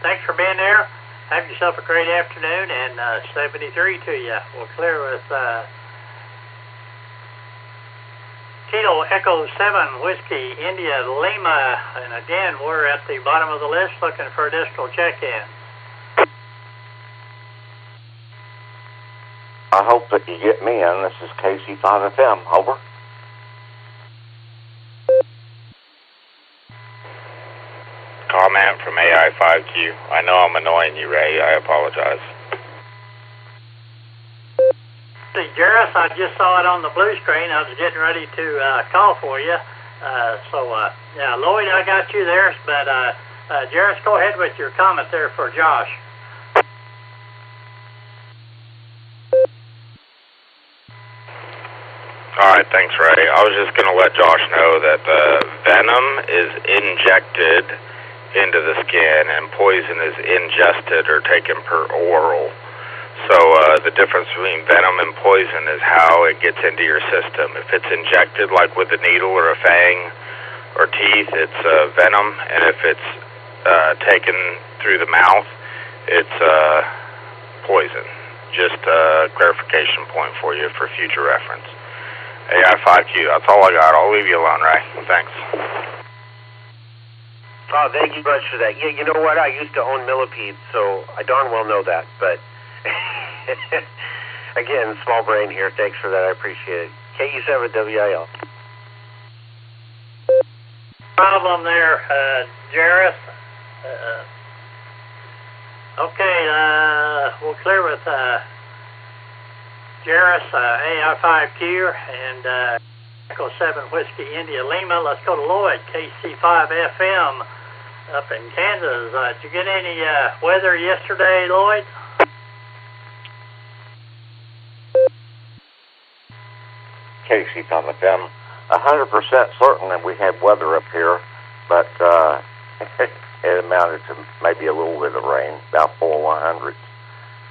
thanks for being there. have yourself a great afternoon, and 73 to you. We'll clear with Kilo Echo 7 Whiskey India Lima, and again, we're at the bottom of the list looking for additional check-in. I hope that you get me in. This is KC5FM. Over. Comment from AI5Q. I know I'm annoying you, Ray. I apologize. See, Jarris, I just saw it on the blue screen. I was getting ready to call for you. Yeah, Lloyd, I got you there, but Jarris, go ahead with your comment there for Josh. All right, thanks, Ray. I was just going to let Josh know that the venom is injected into the skin and poison is ingested or taken per oral. So the difference between venom and poison is how it gets into your system. If it's injected like with a needle or a fang or teeth, it's venom, and if it's taken through the mouth, it's poison. Just a clarification point for you for future reference. AI5Q, that's all I got. I'll leave you alone, Ray. Thanks. Oh, thank you much for that. Yeah, you know what? I used to own millipedes, so I darn well know that. But, again, small brain here. Thanks for that. I appreciate it. KU7WIL. Problem there, Jarris. Okay, we'll clear with Jarris, AI5Q, and Echo 7 Whiskey India Lima. Let's go to Lloyd, KC5FM up in Kansas. Did you get any weather yesterday, Lloyd? KC5FM, 100% certain that we had weather up here, but it amounted to maybe a little bit of rain, about 4/100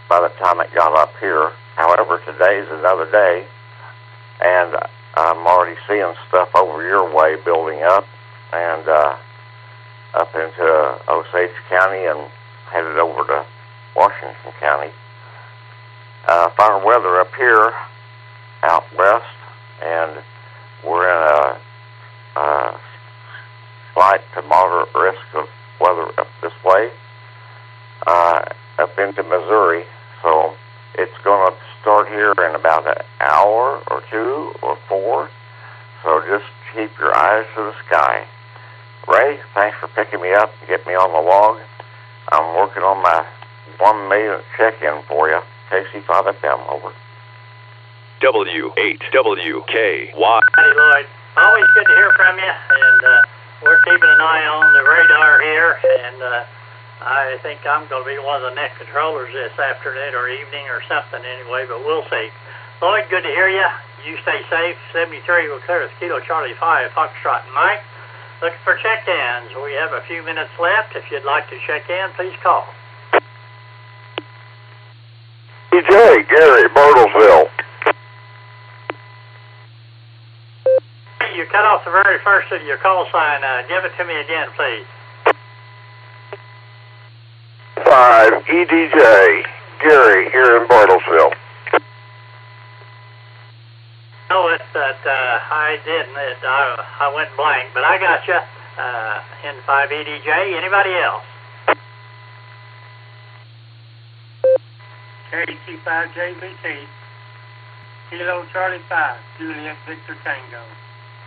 by the time it got up here. However, today's another day, and I'm already seeing stuff over your way building up, and up into Osage County and headed over to Washington County. Fire weather up here out west, and we're in a slight to moderate risk of weather up this way, up into Missouri. So it's going to start here in about an hour or two or 4. So just keep your eyes to the sky. Ray, thanks for picking me up and getting me on the log. I'm working on my 1 million check-in for you. KC5FM, over. W8WKY. Hey, Lloyd. Always good to hear from you, and we're keeping an eye on the radar here, and I think I'm going to be one of the net controllers this afternoon or evening or something anyway, but we'll see. Lloyd, good to hear you. You stay safe. 73 will clear with Kilo Charlie 5, Foxtrot and Mike. Looking for check-ins. We have a few minutes left. If you'd like to check in, please call. DJ, Gary, Bartlesville. You cut off the very first of your call sign. Give it to me again, please. 5 EDJ, Gary, here in Bartlesville. No, it's that I didn't. I went blank, but I got you. N5 EDJ. Anybody else? KC5JBT, Kilo Charlie 5, Juliet Victor Tango.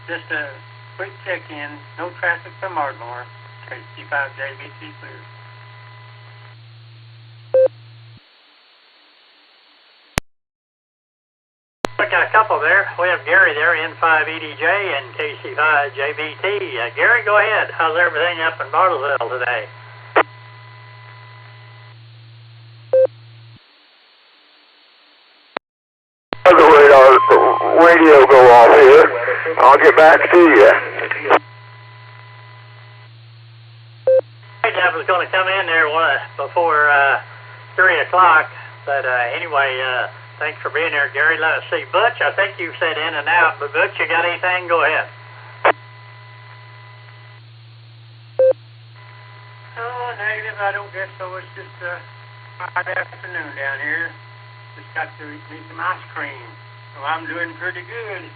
Just a quick check-in, no traffic from Ardmore. KC5JBT clear. We got a couple there. We have Gary there, N5 EDJ and KC5JBT. Gary, go ahead. How's everything up in Bartlesville today? The radar radio go off here. I'll get back to you. I was going to come in there before 3 o'clock, but anyway, thanks for being here, Gary. Let us see. Butch, I think you said in and out, but Butch, you got anything? Go ahead. Oh, negative. I don't guess so. It's just Friday afternoon down here. Just got to eat me some ice cream. So I'm doing pretty good.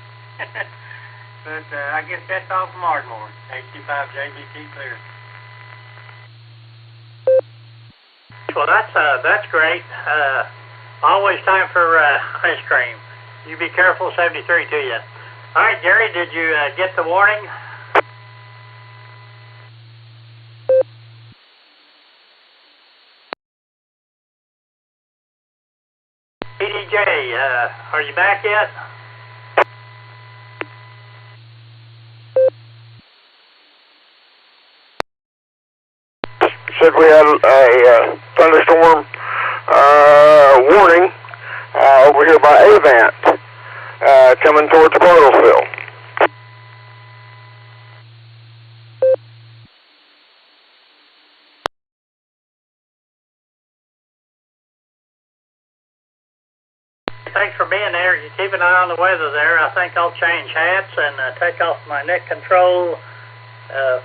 But I guess that's all from Ardmore. 85 JBT clear. Well, that's great. Always time for ice cream. You be careful, 73 to you. All right, Gary, did you get the warning? PDJ, are you back yet? Said we had a thunderstorm warning over here by Avant coming towards Bartlesville. Thanks for being there. You keep an eye on the weather there. I think I'll change hats and take off my net control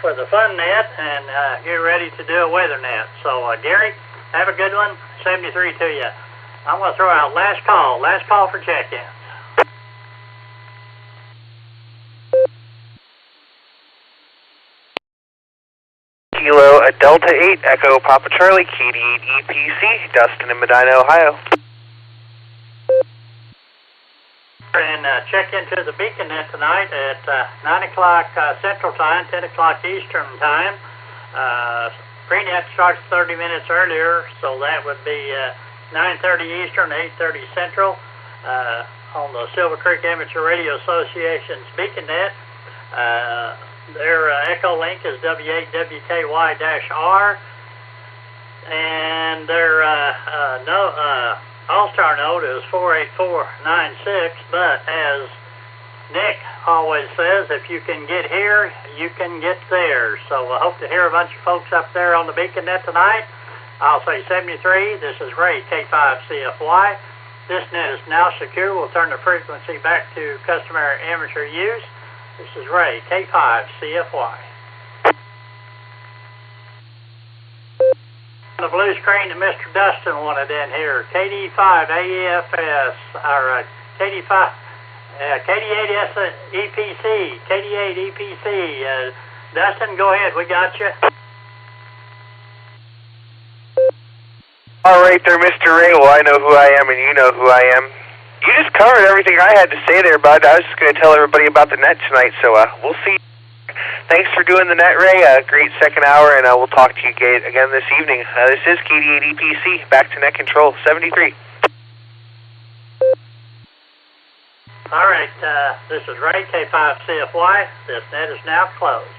for the fun net and get ready to do a weather net. So, Gary, have a good one. 73 to you. I'm going to throw out last call for check-in. Kilo Delta 8 Echo Papa Charlie KD8 EPC, Dustin in Medina, Ohio. And check into the Beacon Net tonight at 9 o'clock Central Time, 10 o'clock Eastern Time. Prenet starts 30 minutes earlier, so that would be 9:30 Eastern, 8:30 Central on the Silver Creek Amateur Radio Association's Beacon Net. Their Echolink is W8WKY-R, and their Allstar node is 48496, but as Nick always says, if you can get here, you can get there. So I hope to hear a bunch of folks up there on the Beacon Net tonight. I'll say 73. This is Ray, K5CFY. This net is now secure. We'll turn the frequency back to customary amateur use. This is Ray, K5CFY. The blue screen that Mr. Dustin wanted in here, KD5AEFS, or KD5, KD8 EPC, KD8 EPC. Dustin, go ahead, we got you. All right there, Mr. Ray. Well, I know who I am and you know who I am. You just covered everything I had to say there, bud. I was just going to tell everybody about the net tonight, so we'll see. Thanks for doing the net, Ray. Great second hour, and we'll talk to you again this evening. This is KD8 EPC, back to net control, 73. All right, this is Ray, K5CFY. This net is now closed.